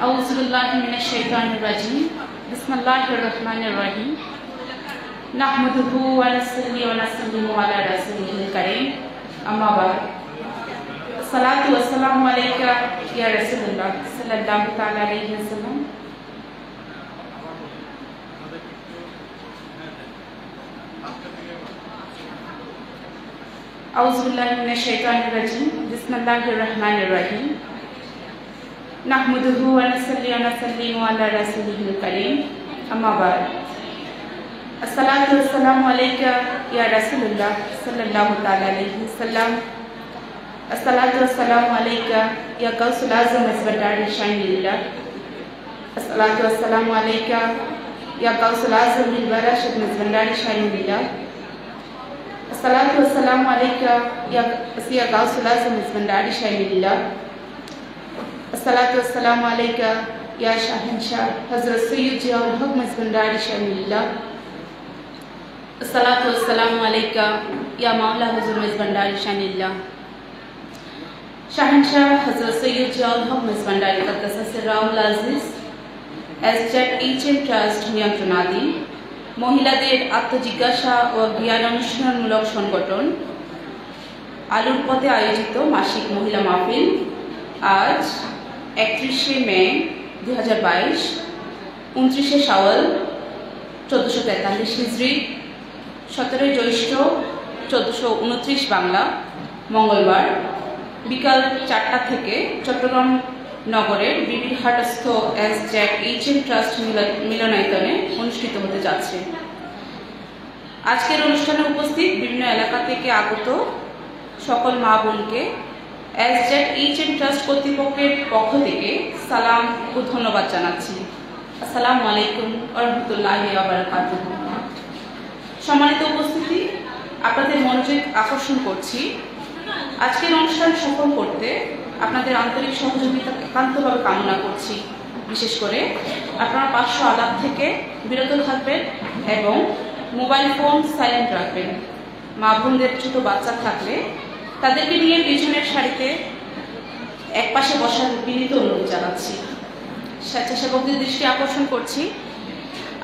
আউযুবিল্লাহি মিনাশ শাইতানির রাজিম। বিসমিল্লাহির রহমানির রহিম। নাহমাদুহু ওয়া নুসাল্লি ওয়া নুসাল্লিমু আলা রাসূলিল কারীম। আম্মা বা'দ। আসসালাতু ওয়াসসালামু আলাইকা ইয়া রাসূলুল্লাহ সাল্লাল্লাহু তাআলা আলাইহি ওয়াসাল্লাম। আউযুবিল্লাহি মিনাশ শাইতানির রাজিম। বিসমিল্লাহির রহমানির রহিম। নাহমাদুহু ওয়া নুসাল্লি ওয়া নুসাল্লিমু আলা রাসূলিল কারীম। আম্মা বা'দ। আসসালাতু ওয়াসসালামু আলাইকা ইয়া রাসূলুল্লাহ সাল্লাল্লাহু তাআলা আলাইহি ওয়াসাল্লাম। আসসালাতু ওয়াসসালামু আলাইকা ইয়া গাউসুল আযম ওয়াজবাদারি শাইনিল্লাহ। আসসালাতু ওয়াসসালামু আলাইকা ইয়া গাউসুল আযম বিল বারাশাদ ওয়াজবাদারি শাইনিল্লাহ। আসসালাতু ওয়াসসালামু আলাইকা ইয়া গাউসুল আযম ওয়াজবাদারি শাইনিল্লাহ। আসসালাতু ওয়াসসালামু আলাইকা ইয়া শাহিনশাহ হযরত সৈয়দ জিয়াউল হক ওয়াজবাদারি শাইনিল্লাহ। আসসালাতু ওয়াসসালামু আলাইকা ইয়া মাওলা হুজুর ওয়াজবাদারি শাইনিল্লাহ। শাহিনশাহ হযরত সৈয়দ জিয়াউল হক ওয়াজবাদারি কাদ্দাসাস সিররাহুল আজিজ এসজেড এইচএম ট্রাস্ট নিয়ন্ত্রণাধীন মহিলাদের আত্মজিজ্ঞাসা ও জ্ঞান অনুশীলনমূলক সংগঠন আলুর পথে আয়োজিত মাসিক মহিলা মাহফিল আজ 31শে মে 2022, 29শে শাওয়াল 1443 হিজরি, 17 জ্যৈষ্ঠ 1429 বাংলা মঙ্গলবার বিকাল 4টা থেকে চট্টগ্রাম নগরের বিবিরহাটস্থ এসজেড এইচএম ট্রাস্ট মিলনায়তনে অনুষ্ঠিত হতে যাচ্ছে। আজকের অনুষ্ঠানে উপস্থিত বিভিন্ন এলাকা থেকে আগত সকল মা বোনকে এসজেড এইচএম ট্রাস্ট কর্তৃপক্ষের পক্ষ থেকে সালাম ও ধন্যবাদ জানাচ্ছি। আসসালামু আলাইকুম ওয়া রাহমাতুল্লাহি ওয়া বারাকাতুহু। সম্মানিত উপস্থিতি, আপনাদের মনোযোগ আকর্ষণ করছি। আজকের অনুষ্ঠান সফল করতে আপনাদের আন্তরিক সহযোগিতা একান্তভাবে কামনা করছি। বিশেষ করে আপনারা পার্শ্ব আলাপ থেকে বিরত থাকবেন এবং মোবাইল ফোন সাইলেন্ট রাখবেন। মা বোনদের ছোট বাচ্চা থাকলে তাদেরকে নিয়ে পিছনের সারিতে একপাশে বসার বিনীত অনুরোধ জানাচ্ছি। স্বেচ্ছাসেবকদের দৃষ্টি আকর্ষণ করছি,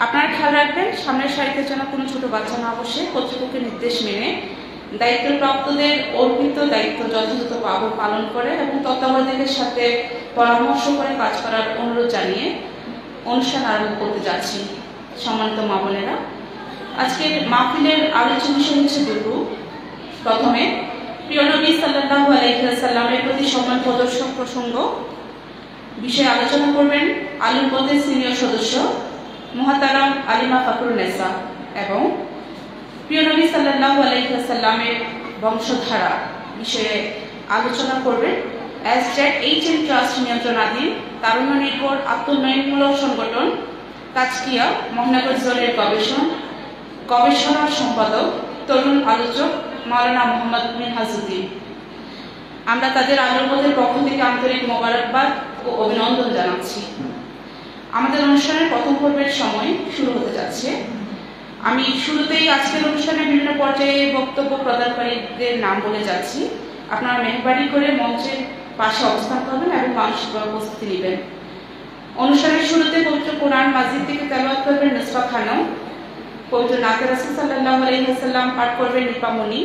আপনারা খেয়াল রাখবেন সামনের সারিতে যেন কোনো ছোট বাচ্চা না বসে কর্তৃপক্ষের নির্দেশ মেনে দায়িত্বপ্রাপ্তদের অর্পিত দায়িত্ব যথাযথভাবে পালন করে এবং তত্ত্বাবধায়কের সাথে পরামর্শ করে কাজ করার অনুরোধ জানিয়ে অনুষ্ঠান আরম্ভ করতে যাচ্ছি। সম্মানিত মা বোনেরা, আজকের মাহফিলের আলোচনা বিষয় হচ্ছে দুটো। প্রথমে প্রিয় নবী সাল্লাল্লাহু আলাইহি ওয়াসাল্লামের প্রতি সম্মান প্রদর্শন প্রসঙ্গ বিষয়ে আলোচনা করবেন আলুর পথের সিনিয়র সদস্য মুহতারাম আলিমা ফাকরুন্নেসা এবং প্রিয় নবী সাল্লাল্লাহু আলাইহি ওয়াসাল্লামের বংশধারা বিষয়ে আলোচনা করবেন এসজেড এইচএম ট্রাস্ট নিয়ন্ত্রণাধীন তারুণ্য নির্ভর আত্মোন্নয়নমূলক সংগঠন কাজকিয়া মহানগর জোনের গবেষণা সম্পাদক তরুণ আলোচক মাওলানা মোহাম্মদ মিনহাজউদ্দিন। আমরা তাদের আলোর পথের পক্ষ থেকে আন্তরিক মোবারকবাদ ও অভিনন্দন জানাচ্ছি। আমাদের অনুষ্ঠানের প্রথম পর্বের সময় শুরু হতে যাচ্ছে। আমি শুরুতেই আজকের অনুষ্ঠানের বিভিন্ন পর্যায়ে বক্তব্য প্রদানকারীদের নাম বলে যাচ্ছি। আপনারা মেহরবানি করে মঞ্চের পাশে অবস্থান করবেন এবং মানসিকভাবে প্রস্তুতি নেবেন। অনুষ্ঠানের শুরুতে পবিত্র কোরআন মাজিদ থেকে তেলাওয়াত করবেন নুসরা খানম, পবিত্র নাতে রাসূল সাল্লাল্লাহু আলাইহি ওয়াসাল্লাম পাঠ করবেন নিপামনি,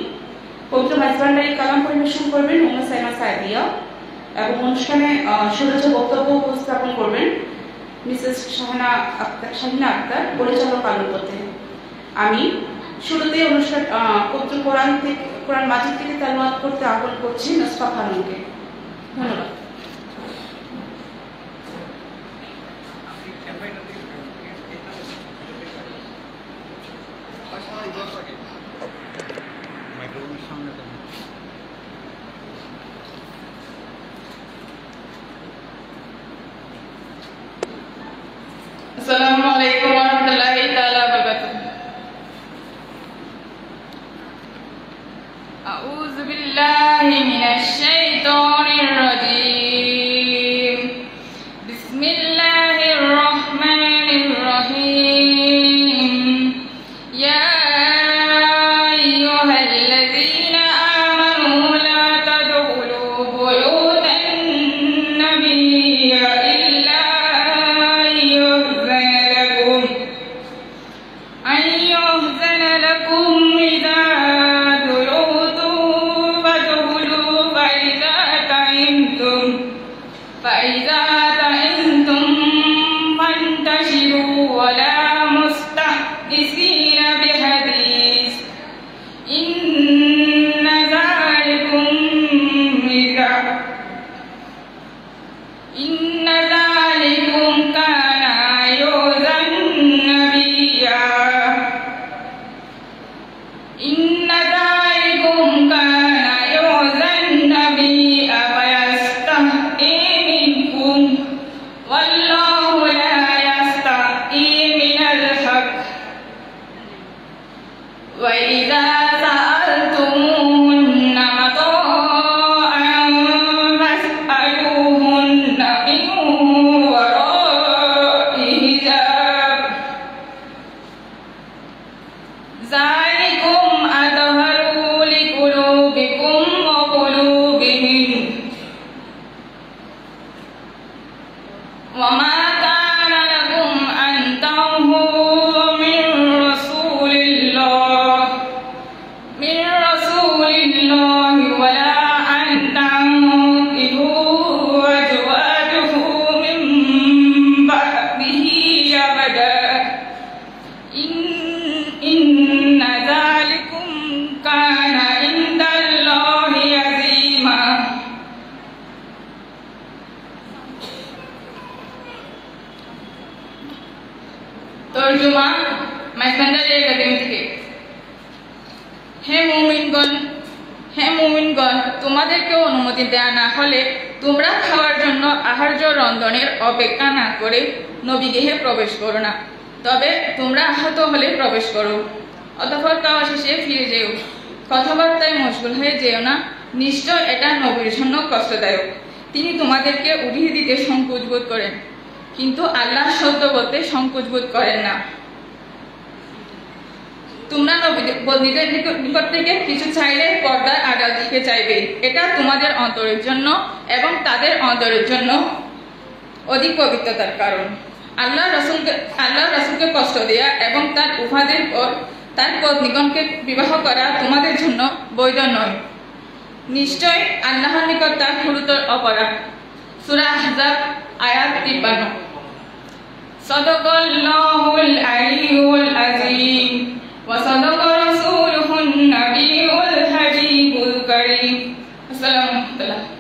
পবিত্র মেজবান্ডারি কালাম পরিবেশন করবেন উম্মে সাইমা সাদিয়া এবং অনুষ্ঠানে শুরুতে বক্তব্য উপস্থাপন করবেন মিসেস শাহিনা আক্তার, পরিচালক আলুর পথে। আমি শুরুতে অনুষ্ঠান পবিত্র কোরআন মাজিদ থেকে তেলাওয়াত করতে আহ্বান করছি নুসরা খানমকে। ধন্যবাদ। আসসালামু আলাইকুম ওয়া রাহমাতুল্লাহি তাআলা ওয়া বারাকাতুহু। আউযু বিল্লাহি মিনাশ শাইতানির রাজীম। বিসমিল্লাহির রহমানির রহিম। ইয়া আইয়ুহাল্লাযীনা আমানু লা তাদখুলু বুয়ুতান নাবিয়্যি ইল্লা وما كان لكم أن تنهوا من رسول الله ولا أن تنكحوا أزواجه من بعده أبدا إن ذلكم كان عند الله عظيما তরজমা মাইসবান্ডারি একাডেমি থেকে। হে মুমিনগণ, তোমাদেরকে অনুমতি দেয়া না হলে তোমরা খাওয়ার জন্য আহার্য রন্ধনের অপেক্ষা না করে নবীগৃহে প্রবেশ করো না, তবে তোমরা আহত হলে প্রবেশ করো। অতঃপর খাওয়া শেষে ফিরে যেও, কথাবার্তায় মশগুল হয়ে যেও না, নিশ্চয় এটা নবীর জন্য কষ্টদায়ক। তিনি তোমাদেরকে উঠিয়ে দিতে সংকোচ বোধ করেন, কিন্তু আল্লাহ সত্য বলতে সংকোচ বোধ করেন না। তোমরা বন্দীদের নিকট থেকে কিছু চাইলে পর্দার আড়াল থেকে চাইবে, এটা তোমাদের অন্তরের জন্য এবং তাদের অন্তরের জন্য অধিক পবিত্রতার কারণ। আল্লাহ রাসূলকে কষ্ট দেয়া এবং তার উহাদের পর তার পত্নীগণকে বিবাহ করা তোমাদের জন্য বৈধ নয়, নিশ্চয় আল্লাহর নিকট তা গুরুতর অপরাধ। সূরা আহজাব আয়াত 53। সাদাকাল্লাহুল আলিয়্যুল আযীম ওয়া সাদাকা রাসূলুহুন নাবিয়্যুল হাবিবুল কারীম। আসসালামু আলাইকুম।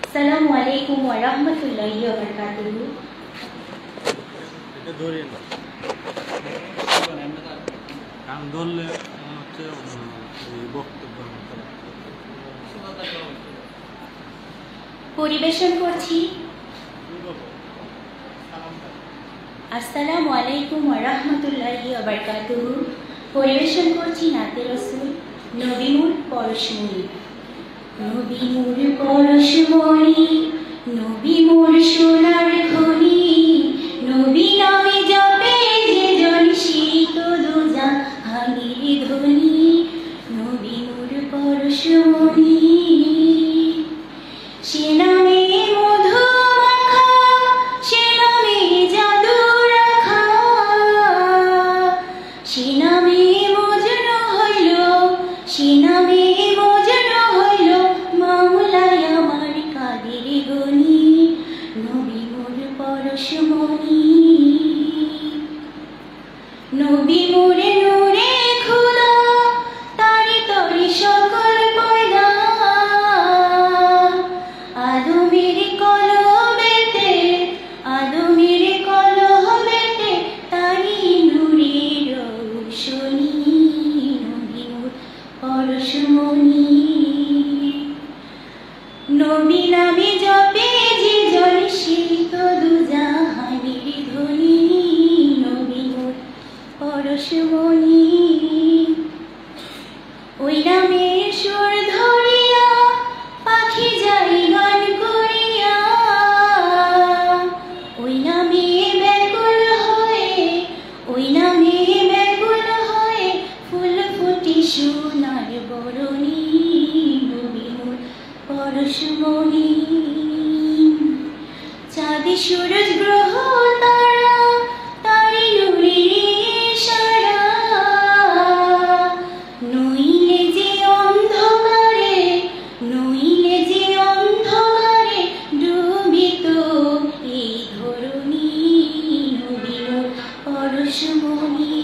আসসালামু আলাইকুম ওয়া রাহমাতুল্লাহি ওয়া বারাকাতুহু। এটা ধরে না কান ধরলে হচ্ছে বক্তব্য পরিবেশন করছি আসসালামু আলাইকুম ওয়া রাহমাতুল্লাহি ওয়া বারাকাতুহু। পরিবেশন করছি নাতে রাসূল নবী নূর পরশমণি। নবী নূর পরশমণি, নবী মোর সোনার খনি, নবী নামে জপে যে জন শীত দুজাহানের ধ্বনি। নবী নূর পরশমণি, সে নামে মধু মাখা, সে নামে জাদু রাখা, সে নামে মজনু হইল, সে নামে মজনু হইল মাওলায় আমার কাদের গনি। নবী মোর পরশমণি, নবী মোরে নূরে খোদা, তারি তরি সকল পয়দা। আদমের কলবেতে, আদমের কলবেতে তারি নূরের রৌশনি। নবী মোর পরশমণি, নবী নামে জপে যে জন শীত দুজাহানের ধ্বনি। নবী মোর পরশমণি, ওই নামের সুর ধরিয়া পাখি যাই গান করিয়া, ওই নামে ব্যাকুল হয়ে, ওই নামে ব্যাকুল হয়ে ফুল ফুটি সোনার বরণী। নবী মোর পরশমণি, চাঁদ সূরজ গ্রহ তারা তারি নূরের ইশারা। নইলে যে অন্ধকারে, নইলে যে অন্ধকারে ডুবিত এই ধরণী। নবী মোর পরশমণি,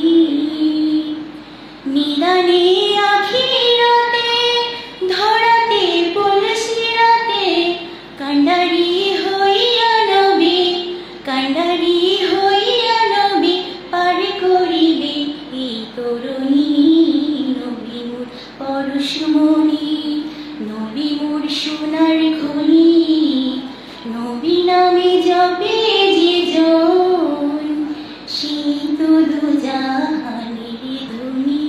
নিদানে আখিরাতে ধরাতে পলসিরাতে কান্ডারি হইয়া নবী, কান্ডারি হইয়া নবী পার করিবে এই তরুণী। নবী মোর পরশমণি, নবী মোর সোনার খনি, নবী নামে জপে যে জন শীত দুজাহানের ধ্বনি।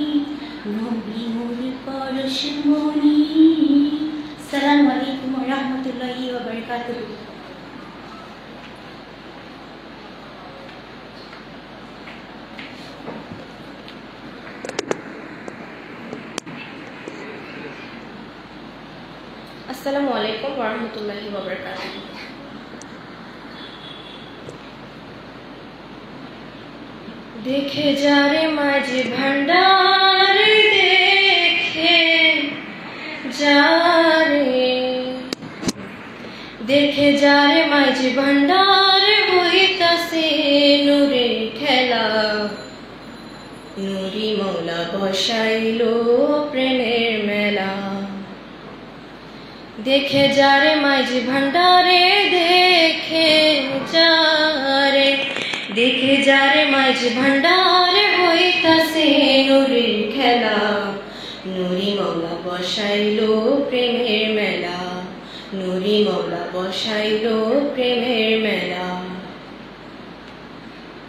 নবী মোর পরশমণি। আসসালামু আলাইকুম ওয়া রাহমাতুল্লাহি ওয়া বারাকাতুহু। আলাইকুম ওয়া রাহমাতুল্লাহি ওয়া বারাকাতুহু। দেখে যারে মাঝে ভান্ডার দেখে যারে, দেখে যারে মাঝে ভান্ডার হইতাছে নূরে খেলা, নুরি মৌলা বসাইলো প্রেমের মেলা। দেখে যারে মাঝে ভান্ডারে দেখে যারে, দেখে যারে মাঝে ভান্ডারে হইতাছে নুরির খেলা, নুরি মৌলা বসাইলো প্রেমের মেলা, নুরি মৌলা বসাইলো প্রেমের মেলা।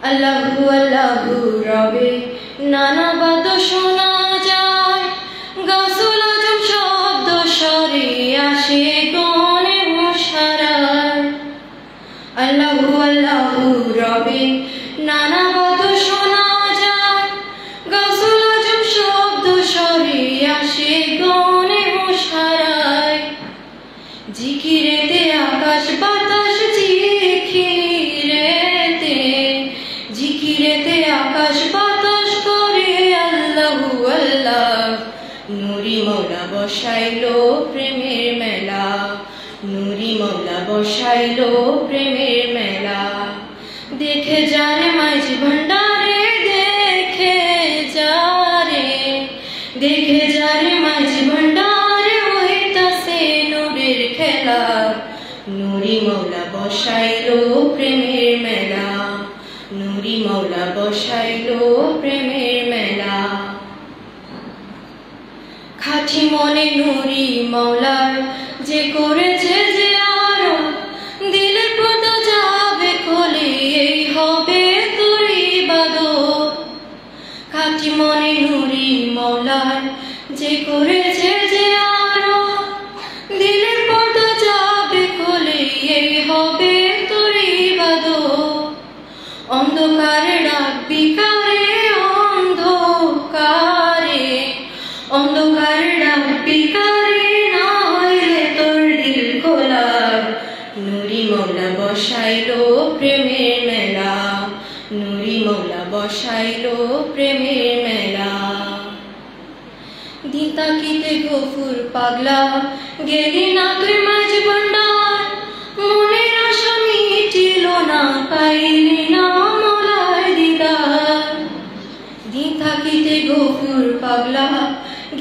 আল্লাহু আল্লাহু রবে নানা বাদ শোনা যায়, গাউসুল আজম শব্দ স্বরে আসে গনে মুশারায়। আল্লাহু আল্লাহু রবে নানা বাদ শোনা যায়, গাউসুল আজম শব্দ স্বরে আসে গনে মুশারায়। জিকিরেতে আকাশ বাতাস জিকিরেতে, জিকিরেতে আকাশ বাতাস করে আল্লাহু আল্লাহ, নুরি মৌলা বসাইলো প্রেমের মেলা, নুরি মৌলা বসাইলো প্রেমের মেলা। দেখে যারে মাঝে ভান্ডারে দেখে যারে, দেখে যারে মাঝে ভান্ডারে হইতাছে নূরের খেলা, নুরি মৌলা বসাইলো প্রেমের মেলা, নুরি মৌলা বসাইলো প্রেমের মেলা। খাঁটি মনে নুরি মৌলার যে করেছে যে আরো, দিলের পর্দা যাবে খোলে এই হবে তোর ইবাদত। খাঁটি মনে নুরি মৌলার যে করেছে যে আরো, দিলের পর্দা যাবে খোলে এই হবে তোর ইবাদত। অন্ধকারে ডাকবি কারে অন্ধকারে, অন্ধকারে ডাকবি কারে না হইলে তোর দিল খোলা, নুরি মৌলা বসাইলো প্রেমের মেলা, নুরি মৌলা বসাইলো প্রেমের মেলা। দিন তাকিতে গফুর পাগলা গেলি না তুই মাঝে ভান্ডার, মনের আশা মিটিল না পাইলি না মৌলার দিদার। দিন থাকিতে গফুর পাগলা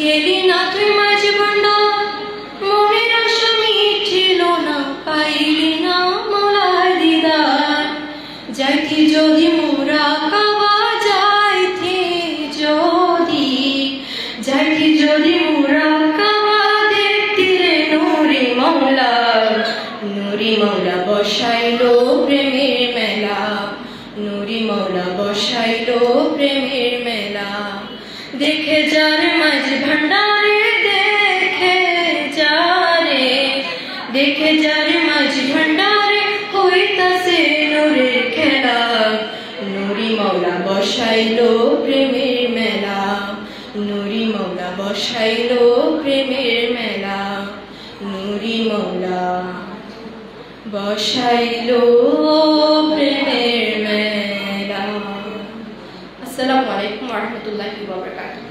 গেলি না তুই মাঝে ভান্ডার, মনের আশা মিটিল না পাইলি না মৌলার দিদার। যাইতি যদি মোরা কাবা যাইতি যদি, যাইতি যদি মোরা কাবা দেখতি রে নুরি মৌলা, নুরি মৌলা বসাইলো প্রেমের মেলা, নুরি মৌলা বসাইলো প্রেমের মেলা। দেখে যারে মাঝে ভান্ডারে দেখে যারে, দেখে যারে মাঝে ভান্ডারে হইতাছে নূরের খেলা, নুরি মৌলা বসাইলো প্রেমের মেলা, নুরি মৌলা বসাইলো প্রেমের মেলা, নুরি মৌলা বসাইলো প্রেমের মেলা। আসসালামু আলাইকুম ওয়া রাহমাতুল্লাহি ওয়া বারাকাতুহু।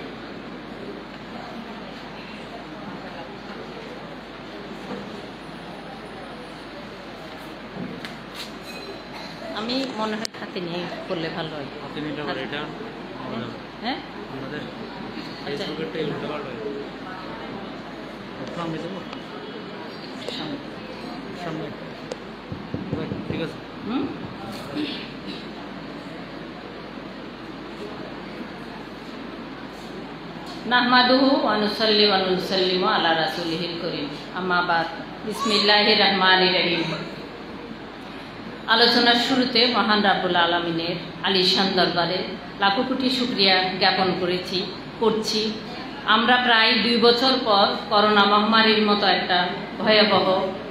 আমি মনে হয় হাতে নিয়ে করলে ভালো হয়। হাতে নিতে পারে এটা হ্যাঁ আমাদের ফেসবুকের টেল উঠতে পারবে। সামনে যাবো, সামনে ঠিক আছে। নাহমাদুহু ওয়া নুসাল্লি ওয়া নুসাল্লিমু আলা রাসূলিহিল কারীম, আম্মা বাদ। বিসমিল্লাহির রহমানির রহিম। আলোচনার শুরুতে মহান রাব্বুল আলামিনের আলিশান দরবারে লাখো কোটি শুকরিয়া জ্ঞাপন করছি। আমরা প্রায় 2 বছর পর করোনা মহামারীর মতো একটা ভয়াবহ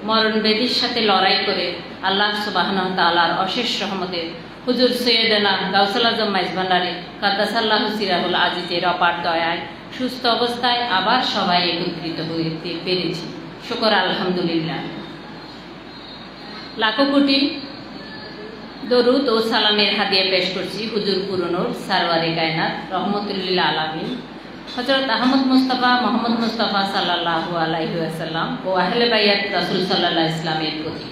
মরণব্যাধির সাথে লড়াই করে আল্লাহ সুবহানাহু ওয়া তাআলার অশেষ রহমতে হুজুর সৈয়দনা গাউসুল আজম মাইজ ভান্ডারী কাদ্দাসাল্লাহু সিরাহুল আজিজের অপার দয়ায় সুস্থ অবস্থায় আবার সবাই একত্রিত হতে পেরেছি। শুকর আলহামদুলিল্লাহ। লাখো কোটি দরুদ ও সালামের হাদিয়া পেশ করছি হুজুর পুরনোর সারওয়ারে কায়নাত রহমতুল্লিল আলামিন হযরত আহমদ মুস্তাফা মোহাম্মদ মুস্তাফা সাল্লাল্লাহু আলাইহি ওয়াসাল্লাম ও আহলে বাইত রাসূল সাল্লাল্লাহু আলাইহি ইসলামের প্রতি।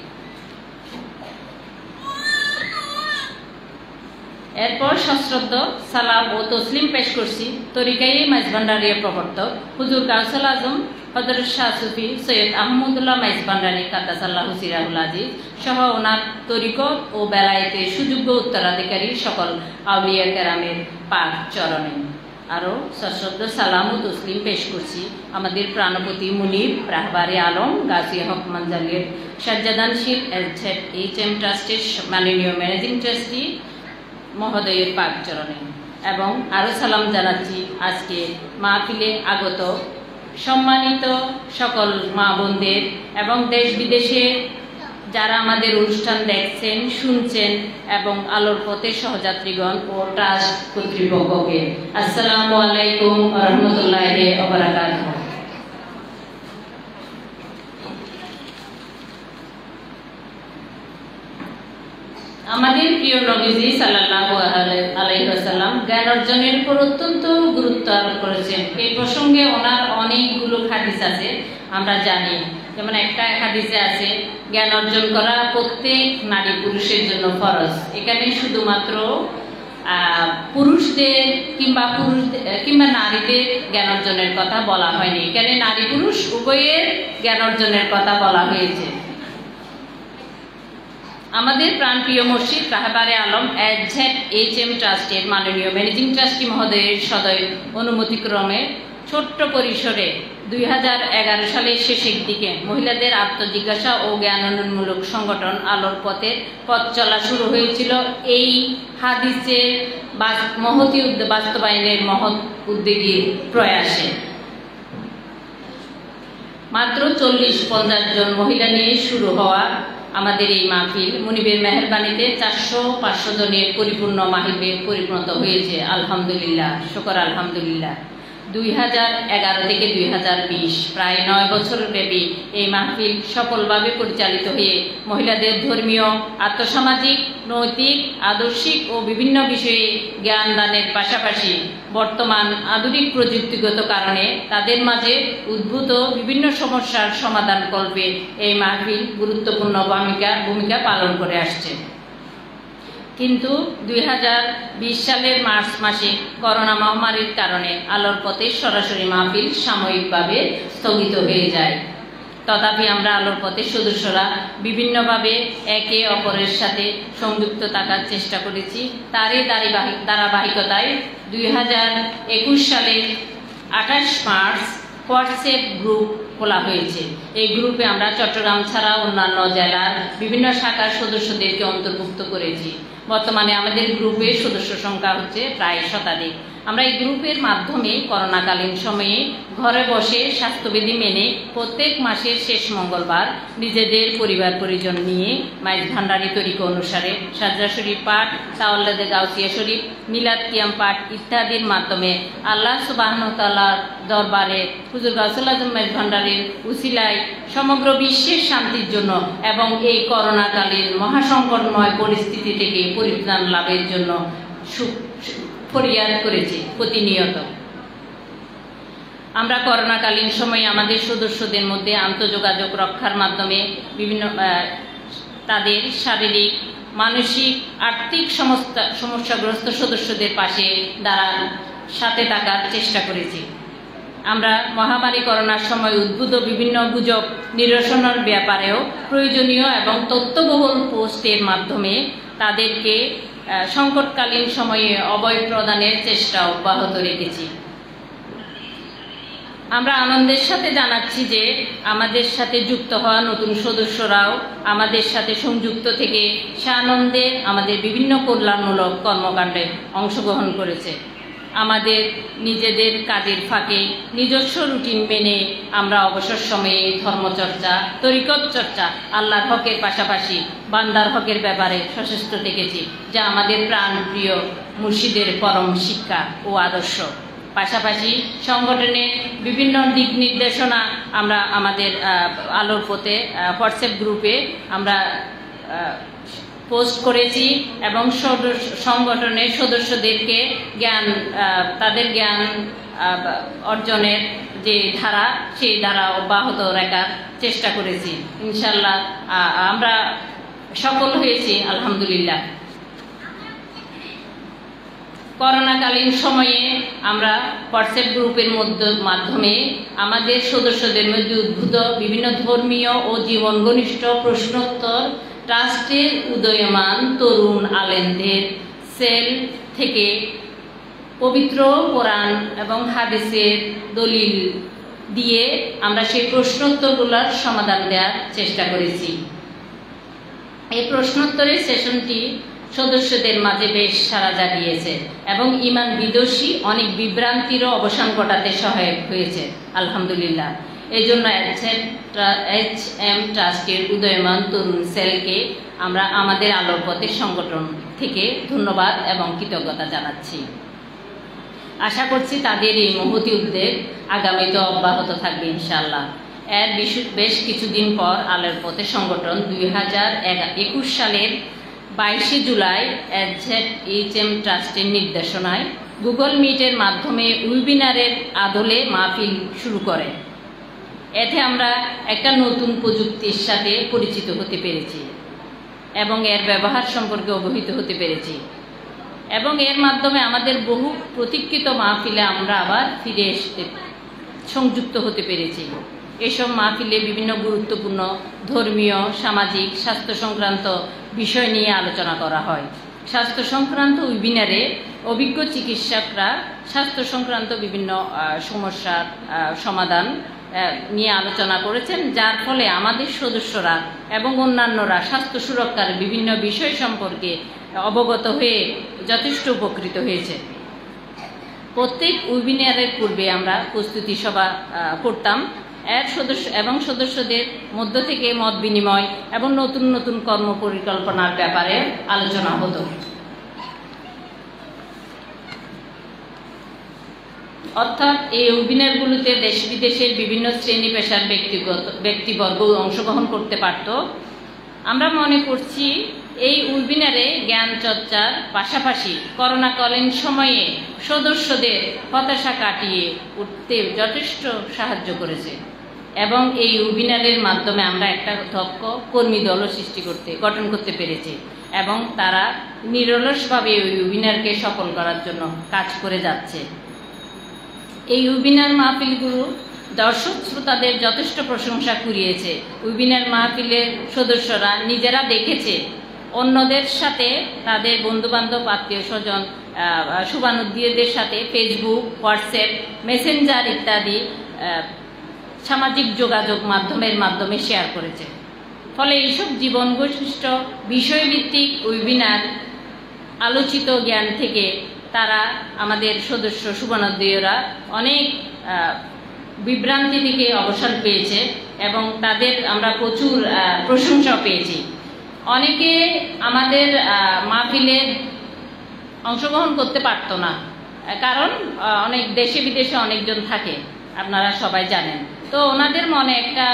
এরপর সশ্রদ্ধ সালাম ও তসলিম পেশ করছি তরিকায়ে মাইজভান্ডারির প্রবর্তক হুজুর কাউসাল আজম হযরত শাহ সুফি সৈয়দ আহমদুল্লাহ মাইজভান্ডারি কাদ্দাসাল্লাহু সিরাহুল আজিজ সহ ওনার তরিকত ও বেলায়েতের সুযোগ্য উত্তরাধিকারী সকল আউলিয়া কেরামের পাক চরণে। আরও সশ্রদ্ধ সালাম ও তসলিম পেশ করছি আমাদের প্রাণপতি মুনিব রাহবারে আলম গাজী হক মানজালির সাজ্জাদানশীল HM ট্রাস্টের মাননীয় ম্যানেজিং ট্রাস্টি মহোদয়ের পাক চরণে। এবং আরও সালাম জানাচ্ছি আজকে মাহফিলে আগত সম্মানিত সকল মা বোনদের এবং দেশ বিদেশে যারা আমাদের অনুষ্ঠান দেখছেন শুনছেন এবং আলোর পথে সহযাত্রীগণ ও ট্রাস্ট কর্তৃপক্ষকে আসসালামু আলাইকুম ওয়া রাহমাতুল্লাহি ওয়া বারাকাতুহু। আমাদের প্রিয় নবীজি সাল্লাল্লাহু আলাইহি ওয়াসাল্লাম জ্ঞান অর্জনের উপর অত্যন্ত গুরুত্ব আরোপ করেছেন। এই প্রসঙ্গে ওনার অনেকগুলো হাদিস আছে আমরা জানি। যেমন একটা হাদিসে আছে জ্ঞান অর্জন করা প্রত্যেক নারী পুরুষের জন্য ফরজ। এখানে শুধুমাত্র পুরুষদের কিংবা নারীদের জ্ঞান অর্জনের কথা বলা হয়নি, এখানে নারী পুরুষ উভয়ের জ্ঞান অর্জনের কথা বলা হয়েছে। আমাদের প্রাণপ্রিয় মসজিদ রাহবারে আলম HM ট্রাস্টের মাননীয় ম্যানেজিং ট্রাস্টি মহোদয়ের সদয় অনুমতিক্রমে ছোট্ট পরিসরে 2011 সালের শেষের দিকে মহিলাদের আত্মজিজ্ঞাসা ও জ্ঞানমূলক সংগঠন আলোর পথে পথ চলা শুরু হয়েছিল এই হাদিসের মহতি বাস্তবায়নের মহৎ উদ্যোগীর প্রয়াসে। মাত্র 40-50 জন মহিলা নিয়ে শুরু হওয়া আমাদের এই মাহফিল মুনিবের মেহেরবানিতে 400-500 জনের পরিপূর্ণ মাহফিলে পরিণত হয়েছে আলহামদুলিল্লাহ, শুকর আলহামদুলিল্লাহ। 2011 থেকে 2020 প্রায় 9 বছর ব্যাপী এই মাহফিল সফলভাবে পরিচালিত হয়ে মহিলাদের ধর্মীয়, আর্থসামাজিক, নৈতিক, আদর্শিক ও বিভিন্ন বিষয়ে জ্ঞান দানের পাশাপাশি বর্তমান আধুনিক প্রযুক্তিগত কারণে তাদের মাঝে উদ্ভূত বিভিন্ন সমস্যার সমাধান কল্পে এই মাহফিল গুরুত্বপূর্ণ ভূমিকা পালন করে আসছে। কিন্তু 2020 সালের মার্চ মাসে করোনা মহামারীর কারণে আলোর পথে সরাসরি মাহফিল সাময়িকভাবে স্থগিত হয়ে যায়। তথাপি আমরা আলোর পথের সদস্যরা বিভিন্নভাবে একে অপরের সাথে সংযুক্ত থাকার চেষ্টা করেছি। তারই ধারাবাহিকতায় 2021 সালের 28 মার্চ হোয়াটসঅ্যাপ গ্রুপ খোলা হয়েছে। এই গ্রুপে আমরা চট্টগ্রাম ছাড়া অন্যান্য জেলার বিভিন্ন শাখার সদস্যদেরকে অন্তর্ভুক্ত করেছি। বর্তমানে আমাদের গ্রুপের সদস্য সংখ্যা হচ্ছে প্রায় শতাধিক। আমরা এই গ্রুপের মাধ্যমে করোনাকালীন সময়ে ঘরে বসে স্বাস্থ্যবিধি মেনে প্রত্যেক মাসের শেষ মঙ্গলবার নিজেদের পরিবার পরিজন নিয়ে মাইজভান্ডারি তরিকা অনুসারে সাজদা শরীফ পাঠ, তাওয়াল্লাদে গাউসিয়া শরীফ, মিলাদ কিয়াম পাঠ ইত্যাদির মাধ্যমে আল্লাহ সুবহানাহু ওয়া তাআলার দরবারে হুজুর গাউসুল আজম মাইজভান্ডারির উসিলায় সমগ্র বিশ্বের শান্তির জন্য এবং এই করোনাকালীন মহাসংকটময় পরিস্থিতি থেকে পরিত্রাণ লাভের জন্য ফরিয়াদ করেছি প্রতিনিয়ত। আমরা করোনাকালীন সময়ে আমাদের সদস্যদের মধ্যে আন্তঃযোগাযোগ রক্ষার মাধ্যমে বিভিন্ন তাদের শারীরিক, মানসিক, আর্থিক সমস্যাগ্রস্ত সদস্যদের পাশে সাথে থাকার চেষ্টা করেছি। আমরা মহামারী করোনার সময় উদ্ভূত বিভিন্ন গুজব নিরসনের ব্যাপারেও প্রয়োজনীয় এবং তথ্যবহুল পোস্টের মাধ্যমে তাদেরকে সংকটকালীন সময়ে অভয় প্রদানের চেষ্টা অব্যাহত রেখেছি। আমরা আনন্দের সাথে জানাচ্ছি যে আমাদের সাথে যুক্ত হওয়া নতুন সদস্যরাও আমাদের সাথে সংযুক্ত থেকে সানন্দে আমাদের বিভিন্ন কল্যাণমূলক কর্মকাণ্ডে অংশগ্রহণ করেছে। আমাদের নিজেদের কাজের ফাঁকে নিজস্ব রুটিন মেনে আমরা অবসর সময়ে ধর্মচর্চা, তরিকত চর্চা, আল্লাহর হকের পাশাপাশি বান্দার হকের ব্যাপারে সচেষ্ট থেকেছি, যা আমাদের প্রাণপ্রিয় মুর্শিদের পরম শিক্ষা ও আদর্শ। পাশাপাশি সংগঠনের বিভিন্ন দিক নির্দেশনা আমরা আমাদের আলোর পথে হোয়াটসঅ্যাপ গ্রুপে আমরা পোস্ট করেছি এবং সংগঠনের সদস্যদেরকে তাদের জ্ঞান অর্জনের যে ধারা সেই ধারা অব্যাহত রাখার চেষ্টা করেছি। ইনশাল্লাহ আমরা সফল হয়েছি আলহামদুলিল্লাহ। করোনাকালীন সময়ে আমরা হোয়াটসঅ্যাপ গ্রুপের মাধ্যমে আমাদের সদস্যদের মধ্যে উদ্ভূত বিভিন্ন ধর্মীয় ও জীবন ঘনিষ্ঠ প্রশ্নোত্তর ট্রাস্টের উদীয়মান তরুণ আলেমদের সেল থেকে পবিত্র কোরআন এবং হাদিসের দলিল দিয়ে আমরা সেই প্রশ্নোত্তরগুলোর সমাধান দেওয়ার চেষ্টা করেছি। এই প্রশ্নোত্তরের সেশনটি সদস্যদের মাঝে বেশ সাড়া জাগিয়েছে এবং ঈমান বিদর্শী অনেক বিভ্রান্তিরও অবসান ঘটাতে সহায়ক হয়েছে আলহামদুলিল্লাহ। এই জন্য HM ট্রাস্টের উদীয়মান তরুণ সেলকে আমরা আমাদের আলোর পথের সংগঠন থেকে ধন্যবাদ এবং কৃতজ্ঞতা জানাচ্ছি। আশা করছি তাদের এই মহতী উদ্যোগ আগামীতে অব্যাহত থাকবে ইনশাআল্লাহ। এর বেশ কিছুদিন পর আলোর পথের সংগঠন 2021 সালের 22 জুলাই HM ট্রাস্টের নির্দেশনায় গুগল মিটের মাধ্যমে ওয়েবিনারের আদলে মাহফিল শুরু করে। এতে আমরা একটা নতুন প্রযুক্তির সাথে পরিচিত হতে পেরেছি এবং এর ব্যবহার সম্পর্কে অবহিত হতে পেরেছি এবং এর মাধ্যমে আমাদের বহু প্রতীক্ষিত মাহফিলে আমরা আবার ফিরে সংযুক্ত হতে পেরেছি। এসব মাহফিলে বিভিন্ন গুরুত্বপূর্ণ ধর্মীয়, সামাজিক, স্বাস্থ্য সংক্রান্ত বিষয় নিয়ে আলোচনা করা হয়। স্বাস্থ্য সংক্রান্ত ওয়েবিনারে অভিজ্ঞ চিকিৎসকরা স্বাস্থ্য সংক্রান্ত বিভিন্ন সমস্যার সমাধান নিয়ে আলোচনা করেছেন, যার ফলে আমাদের সদস্যরা এবং অন্যান্যরা স্বাস্থ্য সুরক্ষার বিভিন্ন বিষয় সম্পর্কে অবগত হয়ে যথেষ্ট উপকৃত হয়েছে। প্রত্যেক ওয়েবিনারের পূর্বে আমরা প্রস্তুতি সভা করতাম। সদস্যদের মধ্য থেকে মত বিনিময় এবং নতুন নতুন কর্ম পরিকল্পনার ব্যাপারে আলোচনা হতো। অর্থাৎ এই ওয়েবিনারগুলোতে দেশ বিদেশের বিভিন্ন শ্রেণী পেশার ব্যক্তিবর্গ অংশগ্রহণ করতে পারত। আমরা মনে করছি এই ওয়েবিনারে জ্ঞান চর্চার পাশাপাশি করোনাকালীন সময়ে সদস্যদের হতাশা কাটিয়ে উঠতে যথেষ্ট সাহায্য করেছে এবং এই ওয়েবিনারের মাধ্যমে আমরা একটা দক্ষ কর্মী দলও গঠন করতে পেরেছি এবং তারা নিরলসভাবে এই ওয়েবিনারকে সফল করার জন্য কাজ করে যাচ্ছে। এই ওয়েবিনার মাহফিলগুলো দর্শক শ্রোতাদের যথেষ্ট প্রশংসা কুড়িয়েছে। ওয়েবিনার মাহফিলের সদস্যরা নিজেরা দেখেছে অন্যদের সাথে, তাদের বন্ধুবান্ধব, আত্মীয় স্বজন, শুভানুদ্দীদের সাথে ফেসবুক, হোয়াটসঅ্যাপ, মেসেঞ্জার ইত্যাদি সামাজিক যোগাযোগ মাধ্যমে শেয়ার করেছে। ফলে এইসব জীবন বৈশিষ্ট্য বিষয়ভিত্তিক ওয়েবিনার আলোচিত জ্ঞান থেকে তারা আমাদের সদস্য শুভানুদ্দীরা অনেক বিভ্রান্তি থেকে অবসান পেয়েছে এবং তাদের আমরা প্রচুর প্রশংসা পেয়েছি। অনেকে আমাদের মাহফিলে অংশগ্রহণ করতে পারতো না, কারণ অনেক দেশে বিদেশে অনেকজন থাকে, আপনারা সবাই জানেন। তো ওনাদের মনে একটা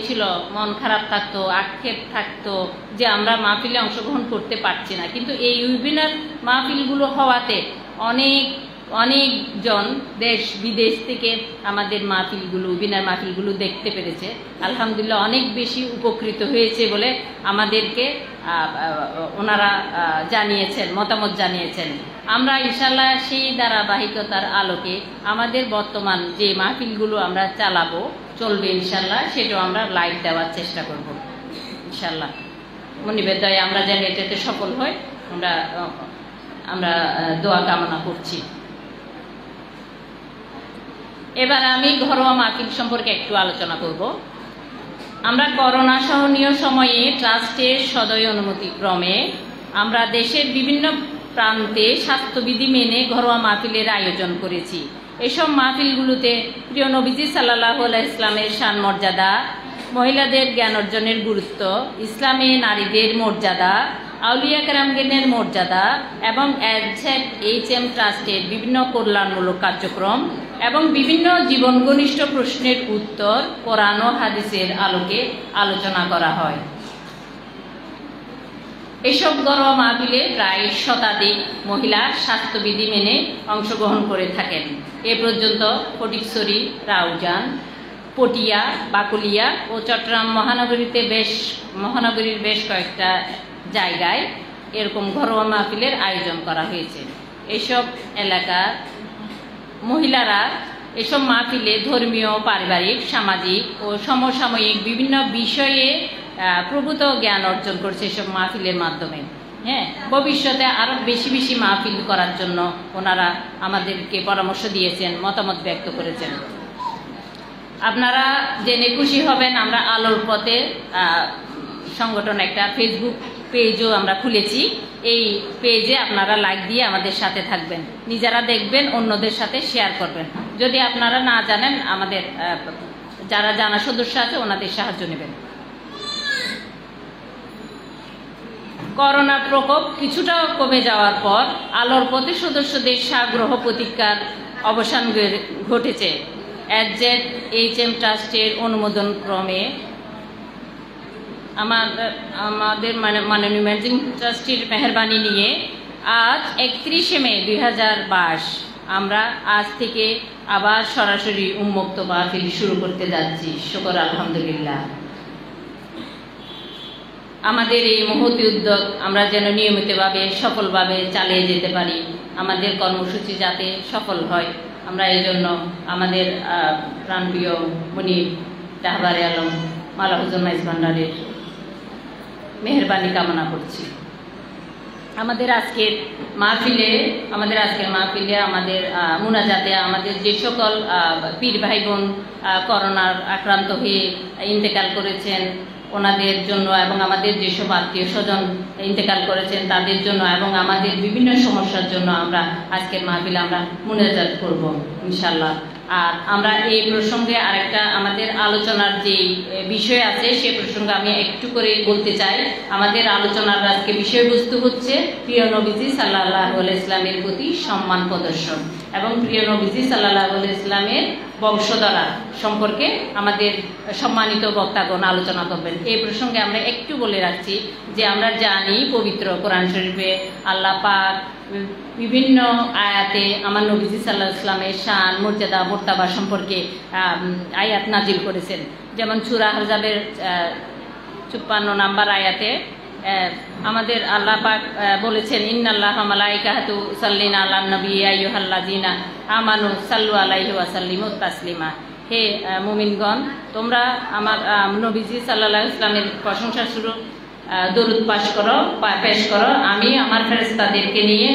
ছিল, মন খারাপ থাকতো, আক্ষেপ থাকতো যে আমরা মাহফিলে অংশগ্রহণ করতে পারছি না। কিন্তু এই ওয়েবিনার মাহফিলগুলো হওয়াতে অনেকজন দেশ বিদেশ থেকে আমাদের ওয়েবিনার মাহফিলগুলো দেখতে পেরেছে। আলহামদুলিল্লাহ অনেক বেশি উপকৃত হয়েছে বলে আমাদেরকে ওনারা মতামত জানিয়েছেন। আমরা ইনশাল্লাহ সেই ধারাবাহিকতার আলোকে আমাদের বর্তমান যে মাহফিলগুলো আমরা চলবে ইনশাল্লাহ, সেটাও আমরা লাইভ দেওয়ার চেষ্টা করব ইনশাল্লাহ। মনিবের দয়ে আমরা যেন এটাতে সফল হই, আমরা দোয়া কামনা করছি। এবার আমি ঘরোয়া মাহফিল সম্পর্কে একটু আলোচনা করব। আমরা করোনা সহনীয় সময়ে ট্রাস্টের সদয় অনুমতি ক্রমে আমরা দেশের বিভিন্ন প্রান্তে স্বাস্থ্যবিধি মেনে ঘরোয়া মাহফিলের আয়োজন করেছি। এসব মাহফিলগুলোতে প্রিয় নবীজি সাল্লাল্লাহু আলাইহি ইসলামের শান মর্যাদা, মহিলাদের জ্ঞান অর্জনের গুরুত্ব, ইসলামে নারীদের মর্যাদা, আউলিয়া কেরামগণের মর্যাদা এবং SZHM ট্রাস্টের বিভিন্ন কল্যাণমূলক কার্যক্রম এবং বিভিন্ন জীবন ঘনিষ্ঠ প্রশ্নের উত্তর কোরআন ও হাদিসের আলোকে আলোচনা করা হয়। এসব ঘরোয়া মাহফিলে প্রায় শতাধিক মহিলা স্বাস্থ্যবিধি মেনে অংশগ্রহণ করে থাকেন। এ পর্যন্ত ফটিকছড়ি, রাউজান, পটিয়া, বাকুলিয়া ও চট্টগ্রাম মহানগরীর বেশ কয়েকটা জায়গায় এরকম ঘরোয়া মাহফিলের আয়োজন করা হয়েছে। এসব এলাকার মহিলারা এসব মাহফিলে ধর্মীয়, পারিবারিক, সামাজিক ও সমসাময়িক বিভিন্ন বিষয়ে প্রভূত জ্ঞান অর্জন করছে এসব মাহফিলের মাধ্যমে। হ্যাঁ, ভবিষ্যতে আরও বেশি বেশি মাহফিল করার জন্য ওনারা আমাদেরকে পরামর্শ দিয়েছেন, মতামত ব্যক্ত করেছেন। আপনারা জেনে খুশি হবেন, আমরা আলোর পথে সংগঠন একটা ফেসবুক পেজও আমরা খুলেছি। এই পেজে আপনারা লাইক দিয়ে আমাদের সাথে থাকবেন, নিজেরা দেখবেন, অন্যদের সাথে শেয়ার করবেন। যদি আপনারা না জানেন, আমাদের যারা জানা সদস্য আছে ওনাদের সাহায্য নেবেন। করোনার প্রকোপ কিছুটা কমে যাওয়ার পর আলোর পথে সদস্যদের সাগ্রহ প্রতীক্ষার অবসান ঘটেছে। SZHM ট্রাস্টের অনুমোদন ক্রমে আমাদের মাননীয় ম্যানেজিং ট্রাস্টির মেহরবানি নিয়ে আজ 31শে মে 2022 আমরা আজ থেকে আবার সরাসরি উন্মুক্ত মাহফিল শুরু করতে যাচ্ছি। শুকর আলহামদুলিল্লাহ। আমাদের এই মহতি উদ্যোগ আমরা যেন নিয়মিতভাবে সফলভাবে চালিয়ে যেতে পারি, আমাদের কর্মসূচি যাতে সফল হয়, আমরা এই জন্য আমাদের প্রাণপ্রিয় মুনির রাহবারে আলম মাওলা হুজুর মাইজ ভান্ডারের মেহরবানি কামনা করছি। আমাদের আজকের মাহফিলে আমাদের মুনাজাতে আমাদের যে সকল পীর ভাই বোন করোনার আক্রান্ত হয়ে ইন্তেকাল করেছেন ওনাদের জন্য, এবং আমাদের যেসব আত্মীয় স্বজন ইন্তেকাল করেছেন তাদের জন্য, এবং আমাদের বিভিন্ন সমস্যার জন্য আমরা আজকের মাহফিলে আমরা মুনাজাত করব ইনশাআল্লাহ। আর আমরা এই প্রসঙ্গে আরেকটা আমাদের আলোচনার যে বিষয় আছে সে প্রসঙ্গে আমি একটু করে বলতে চাই। আমাদের আলোচনার আজকে বিষয়বস্তু হচ্ছে প্রিয় নবীজি সাল্লাল্লাহু আলাইহি ইসলামের প্রতি সম্মান প্রদর্শন এবং প্রিয় নবীজি সাল্লাল্লাহু আলাইহি ইসলামের বংশধরা সম্পর্কে আমাদের সম্মানিত বক্তাগণ আলোচনা করবেন। এই প্রসঙ্গে আমরা একটু বলে রাখছি যে আমরা জানি পবিত্র কোরআন শরীফে আল্লাহ পাক বিভিন্ন আয়াতে আমার নবীজি সাল্লাল্লাহু আলাইহি ইসলামের শান, মর্যাদা, মর্তাবা সম্পর্কে আয়াত নাজিল করেছেন। যেমন সূরা আহজাবের ৫৪ নম্বর আয়াতে আমাদের আল্লাহ পাক বলেছেন, ইন্নাল্লাহা ওয়া মালাইকাতুহু ইউসাল্লিনা আলান নবী ইয়া আইয়ুহাল্লাযিনা আমানু সাল্লু আলাইহি ওয়া সাল্লিমু তাসলিমা। হে মুমিনগণ, তোমরা আমার নবীজি সাল্লাল্লাহু আলাইহি ইসলামের প্রশংসা স্বরূপ দরুদ পেশ করো। আমি আমার ফেরেশতাদেরকে নিয়ে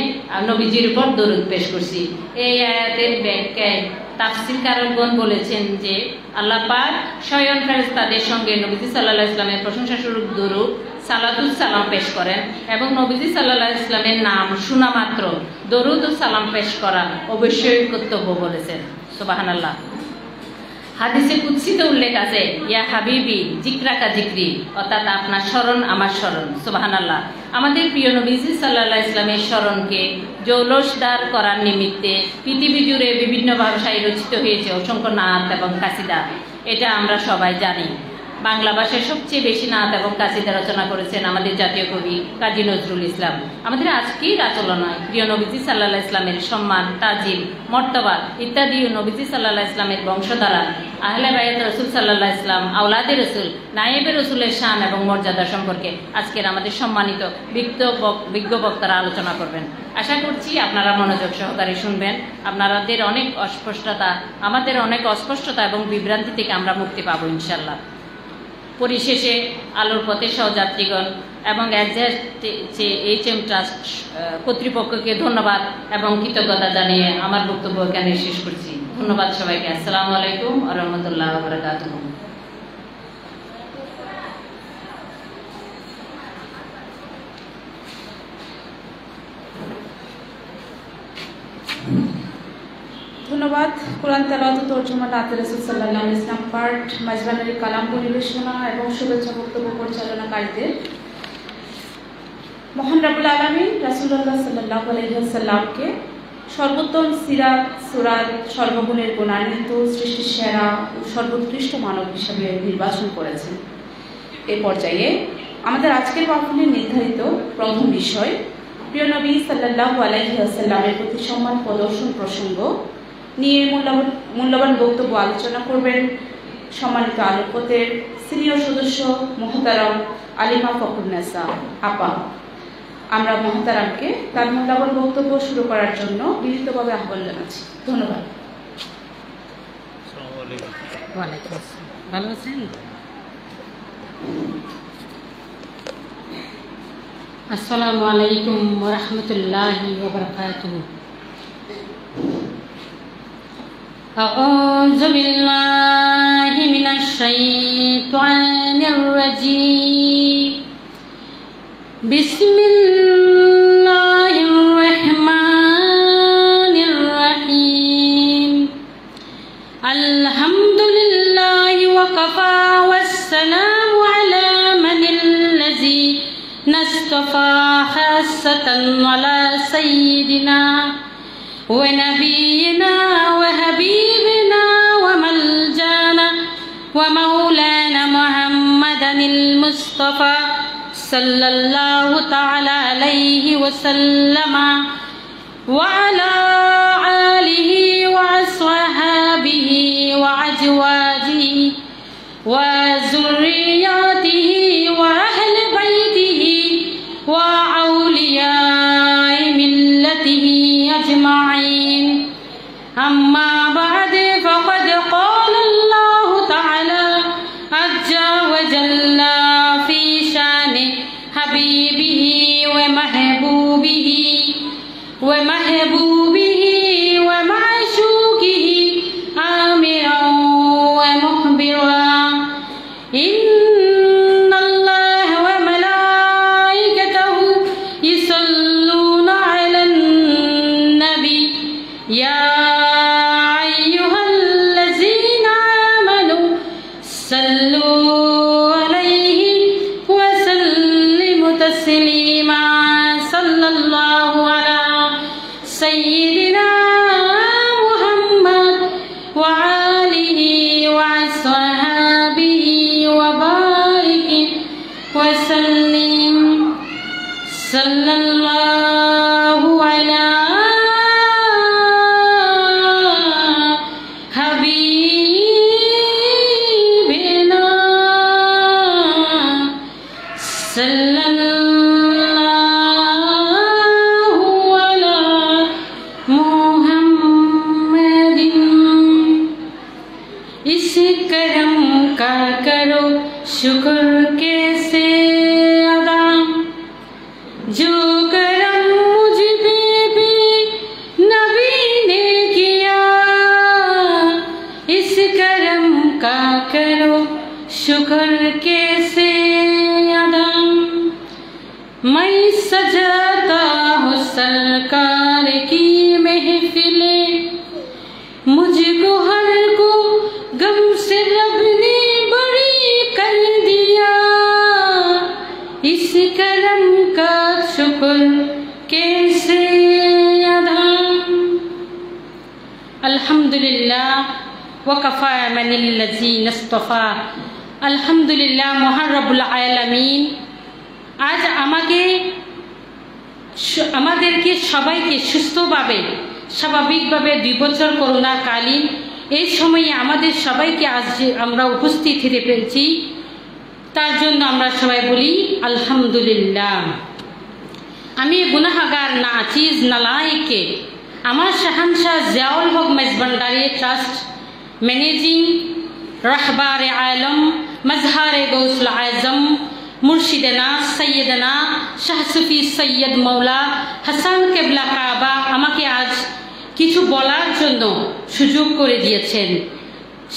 নবীজির উপর দরুদ পেশ করছি। এই আয়াতের ব্যাখ্যায় তাফসীরকারগণ বলেছেন যে আল্লাহ পাক স্বয়ং ফেরেশতাদের সঙ্গে নবীজি সাল্লাল্লাহু আলাইহি ইসলামের প্রশংসা স্বরূপ দরুদ সালাতুস সালাম পেশ করেন এবং নবীজি সাল্লাল্লাহু আলাইহি ইসলামের নাম শোনা মাত্র দরুদ ও সালাম পেশ করা অবশ্যই কর্তব্য বলেছেন। সুবহানাল্লাহ। হাদিসে কুদসিতে উল্লেখ আছে, ইয়া হাবিবি জিকরাকা জিকরি, অর্থাৎ আপনার স্মরণ আমার স্মরণ। সুবহানাল্লাহ। আমাদের প্রিয় নবীজি সাল্লাল্লাহু আলাইহি ইসলামের স্মরণকে জৌলসদার করার নিমিত্তে পৃথিবী জুড়ে বিভিন্ন ভাষায় রচিত হয়েছে অসংখ্য নাত এবং কাসিদা। এটা আমরা সবাই জানি। বাংলা ভাষায় সবচেয়ে বেশি নাত এবং কাসিদা রচনা করেছেন আমাদের জাতীয় কবি কাজী নজরুল ইসলাম। আমাদের আজকের আচরণায় প্রিয় নবীজি সাল্লাল্লাহু আলাইহি ইসলামের সম্মান, তাজিম, মর্তবা ইত্যাদি নবীজি সাল্লাল্লাহু আলাইহি ইসলামের বংশধারা, আহলে বায়াত রাসূল সাল্লাল্লাহু আলাইহি ইসলাম, আওলাদে রাসূল, নায়েবে রাসূলের শান এবং মর্যাদা সম্পর্কে আজকের আমাদের সম্মানিত বিজ্ঞ বক্তারা আলোচনা করবেন। আশা করছি আপনারা মনোযোগ সহকারে শুনবেন। আপনাদের অনেক অস্পষ্টতা, আমাদের অনেক অস্পষ্টতা এবং বিভ্রান্তি থেকে আমরা মুক্তি পাবো ইনশাআল্লাহ। পরিশেষে আলোর পথে সহযাত্রীগণ এবং SZHM ট্রাস্ট কর্তৃপক্ষকে ধন্যবাদ এবং কৃতজ্ঞতা জানিয়ে আমার বক্তব্য এখানে শেষ করছি। ধন্যবাদ সবাইকে। আসসালামু আলাইকুম ওয়া রাহমাতুল্লাহি ওয়া বারাকাতুহু। ধন্যবাদ। কোরআন তেলাওয়াত ও তরজমা নাতে রাসূল সাল্লাল্লাহু আলাইহি ওয়াসাল্লাম পাঠ, মাঝবানের কালাম পরিবেশনা এবং শুভেচ্ছা বক্তব্য পরিচালনাকারীদের। মহান রব্বুল আলামিন রাসূলুল্লাহ সাল্লাল্লাহু আলাইহি ওয়াসাল্লামকে সর্বোত্তম সিরাত সুরাত সর্বগুণের গুণান্বিত সৃষ্টির সেরা ও সর্বোৎকৃষ্ট মানব হিসাবে নির্বাচন করেছেন। এ পর্যায়ে আমাদের আজকের মাহফিলের নির্ধারিত প্রথম বিষয় প্রিয় নবী সাল্লাল্লাহু আলাইহি ওয়াসাল্লামের প্রতি সম্মান প্রদর্শন প্রসঙ্গ নিয়ে মূল্যবান বক্তব্য আলোচনা করবেন সম্মানিত আলোকদের সিনিয়র সদস্য মোহতারাম আলিমা ফখরুন্নেসা আপা। আমরা মোহতারামকে তার মূল্যবান বক্তব্য শুরু করার জন্য বিনীতভাবে আহ্বান জানাচ্ছি। ধন্যবাদ। ওয়ালাইকুম আসসালাম। ভালো আছেন? আসসালামু আলাইকুম ওয়া রাহমাতুল্লাহি ওয়া বারাকাতুহু। আউযু বিল্লাহি মিনাশ শাইতানির রাজীম। বিসমিল্লাহির রহমানির রহিম। আলহামদুলিল্লাহি ওয়া কাফা ওয়াস সালামু আলা মানিল্লাযী নাসতাফা খাসাতান আলা সাইয়্যিদিনা ওয়া নাবিয়িনা ওয়া হাবিবিনা ওয়া মালজানা ওয়া মাওলানা মুহাম্মাদানিল মুস্তাফা সাল্লাল্লাহু তাআলা আলাইহি ওয়া সাল্লামা ওয়া আলা আলিহি ওয়া আসহাবিহি ওয়া আজওয়াজিহি ওয়া যুররিয়াতিহি ওয়া আহলি বাইতিহি ওয়া আউলিয়াই মিল্লাতিহি আজমাইন। আম্মা বা'দ ফাকাদ ক্বালা আল্লাহু তাআলা আজ্জা ওয়া জাল্লা ফি শানি হাবিবিহি ওয়া মাহবুবিহি ওয়া মা'শুকিহি আমিরান ওয়া মুখবিরা। ইন্নাল্লাহা ওয়া মালাইকাতাহু ইউসাল্লুনা আলান নাবী ইয়া আইয়ুহাল্লাযীনা আমানু সাল্লু আলাইহি ওয়া সাল্লিমু তাসলিমা। সাল্লাল্লাহু আলা সাইয়্যিদিনা মুহাম্মদ ওয়া আলিহি ওয়া আসহাবিহি ওয়া বারিক ওয়া সাল্লিম। সাল্লাল্লাহু আলা হাবিবিনা সাল্লাল্লাহু আলা মুহাম্মাদিন। इस करम का करो शुक्र कैसे अदा, जो करम मुझ पे भी नबी ने किया। इस करम का करो शुक्र कैसे अदा, मैं सजाता हूँ सरकार की महफिले, मुझको हर को गम से रब ने बड़ी कर दिया। इस करम का शुक्र कैसे अदा। अल्हम्दुलिल्लाह वकफा मनिल्लज़ी नस्तफा। अल्हम्दुलिल्लाह মহান রব্বুল আলামিন আজ আমাদেরকে সবাইকে সুস্থভাবে স্বাভাবিকভাবে 2 বছর করোনাকালীন এই সময়ে আমাদের সবাইকে আজ যে আমরা উপস্থিত হতে পেরেছি তার জন্য আমরা সবাই বলি আলহামদুলিল্লাহ। আমি গুনাহগার নাচিজ নালায়েকে আমার শাহানশাহ জিয়াউল হক মেজবান্ডারি ট্রাস্ট ম্যানেজিং রাহবার আলম মজহারে গৌসুল আজম মুর্শিদানা সৈয়দনা শাহ সুফি সৈয়দ মৌলা হাসান কেবলা কাবা আমাকে আজ কিছু বলার জন্য সুযোগ করে দিয়েছেন,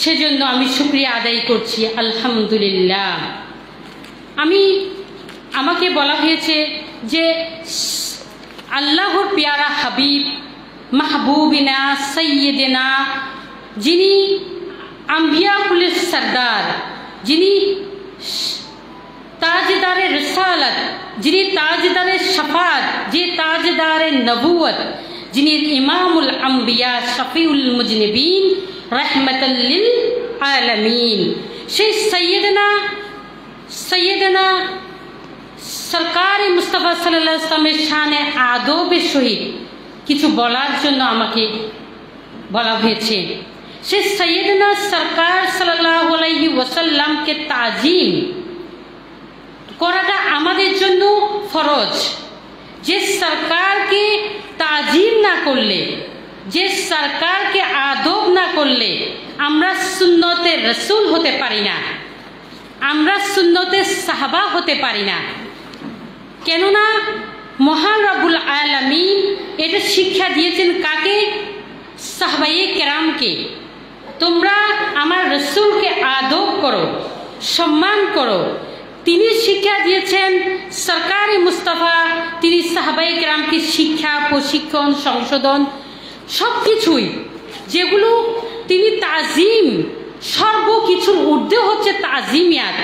সেজন্য আমি শুকরিয়া আদায় করছি আলহামদুলিল্লাহ। আমাকে বলা হয়েছে যে আল্লাহর প্যারা হাবিব মাহবুবিনা সৈয়দনা, যিনি আম্বিয়া কুলের সর্দার, যিনি তাজদার তাজদারে রিসালাত, যিনি তাজদারে শাফাত, যে তাজদারে নবুয়ত, যিনি ইমামুল আম্বিয়া শফিউল মুজনিবিন রাহমাতাল লিল আলামিন, সেই সৈয়দনা সরকার মুস্তাফা সাল্লাল্লাহু আলাইহি ওয়াসাল্লামের শানে আদবের সহিত কিছু বলার জন্য আমাকে বলা হয়েছে। সে সৈয়দনা সরকার সাল্লাল্লাহু আলাইহি ওয়াসাল্লামকে তাজিম করাটা আমাদের জন্য ফরজ। যে সরকারকে তাজিম না করলে, যে সরকারকে আদব না করলে আমরা সুন্নতে রসুল হতে পারি না, আমরা সুন্নতে সাহাবা হতে পারি না। কেননা মহান রব্বুল আলামিন এটা শিক্ষা দিয়েছেন কাকে? সাহাবায়ে কেরামকে। তোমরা আমার রসুলকে আদব করো, সম্মান করো। তিনি শিক্ষা দিয়েছেন সরকারে মুস্তাফা, তিনি সাহাবায়ে কেরামকে শিক্ষা, প্রশিক্ষণ, সংশোধন সব কিছুই, যেগুলো তিনি তাজিম, সর্বকিছুর ঊর্ধ্বে হচ্ছে তাজিমিয়াত,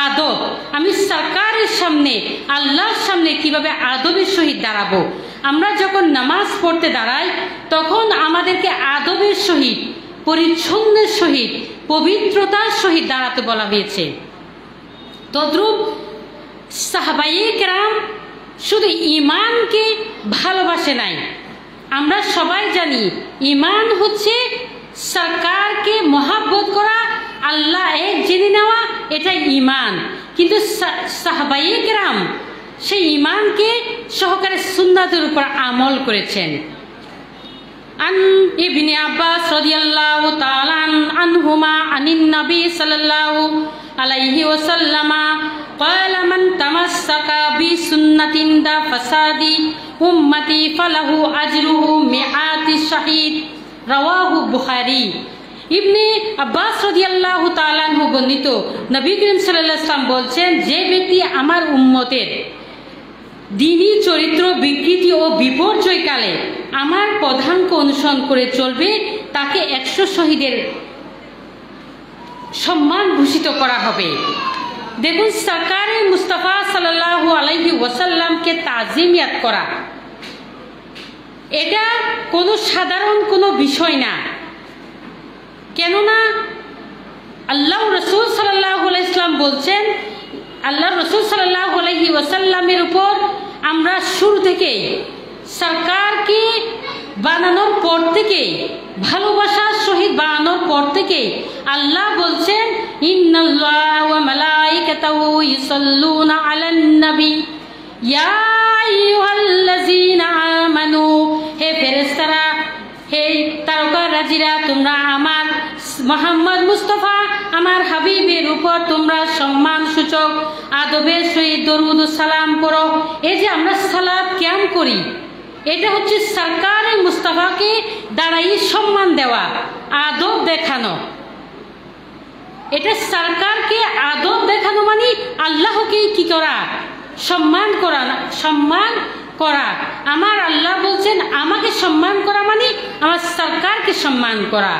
আদব। আমি সরকারের সামনে, আল্লাহর সামনে কিভাবে আদবের সহিত দাঁড়াবো। আমরা যখন নামাজ পড়তে দাঁড়াই তখন আমাদেরকে আদবের সহিত, পরিচ্ছন্নের সহিত, পবিত্রতার সহিত দাঁড়াতে বলা হয়েছে। তদ্রূপ সাহাবায়ে কেরাম শুধু ঈমানকে ভালোবাসে নাই। আমরা সবাই জানি ঈমান হচ্ছে সরকারকে মহাব্বত করা, আল্লাহ এক জেনে নেওয়া, এটা ঈমান। কিন্তু সাহাবায়ে কেরাম সেই ঈমানকে সহকারে সুন্নাতের উপর আমল করেছেন। আন ইবনে আব্বাস রাদিয়াল্লাহু তাআলা আনহুমা আনিন নবী সাল্লাল্লাহু আলাইহি ওয়াসাল্লাম قال من تمسك بسنة دا فسادي উম্মতি ফালাহু আজরুহু মিআতি শাহীদ, রাওয়াহু বুখারী। ইবনে আব্বাস রাদিয়াল্লাহু তাআলা আনহু বর্ণিত, নবী করিম সাল্লাল্লাহু আলাইহি ওয়াসাল্লাম বলছেন, যে ব্যক্তি আমার উম্মতের দ্বীনি চরিত্র বিকৃতি ও বিপর্যয়কালে আমার পদাঙ্ক অনুসরণ করে চলবে, তাকে 100 শহীদের সম্মান ভূষিত করা হবে। দেখুন, সরকারে মুস্তাফা সাল্লাল্লাহু আলাইহি ওয়াসাল্লামকে তাজিমিয়াত করা, এটা কোনো সাধারণ কোনো বিষয় না। কেননা আল্লাহ রসুল সাল্লাল্লাহু আলাইহি ওয়াসাল্লাম বলছেন, আল্লাহ রসুল সাল্লাল্লাহু আলাইহি ওয়াসাল্লামের উপর আমরা শুরু থেকে সরকারকে বানানোর পর থেকে, ভালোবাসার সহিত বানানোর পর থেকে আল্লাহ বলছেন, ইন্নাল্লাহা ওয়া মালাইকাতাহু ইউসাল্লুনা আলান নবী ইয়া আইয়ুহাল্লাযীনা আমানু, হে ফেরেশতারা, হে তারকারাজিরা, তোমরা আমার মুহাম্মদ মুস্তাফা, আমার হাবিবের উপর তোমরা সম্মান সূচক আদবের সহিত দরুদ ও সালাম করো। এই যে আমরা সালাত কিয়াম করি, এটা হচ্ছে সরকারে মুস্তাফাকে দাঁড়াই সম্মান দেওয়া, আদব দেখানো। এটা সরকারকে আদব দেখানো মানে আল্লাহকে কি করা? সম্মান করা, সম্মান করা। আমার আল্লাহ বলছেন আমাকে সম্মান করা মানে আমার সরকারকে সম্মান করা।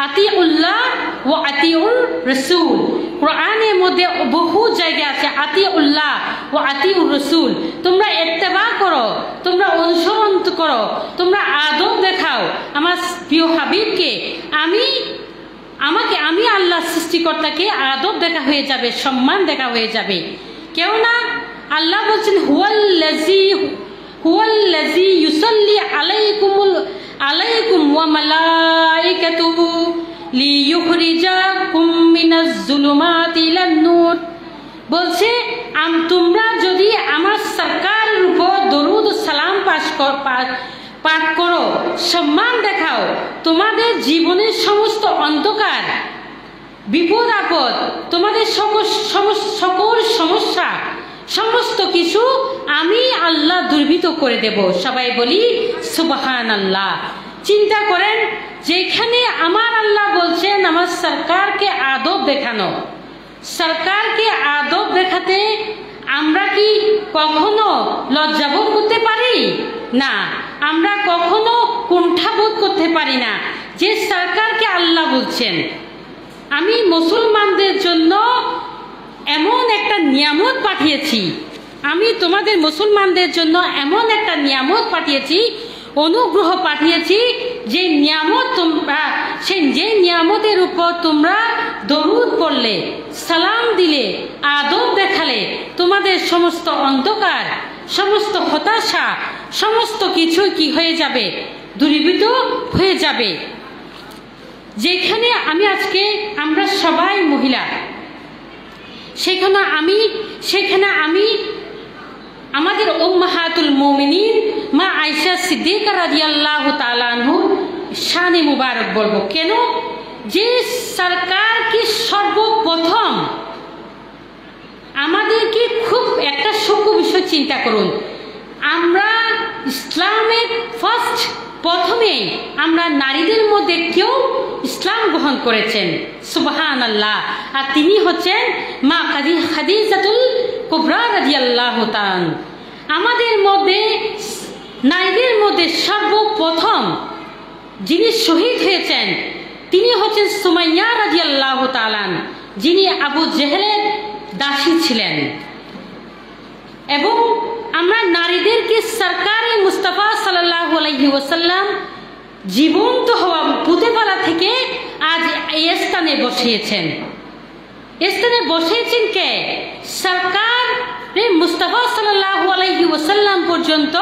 আতিউল্লাহ ওয়া আতিউর রাসূল, কোরআনের মধ্যে বহু জায়গা আছে আতিউল্লাহ ওয়া আতিউর রাসূল। তোমরা ইত্তেবা করো, তোমরা অনুসরণ করো, তোমরা আদব দেখাও আমার প্রিয় হাবিবকে। আমি আল্লাহ সৃষ্টিকর্তাকে আদব দেখা হয়ে যাবে, সম্মান দেখা হয়ে যাবে। কেননা আল্লাহ বলছেন, হুয়াল্লাযী ইউসাল্লি আলাইকুম ওয়া মালাইকাতুহু লিইখরিজাকুম মিনাজ যুলুমাতি ইলান নূর। বলছে তোমরা যদি আমার সরকারের উপর দরুদ ও সালাম পাঠ করো, সম্মান দেখাও, তোমাদের জীবনের সমস্ত অন্ধকার, বিপদ আপদ, তোমাদের সকল সমস্যা, সমস্ত কিছু আমি আল্লাহ দুর্বৃত করে দেব। সবাই বলি সুবহানাল্লাহ। চিন্তা করেন, যেখানে আমার আল্লাহ বলছেন আমার সরকারকে আদব দেখানো, সরকারকে আদব দেখাতে আমরা কি কখনো লজ্জাবোধ করতে পারি না? আমরা কখনো কুণ্ঠাবোধ করতে পারি না যে সরকারকে আল্লাহ বলছেন। আমি মুসলমানদের জন্য এমন একটা নিয়ামত পাঠিয়েছি, আমি তোমাদের মুসলমানদের জন্য এমন একটা নিয়ামত পাঠিয়েছি, অনুগ্রহ পাঠিয়েছি, যে নিয়ামত তোমরা যে নিয়ামতের উপর তোমরা দরুদ পড়লে, সালাম দিলে, আদব দেখালে, তোমাদের সমস্ত অন্ধকার, সমস্ত হতাশা, সমস্ত কিছু কি হয়ে যাবে, দূরীভূত হয়ে যাবে। যেখানে আমরা সবাই মহিলা, সেখানে আমি আমাদের উম্মাহাতুল মুমিনিন মা আয়েশা সিদ্দিকা রাদিয়াল্লাহু তাআলা আনহু শানে মুবারক বলবো। কেন? যে সরকার কি সর্বপ্রথম আমাদেরকে খুব একটা সূক্ষ্ম বিষয় চিন্তা করুন, আমরা ইসলামের প্রথমে আমরা নারীদের মধ্যে কেউ ইসলাম গ্রহণ করেছেন, সুবহানাল্লাহ, আর তিনি হচ্ছেন মা খাদিজাতুল কুবরা রাদিয়াল্লাহু তাআলা। আমাদের মধ্যে নারীদের মধ্যে সর্বপ্রথম যিনি শহীদ হয়েছেন তিনি হচ্ছেন সুমাইয়া রাদিয়াল্লাহু তাআলা, যিনি আবু জেহেলের দাসী ছিলেন। এবং আমরা নারীদেরকে সরকারে মুস্তাফা সাল্লাল্লাহু আলাইহি ওয়াসাল্লাম জীবন্ত হওয়া পুঁতেপাড়া থেকে আজ এই স্থানে বসিয়েছেন। স্থানে বসিয়েছেন কে? সরকার মুস্তাফা সাল্লাল্লাহু আলাইহি ওয়াসাল্লাম পর্যন্ত,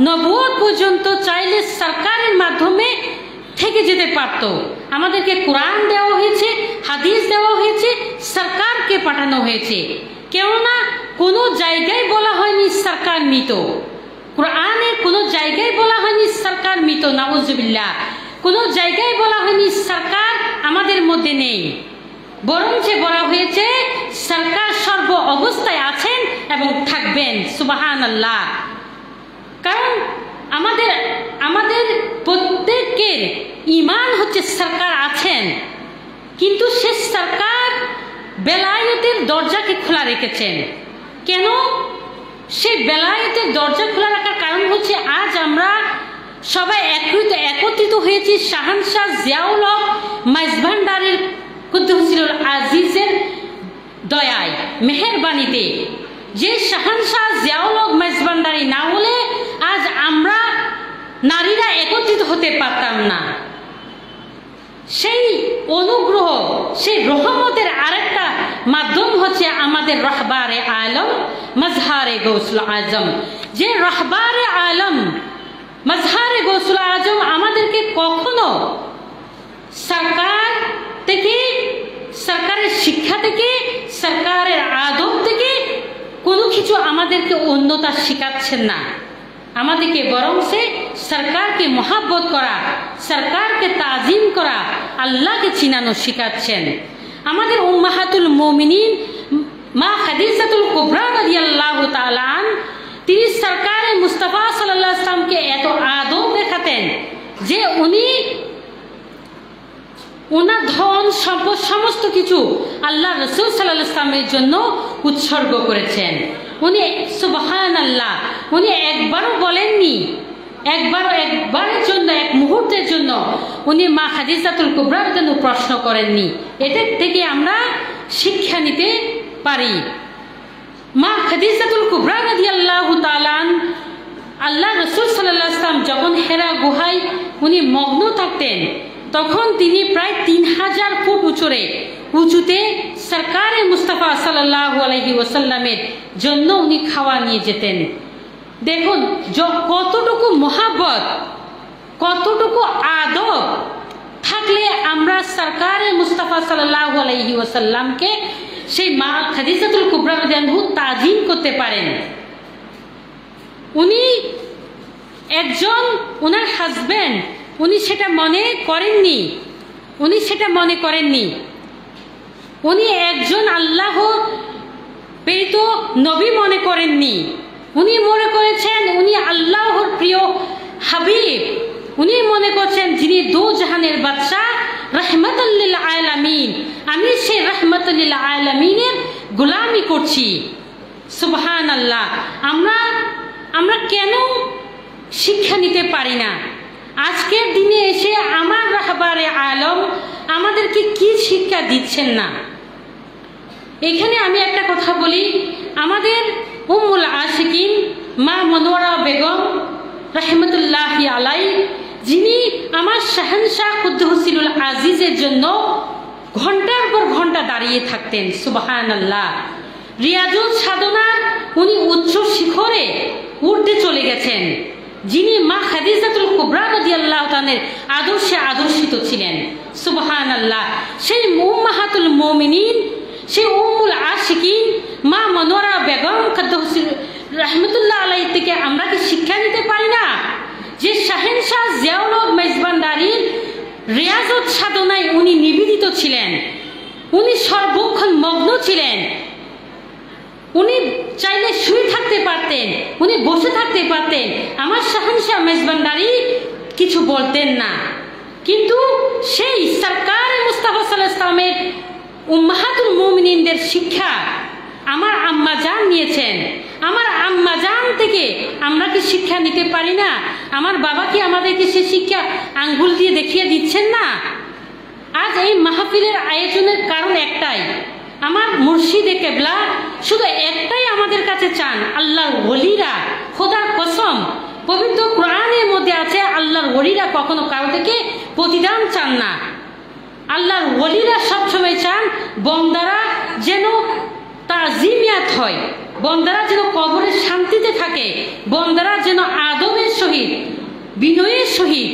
নবুয়ত পর্যন্ত চাইলে সরকারের মাধ্যমে থেকে যেতে পারত। আমাদেরকে কোরআন দেওয়া হয়েছে, হাদিস দেওয়া হয়েছে, সরকারকে পাঠানো হয়েছে। কেননা কোনো জায়গায় বলা হয়নি সরকার মৃত, কোরআনের কোনো জায়গায় বলা হয়নি সরকার মৃত, নাউজুবিল্লাহ। কোনো জায়গায় বলা হয়নি সরকার আমাদের মধ্যে নেই, বরঞ্চ বলা হয়েছে সরকার সর্ব অবস্থায় আছেন এবং থাকবেন, সুবহানাল্লাহ। কারণ আমাদের প্রত্যেকের ঈমান হচ্ছে সরকার আছেন, কিন্তু সে সরকার বেলায়েতের দরজাকে খোলা রেখেছেন। কেন সেই বেলায়েতের দরজা খোলা রাখার কারণ হচ্ছে আজ আমরা সবাই একত্রিত হয়েছি শাহানশাহ জিয়াউল হক মাইজভান্ডারির কুদ্দুসিল আজিজের দয়ায়, মেহেরবানিতে। যে শাহানশাহ জিয়াউল হক মাইজভান্ডারি না হলে আজ আমরা নারীরা একত্রিত হতে পারতাম না। সেই অনুগ্রহ, সেই রহমতের আরেকটা মাধ্যম হচ্ছে আমাদের রাহবারে আলম মাজহারে গৌসুল আজম। যে রাহবারে আলম মাজহারে গৌসুল আজম আমাদেরকে কখনো সরকার থেকে, সরকারের শিক্ষা থেকে, সরকারের আদব থেকে কোনো কিছু আমাদেরকে অন্যতা শিখাচ্ছেন না। আমাদেরকে বরং সে সরকারকে মহাব্বত করা, সরকারকে তাজিম করা, আল্লাহকে চিনানো শিখাচ্ছেন। আমাদের উম্মাহাতুল মুমিনিন মা খাদিজাতুল কুবরা রাদিয়াল্লাহু তাআলা তিনি সরকারে মুস্তাফা সাল্লাল্লাহু আলাইহি ওয়াসাল্লামকে এত আদব দেখাতেন যে উনি ওনার ধন সম্পদ সমস্ত কিছু আল্লাহ রাসূল সাল্লাল্লাহু আলাইহি ওয়াসাল্লামের জন্য উৎসর্গ করেছেন। উনি সুবহানাল্লাহ, উনি একবারও বলেননি, একবারের জন্য, এক মুহূর্তের জন্য উনি মা খাদিজাতুল কুবরার জন্য প্রশ্ন করেননি। এদের থেকে আমরা শিক্ষা নিতে পারি। মা খাদিজাতুল কুবরা রাদিয়াল্লাহু তাআলা আল্লাহ রাসূল সাল্লাল্লাহু আলাইহি ওয়াসাল্লাম যখন হেরা গুহায় উনি মগ্ন থাকতেন, তখন তিনি প্রায় 3000 ফুট উঁচুতে সরকারে মুস্তাফা সাল্লাল্লাহু আলাইহি ওয়াসাল্লামের জন্য উনি খাওয়া নিয়ে যেতেন। দেখুন কতটুকু মহাব্বত, কতটুকু আদব থাকলে আমরা সরকারে মুস্তাফা সাল্লাল্লাহু আলাইহি ওয়াসাল্লামকে সেই মা খাদিজাতুল কুবরা রাদিয়াল্লাহু তাজিম করতে পারেন। উনি একজন, ওনার হাজবেন্ড, উনি সেটা মনে করেননি। উনি একজন আল্লাহ প্রেরিত নবী মনে করেননি। উনি মনে করেছেন উনি আল্লাহর প্রিয় হাবিব। উনি মনে করছেন যিনি দু জাহানের বাদশাহ, রাহমাতুল লিল আলামিন, আমি সেই রাহমাতুল লিল আলামিনের গোলামি করছি। সুবহানাল্লাহ। আমরা কেন শিক্ষা নিতে পারি না? আজকের দিনে এসে আমার রাহবারে আলম আমাদেরকে কি শিক্ষা দিচ্ছেন না? এখানে আমি একটা কথা বলি, আমাদের উম্মুল আশিকিন মা মনোয়ারা বেগম রহমতুল্লাহি আলাই, যিনি আমার শাহেনশাহ কুদ্দুসিলুল আজিজের জন্য ঘন্টার পর ঘন্টা দাঁড়িয়ে থাকতেন। সুবহানাল্লাহ। রিয়াজুল সাধনার উনি উচ্চ শিখরে উঠতে চলে গেছেন, যিনি মা খাদিজাতুল কুবরা রাদিয়াল্লাহু তাআলার আদর্শে আদর্শিত ছিলেন। সুবহানাল্লাহ। সেই উম্মাহাতুল মুমিনিন, সেই উম্মুল আশিকিন মা মনোয়ারা বেগম রহমতুল্লাহ আলাই থেকে আমরা কি শিক্ষা নিতে পারি না? যে শাহেনশাহ জিয়াউল হক মেজবান্ডারির রিয়াজত সাধনায় উনি নিবেদিত ছিলেন, উনি সর্বক্ষণ মগ্ন ছিলেন। উনি চাইলে শুয়ে থাকতে পারতেন, উনি বসে থাকতে পারতেন, আমার শাহেনশাহ মেজবান্ডারি কিছু বলতেন না। কিন্তু সেই সরকার মুস্তাফা সাল্লাল্লাহু আলাইহি ওয়াসাল্লামের উম্মাহাতুল মুমিনিনদের শিক্ষা আমার আম্মা জান নিয়েছেন। আমার আম্মা জান থেকে আমরা কি শিক্ষা নিতে পারি না? আমার বাবা কি আমাদেরকে সে শিক্ষা আঙ্গুল দিয়ে দেখিয়ে দিচ্ছেন না? আজ এই মাহফিলের আয়োজনের কারণ একটাই, আমার মুর্শিদে কেবলা শুধু একটাই আমাদের কাছে চান, আল্লাহর ওলিরা, খোদার কসম পবিত্র কোরআনের মধ্যে আছে, আল্লাহর ওলিরা কখনো কারো থেকে প্রতিদান চান না। আল্লাহর ওলিরা সবসময় চান বন্দারা যেন তাজিমিয়াত হয়, বন্দারা যেন কবরের শান্তিতে থাকে, বন্দারা যেন আদবের সহিত, বিনয়ের সহিত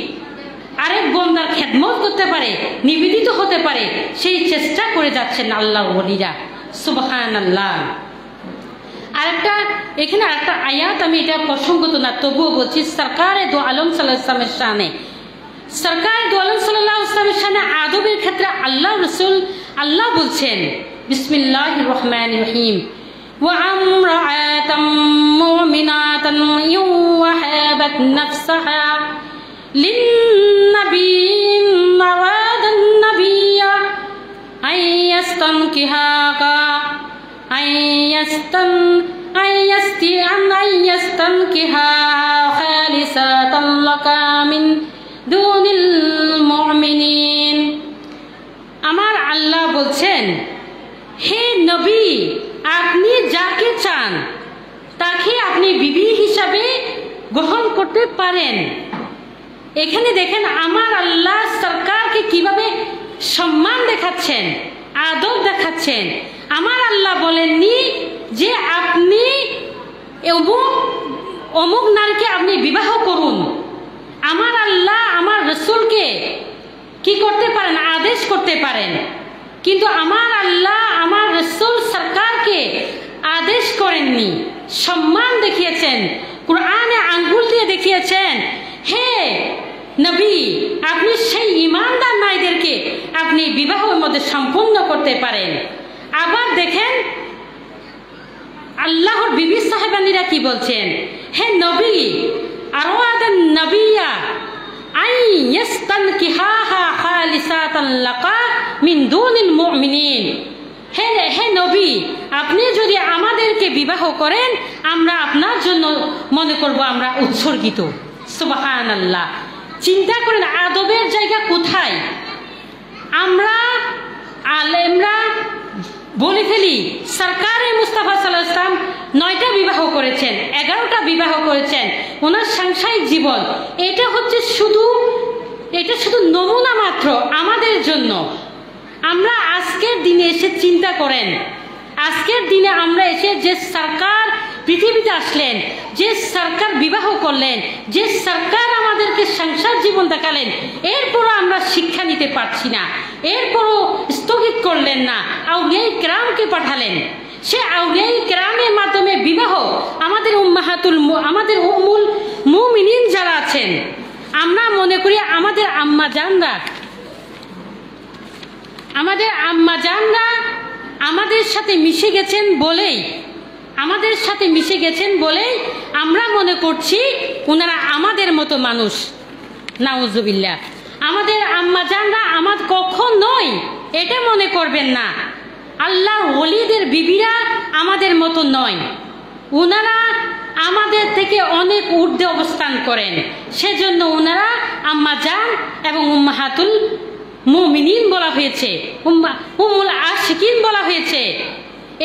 আরেক বন্দার খেদমত করতে পারে, নিবেদিত হতে পারে, সেই চেষ্টা করে যাচ্ছেন আল্লাহর ওলিরা। সুবহানাল্লাহ। এখানে আরেকটা আয়াত, আমি এটা প্রসঙ্গত না তবুও বলছি, সরকারে দো আলম সাল্লাল্লাহু আলাইহি ওয়াসাল্লামের শানে, সরকার দো আলম সাল্লাল্লাহু আলাইহি ওয়াসাল্লামের শানে আদবের ক্ষেত্রে আল্লাহ রাসূল আল্লাহ বলছেন, বিসমিল্লাহির রহমানির রহিম, ওয়া আমরাআতাম মুমিনাতান ওয়াহাবাত নাফসাহা লিন-নাবিয়্যিন আরাদান নাবিয়্যা আইয়াস্তানকিহাকা আইয়াস্তানকিহা খালিসাতান লাকা মিন দুনিল মুমিনিন। আমার আল্লাহ বলছেন, হে নবী, আপনি যাকে চান তাকে আপনি বিবি হিসাবে গ্রহণ করতে পারেন। এখানে দেখেন আমার আল্লাহ সরকারকে কিভাবে সম্মান দেখাচ্ছেন, আদব দেখাচ্ছেন। আমার আল্লাহ বলেননি যে আপনি অমুক নারীকে আপনি বিবাহ করুন। আমার আল্লাহ আমার রসুলকে কি করতে পারেন? আদেশ করতে পারেন। কিন্তু আমার আল্লাহ আমার রসুল সরকারকে আদেশ করেননি, সম্মান দেখিয়েছেন, কোরআনে আঙ্গুল দিয়ে দেখিয়েছেন, হে নবী, আপনি সেই ইমানদার নারীদেরকে আপনি বিবাহের মধ্যে সম্পূর্ণ করতে পারেন। আবার দেখেন আল্লাহর বিবি সাহেবানীরা কি বলছেন, হে নবী, আরাদান নাবিয়্যা আইয়াস্তানকিহাহা খালিসাতান লাকা মিন দুনিল মুমিনিন। হে নবী, আপনি যদি আমাদেরকে বিবাহ করেন, আমরা আপনার জন্য মনে করব আমরা উৎসর্গিত। সুবহানাল্লাহ। চিন্তা করেন আদবের জায়গা কোথায়। আমরা আলেমরা বলে ফেলি, সরকারে মুস্তাফা সাল্লাল্লাহু আলাইহি ওয়াসাল্লাম 9টা বিবাহ করেছেন, 11টা বিবাহ করেছেন, ওনার সাংসারিক জীবন। এটা শুধু নমুনা মাত্র আমাদের জন্য। আমরা আজকের দিনে এসে চিন্তা করেন, আজকের দিনে আমরা এসে যে সরকার পৃথিবীতে আসলেন, যে সরকার বিবাহ করলেন, যে সরকার আমাদেরকে সংসার জীবন দেখালেন, এরপরও আমরা শিক্ষা নিতে পারছি না, এরপরও স্থগিত করলেন না, আউলিয়ায়ে কেরামকে পাঠালেন। সে আউলিয়ায়ে কেরামের মাধ্যমে বিবাহ আমাদের উম্মুল মুমিনিন যারা আছেন, আমরা মনে করি আমাদের আম্মা জানরা আমাদের সাথে মিশে গেছেন বলেই আমরা মনে করছি ওনারা আমাদের মতো মানুষ। নাউজুবিল্লাহ। আমাদের আম্মা জানরা আমার কখন নয় এটা মনে করবেন না। আল্লাহর ওলিদের বিবিরা আমাদের মতো নয়, ওনারা আমাদের থেকে অনেক ঊর্ধ্বে অবস্থান করেন। সেজন্য ওনারা আম্মা জান এবং উম্মাহাতুল মুমিনিন বলা হয়েছে, উম্মুল আশিকিন বলা হয়েছে।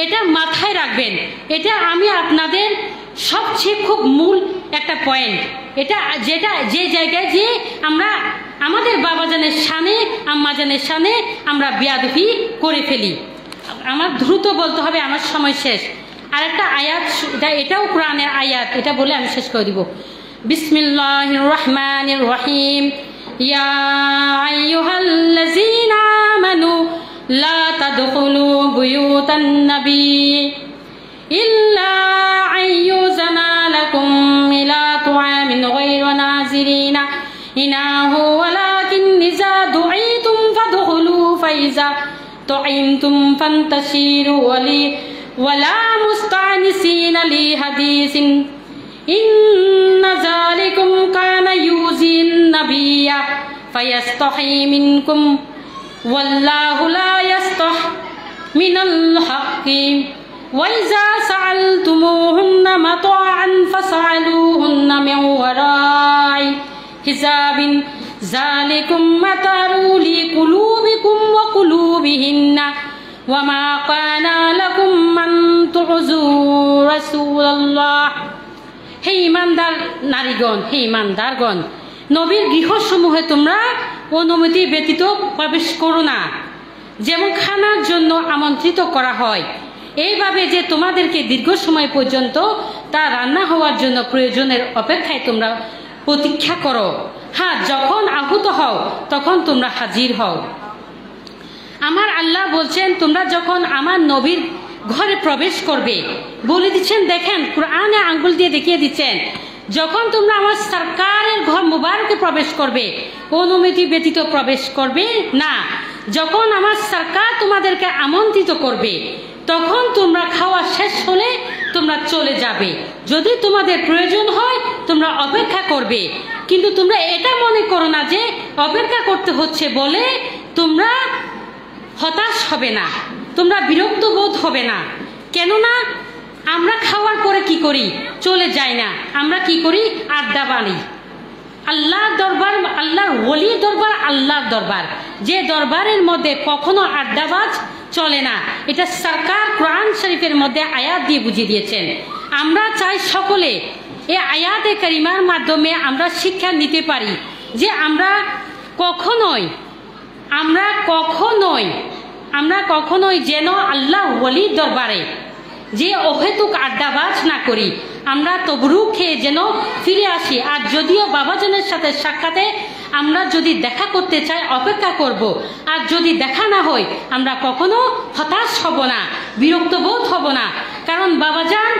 এটা মাথায় রাখবেন। এটা আমি আপনাদের সবচেয়ে খুব মূল একটা পয়েন্ট। এটা যে জায়গায় যে আমরা আমাদের বাবাজানের সামনে আম্মাজানের সামনে আমরা বেয়াদবি করে ফেলি। আমার দ্রুত বলতে হবে, আমার সময় শেষ। আর একটা আয়াত, এটাও কোরআনের আয়াত, এটা বলে আমি শেষ করে দিব। বিসমিল্লাহির রহমানির রহিম। ইয়া আইয়ুহাল্লাযীনা আমানু লা তাদখুলু বুয়ুতান নবী ইল্লা আইয়ুযানা লাকুম ইলা তুআমিন গায়রা নাযিরিনা ইনাহু ওয়ালাকিন ইযা দুঈতুম ফাদখুলু ফাইযা তুঈমতুম ফান্তাশিরু ওয়ালা মুস্তানিসিনা লিহাদিসিন ইন্না যালিকুম কানা ইউযিন নাবিয়্যা ফায়াস্তাহি মিনকুম ওয়াল্লাহু লা ইয়াস্তাহি মিনাল হাক্কি ওয়াইযা সাআলতুমুহুন্না মাতাআন ফাসআলুহুন্না মিন ওয়ারাই হিসাবিন যালিকুম মাতারু লিকুলুবিকুম ওয়া কুলুবিহিন্না ওয়ামা কানা লাকুম মান তুযু রাসূলুল্লাহ। হে ঈমানদার নারীগণ, হে ঈমানদারগণ, নবীর গৃহসমূহে তোমরা অনুমতি ব্যতীত প্রবেশ করো না, যেমন খানার জন্য আমন্ত্রিত করা হয়, এইভাবে যে তোমাদেরকে দীর্ঘ সময় পর্যন্ত তা রান্না হওয়ার জন্য প্রয়োজনের অপেক্ষায় তোমরা প্রতীক্ষা করো। হ্যাঁ, যখন আহত হও তখন তোমরা হাজির হও। আমার আল্লাহ বলছেন, তোমরা যখন আমার নবীর ঘরে প্রবেশ করবে, বলে দিচ্ছেন, দেখেন কোরআনে আঙ্গুল দিয়ে দেখিয়ে দিচ্ছেন, যখন তোমরা আমার সরকারের ঘর মুবারকে প্রবেশ করবে অনুমতি ব্যতীত প্রবেশ করবে না। যখন আমার সরকার তোমাদেরকে আমন্ত্রিত করবে তখন তোমরা খাওয়া শেষ হলে তোমরা চলে যাবে। যদি তোমাদের প্রয়োজন হয় তোমরা অপেক্ষা করবে, কিন্তু তোমরা এটা মনে করো না যে অপেক্ষা করতে হচ্ছে বলে তোমরা হতাশ হবে না, তোমরা বিরক্ত বোধ হবে না। কেননা আমরা খাওয়ার পরে কি করি? চলে যাই না, আমরা কি করি? আড্ডা বাড়ি। আল্লাহর দরবার, আল্লাহর ওলির দরবার, আল্লাহর দরবার, যে দরবারের মধ্যে কখনো আড্ডাবাজ চলে না। এটা সরকার কোরআন শরীফের মধ্যে আয়াত দিয়ে বুঝিয়ে দিয়েছেন। আমরা চাই সকলে এই আয়াতে কারিমার মাধ্যমে আমরা শিক্ষা নিতে পারি যে আমরা কখনোই যেন আল্লাহ ওলির দরবারে যে অহেতুক আড্ডাবাজ না করি। আমরা তবরুক খেয়ে যেন ফিরে আসি। আর যদিও বাবাজনের সাথে সাক্ষাতে আমরা যদি দেখা করতে চাই অপেক্ষা করব, আর যদি দেখা না হয় আমরা কখনো হতাশ হব না, বিরক্ত বোধ হব না। কারণ বাবাজান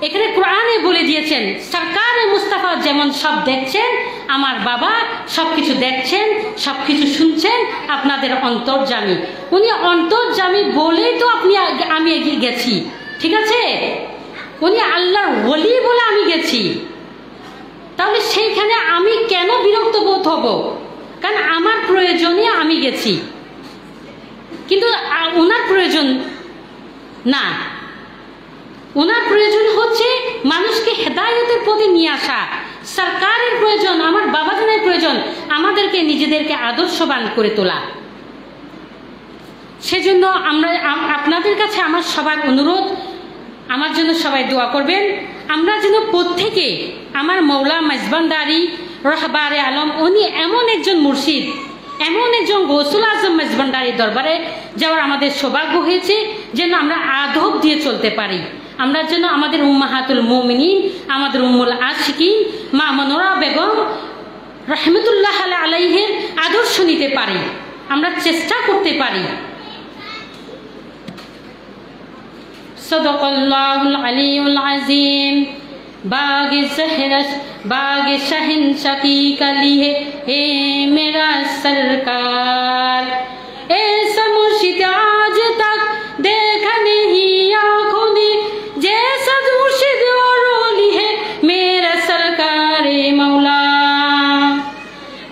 এখানে কোরআনে বলে দিয়েছেন, সরকারে মুস্তাফা যেমন সব দেখছেন, আমার বাবা সব কিছু দেখছেন, সব কিছু শুনছেন। আপনাদের অন্তর্যামী, উনি অন্তর্যামী বলেই তো আমি এগিয়ে গেছি, ঠিক আছে? উনি আল্লাহর ওলি বলে আমি গেছি। তাহলে সেইখানে আমি কেন বিরক্ত বোধ হব? কারণ আমার প্রয়োজনে আমি গেছি, কিন্তু ওনার প্রয়োজন না। ওনার প্রয়োজন হচ্ছে মানুষকে হেদায়েতের পথে নিয়ে আসা। সরকারের প্রয়োজন, আমার বাবাজানের প্রয়োজন আমাদেরকে নিজেদেরকে আদর্শবান করে তোলা। সেজন্য আপনাদের কাছে আমার সবার অনুরোধ, আমার জন্য সবাই দোয়া করবেন। আমরা যেন প্রত্যেকে আমার মৌলা মেজবান্ডারি রহবারে আলম, উনি এমন একজন মুর্শিদ, এমন একজন গৌসুল আজম মেজবান্ডারির দরবারে যাওয়ার আমাদের সৌভাগ্য হয়েছে, যেন আমরা আদব দিয়ে চলতে পারি। আমরা যেন আমাদের উম্মাহাতুল মুমিনিন, আমাদের উম্মুল আশিকিন মা মনোরা বেগম রহমতুল্লাহ আলাইহের আদর্শ নিতে পারি, আমরা চেষ্টা করতে পারি। সদাকাল্লাহুল আলিয়ুল আযীম। बाग शहंशाही का लिए हे मेरा सरकार, ऐसा मुर्शिद आज तक देखा नहीं आँखों ने, जैसा मुर्शिद और ओली है मेरा सरकार मौला।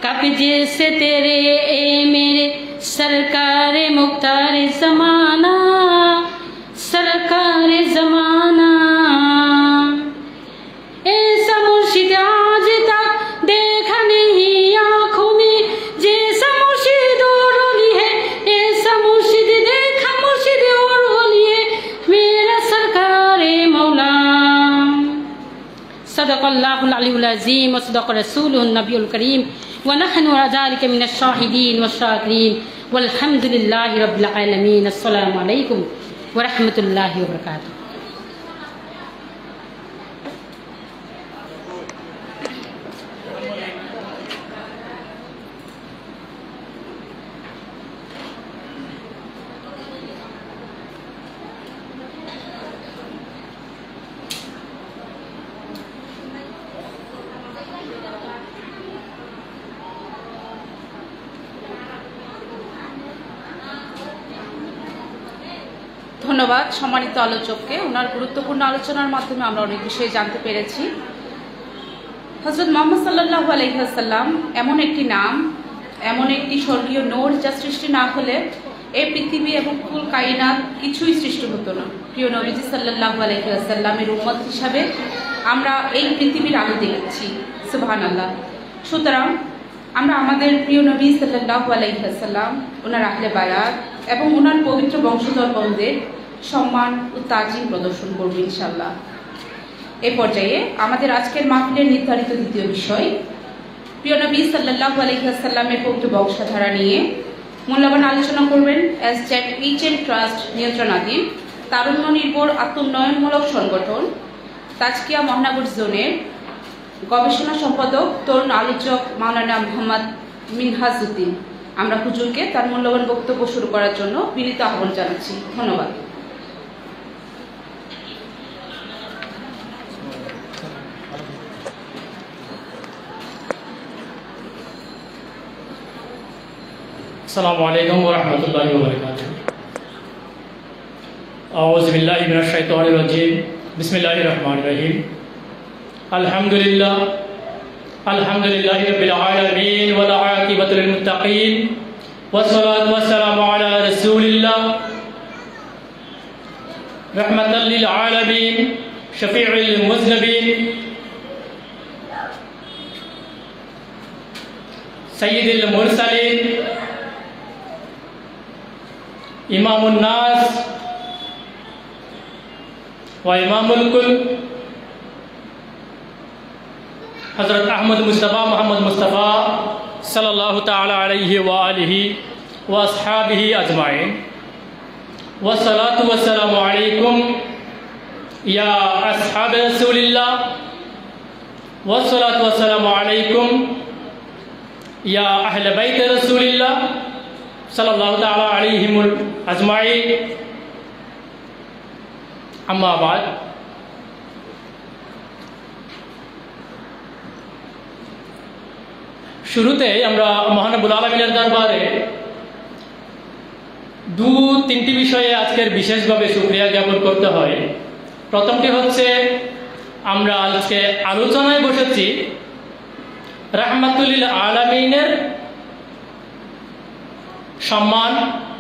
कब्जे से तेरे ए मेरे सरकार मुख्तार ज़माना, सरकार ज़माना। ऐसा मुर्शिद आज तक देखा नहीं आँखों में, जैसा मुर्शिद और ओली है ऐसा मुर्शिद देखा मुर्शिद और ओली সাদাকাল্লাহুল আলিয়্যুল আযীম ওয়া সাদাকা রাসূলুহুন নাবিয়্যুল কারীম ওয়া নাহনু আলা যালিকা মিনাশ শাহিদিন ওয়াশ শাকিরিন ওয়ালহামদুলিল্লাহি রাব্বিল আলামিন। আসসালামু আলাইকুম ওয়া রাহমাতুল্লাহি ওয়া বারাকাতুহু। ধন্যবাদ সম্মানিত আলোচককে। ওনার গুরুত্বপূর্ণ আলোচনার মাধ্যমে আমরা অনেক বিষয়ে জানতে পেরেছি। হযরত মুহাম্মদ সাল্লাল্লাহু আলাইহি ওয়াসাল্লাম এমন একটি নাম, এমন একটি স্বর্গীয় নূর, যা সৃষ্টি না হলে এই পৃথিবী এবং কুল কায়নাত কিছুই সৃষ্টি হতো না। প্রিয় নবীজি সাল্লাল্লাহু আলাইহি ওয়াসাল্লামের উম্মত হিসাবে আমরা এই পৃথিবীর আলো দেখছি। সুবহানাল্লাহ। সুতরাং আমরা আমাদের প্রিয় নবী সাল্লাল্লাহু আলাইহি ওয়াসাল্লাম, ওনার আহলে বায়াত এবং ওনার পবিত্র বংশধরগণদের সম্মান ও তাজিম প্রদর্শন করব ইনশাআল্লাহ। এই পর্যায়ে আমাদের আজকের মাহফিলের নির্ধারিত দ্বিতীয় বিষয়, প্রিয় নবী সাল্লাল্লাহু আলাইহি ওয়াসাল্লামের পবিত্র বংশধারা নিয়ে মূল্যবান আলোচনা করবেন এসজেড এইচএম ট্রাস্ট নিয়ন্ত্রণাধীন তারুণ্য নির্ভর আত্মোন্নয়নমূলক সংগঠন তাজকিয়া মহানগর জোনের গবেষণা সম্পাদক তরুণ আলোচক মাওলানা মোহাম্মদ মিনহাজউদ্দিন। আমরা হুজুরকে তার মূল্যবান বক্তব্য শুরু করার জন্য বিনীত আহ্বান জানাচ্ছি। ধন্যবাদ। السلام عليكم ورحمة الله وبركاته. أعوذ بالله من الشيطان الرجيم. بسم الله الرحمن الرحيم. الحمد لله رب العالمين والعاقبة للمتقين والصلاة والسلام على رسول الله رحمة للعالمين شفيع المذنبين سيد المرسلين إمام الناس وإمام الكل حضرت أحمد مصطفى محمد مصطفى صلى الله تعالى عليه وآله وأصحابه أجمعين والصلاة والسلام عليكم يا أصحاب رسول الله والصلاة والسلام عليكم يا أهل بيت رسول الله صلى الله تعالى عليهم أجمعين أما بعد শুরুতে আমরা মহানবুল আলামিনের দরবারে তিনটি বিষয়ে আজকের বিশেষভাবে শুকরিয়া জ্ঞাপন করতে হয়। প্রথমটি হচ্ছে আমরা আজকে আলোচনায় বসেছি রাহমাতুল লিল আলামিনের সম্মান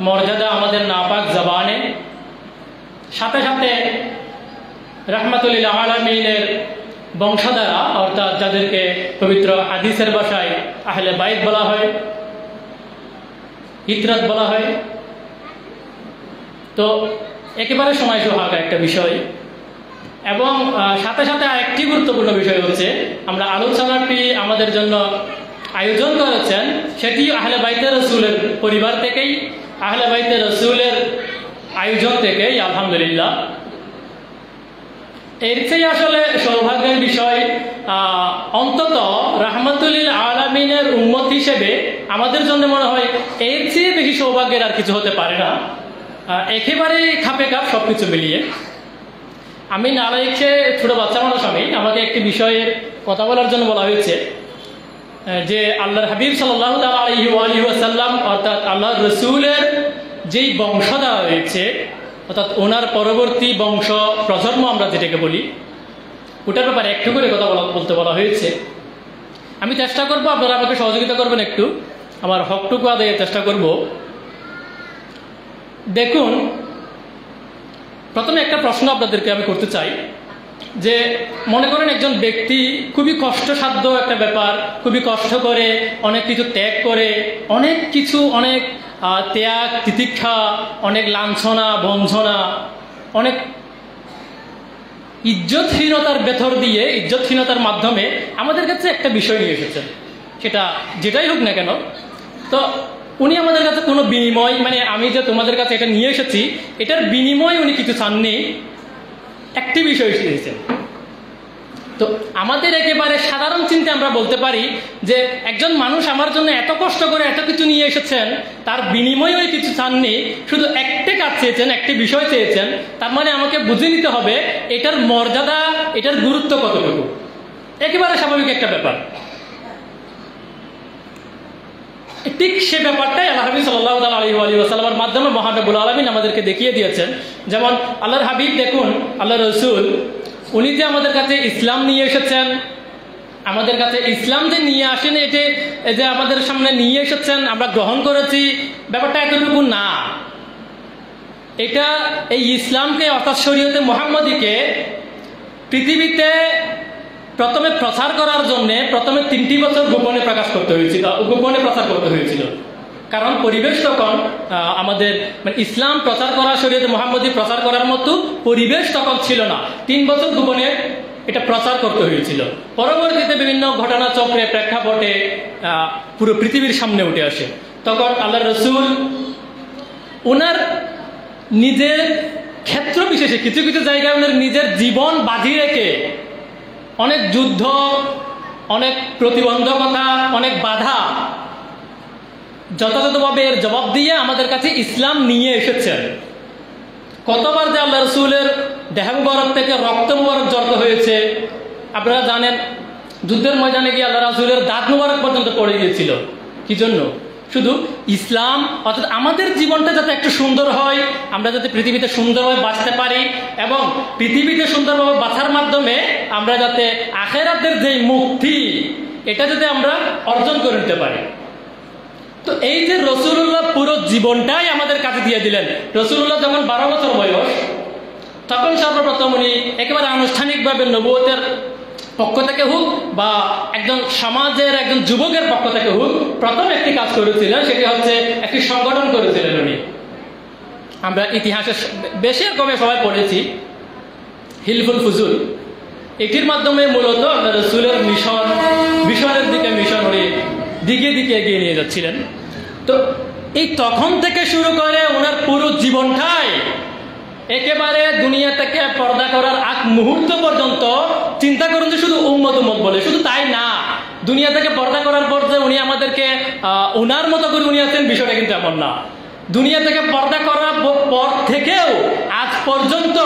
মর্যাদা আমাদের নাপাক জবানে, সাথে সাথে রাহমাতুল লিল আলামিনের বংশধারা অর্থাৎ যাদেরকে পবিত্র হাদিসের ভাষায় আহলে বাইত বলা হয়, ইতরাত বলা হয়। তো একেবারে সময় সোহাগা একটা বিষয়। এবং সাথে সাথে আরেকটি গুরুত্বপূর্ণ বিষয় হচ্ছে আমরা আলোচনাটি আমাদের জন্য আয়োজন করেছেন সেটি আহলে বাইতে রসুলের পরিবার থেকেই, আহলে বাইতে রসুলের আয়োজন থেকেই। আলহামদুলিল্লাহ। এর চেয়ে আসলে সৌভাগ্যের বিষয় অন্তত রাহমাতুল লিল আলামিনের উম্মত হিসেবে আমাদের জন্য মনে হয় এর চেয়ে বেশি সৌভাগ্যের আর কিছু হতে পারে না। একেবারেই খাপে খাপ সবকিছু মিলিয়ে আমি নালাইকে ছোট বাচ্চা মানুষ, আমাকে একটি বিষয়ে কথা বলার জন্য বলা হয়েছে যে আল্লাহর হাবিব সাল্লাল্লাহু আলাইহি ওয়াসাল্লাম অর্থাৎ আল্লাহর রসুলের যেই বংশধারা রয়েছে, অর্থাৎ ওনার পরবর্তী বংশ প্রজন্ম আমরা যেটাকে বলি, ওটার ব্যাপারে একটু করে কথা বলতে বলা হয়েছে। আমি চেষ্টা করব, আপনারা আমাকে সহযোগিতা করবেন, একটু আমার হকটুকু আদায়ের চেষ্টা করব। দেখুন, প্রথমে একটা প্রশ্ন আপনাদেরকে আমি করতে চাই যে মনে করেন একজন ব্যক্তি খুবই কষ্টসাধ্য একটা ব্যাপার, খুবই কষ্ট করে, অনেক কিছু ত্যাগ করে, অনেক কিছু, অনেক ত্যাগ তিতিক্ষা, অনেক লাঞ্ছনা বঞ্চনা, অনেক ইজ্জতহীনতার ভেতর দিয়ে, ইজ্জতহীনতার মাধ্যমে আমাদের কাছে একটা বিষয় নিয়ে এসেছেন, সেটা যেটাই হোক না কেন। তো উনি আমাদের কাছে কোনো বিনিময়, মানে আমি যে তোমাদের কাছে এটা নিয়ে এসেছি এটার বিনিময় উনি কিছু চাননি, একটি বিষয় এসেছেন। তো আমাদের একেবারে সাধারণ চিন্তা আমরা বলতে পারি যে একজন মানুষ আমার জন্য এত কষ্ট করে এত কিছু নিয়ে এসেছেন, তার বিনিময়ে ওই কিছু চাননি, শুধু একটি কাজ চেয়েছেন, একটি বিষয় চেয়েছেন। তার মানে আমাকে বুঝে নিতে হবে এটার মর্যাদা, এটার গুরুত্ব কতটুকু। একেবারে স্বাভাবিক একটা ব্যাপার। ঠিক সে ব্যাপারটাই আল্লাহ হাবিব সাল্লাল্লাহু আলাইহি ওয়াসাল্লামের মাধ্যমে মহান রব্বুল আলামিন আমাদেরকে দেখিয়ে দিয়েছেন। যেমন আল্লাহর হাবিব দেখুন, আল্লাহ রসুল উনি যে আমাদের কাছে ইসলাম নিয়ে এসেছেন, আমাদের কাছে ইসলাম যে নিয়ে আসেন, এটি যে আমাদের সামনে নিয়ে এসেছেন, আমরা গ্রহণ করেছি, ব্যাপারটা এতটুকু না। এটা এই ইসলামকে অর্থাৎ শরীয়তে মুহাম্মদীকে পৃথিবীতে প্রথমে প্রচার করার জন্য প্রথমে 3টি বছর গোপনে প্রকাশ করতে হয়েছিল, গোপনে প্রচার করতে হয়েছিল। কারণ পরিবেশ তখন আমাদের মানে ইসলাম প্রচার করা, শরীয়তে মুহাম্মদী প্রচার করার মতো পরিবেশ তখন ছিল না। 3 বছর গোপনে এটা প্রচার করতে হয়েছিল। পরবর্তীতে বিভিন্ন ঘটনা চক্রে প্রেক্ষাপটে পুরো পৃথিবীর সামনে উঠে আসে। তখন আল্লাহ রসুল ওনার নিজের ক্ষেত্র বিশেষে কিছু কিছু জায়গায় ওনার নিজের জীবন বাজি রেখে অনেক যুদ্ধ, অনেক প্রতিবন্ধকতা, অনেক বাধা যথাযথভাবে এর জবাব দিয়ে আমাদের কাছে ইসলাম নিয়ে এসেছেন। কতবার যে আল্লাহ রসুলের দেহ মুবারক থেকে রক্ত মুবারক জড়িত হয়েছে আপনারা জানেন। যুদ্ধের ময়দানে গিয়ে আল্লাহ রসুলের দাঁত মুবারক পর্যন্ত পড়ে গিয়েছিল। কি জন্য? শুধু ইসলাম, অর্থাৎ আমাদের জীবনটা যাতে একটু সুন্দর হয়, আমরা যাতে পৃথিবীতে সুন্দরভাবে বাঁচতে পারি এবং পৃথিবীতে সুন্দরভাবে বাঁচার মাধ্যমে আমরা যাতে আখিরাতের যে মুক্তি এটা যাতে আমরা অর্জন করে নিতে পারি। তো এই যে রাসূলুল্লাহ পুরো জীবনটাই আমাদের কাছে দিয়ে দিলেন। রাসূলুল্লাহ যখন 12 বছর বয়স, তখন সর্বপ্রথম উনি একেবারে আনুষ্ঠানিকভাবে নবুয়তের পক্ষ থেকে হোক বা একজন সমাজের একজন যুবকের পক্ষ থেকে হোক, প্রথম একটি কাজ করেছিলেন, সেটি হচ্ছে একটি সংগঠন করেছিলেন উনি। আমরা ইতিহাসে বেশি কমে সবাই পড়েছি হিলফুল ফুজুল। এটির মাধ্যমে মূলত রাসূলের মিশনের দিকে উনি দিকে দিকে এগিয়ে নিয়ে যাচ্ছিলেন। তো এই তখন থেকে শুরু করে ওনার পুরো জীবনটাই একেবারে দুনিয়া থেকে পর্দা করার আগ মুহূর্ত পর্যন্ত চিন্তা করুন যে শুধু উম্মত বলে। শুধু তাই না, দুনিয়া থেকে পর্দা করার পর যে উনি আমাদেরকে ওনার মতো করে উনি আছেন, বিষয়টা কিন্তু এমন না। দুনিয়া থেকে পর্দা করার পর থেকেও আজ পর্যন্ত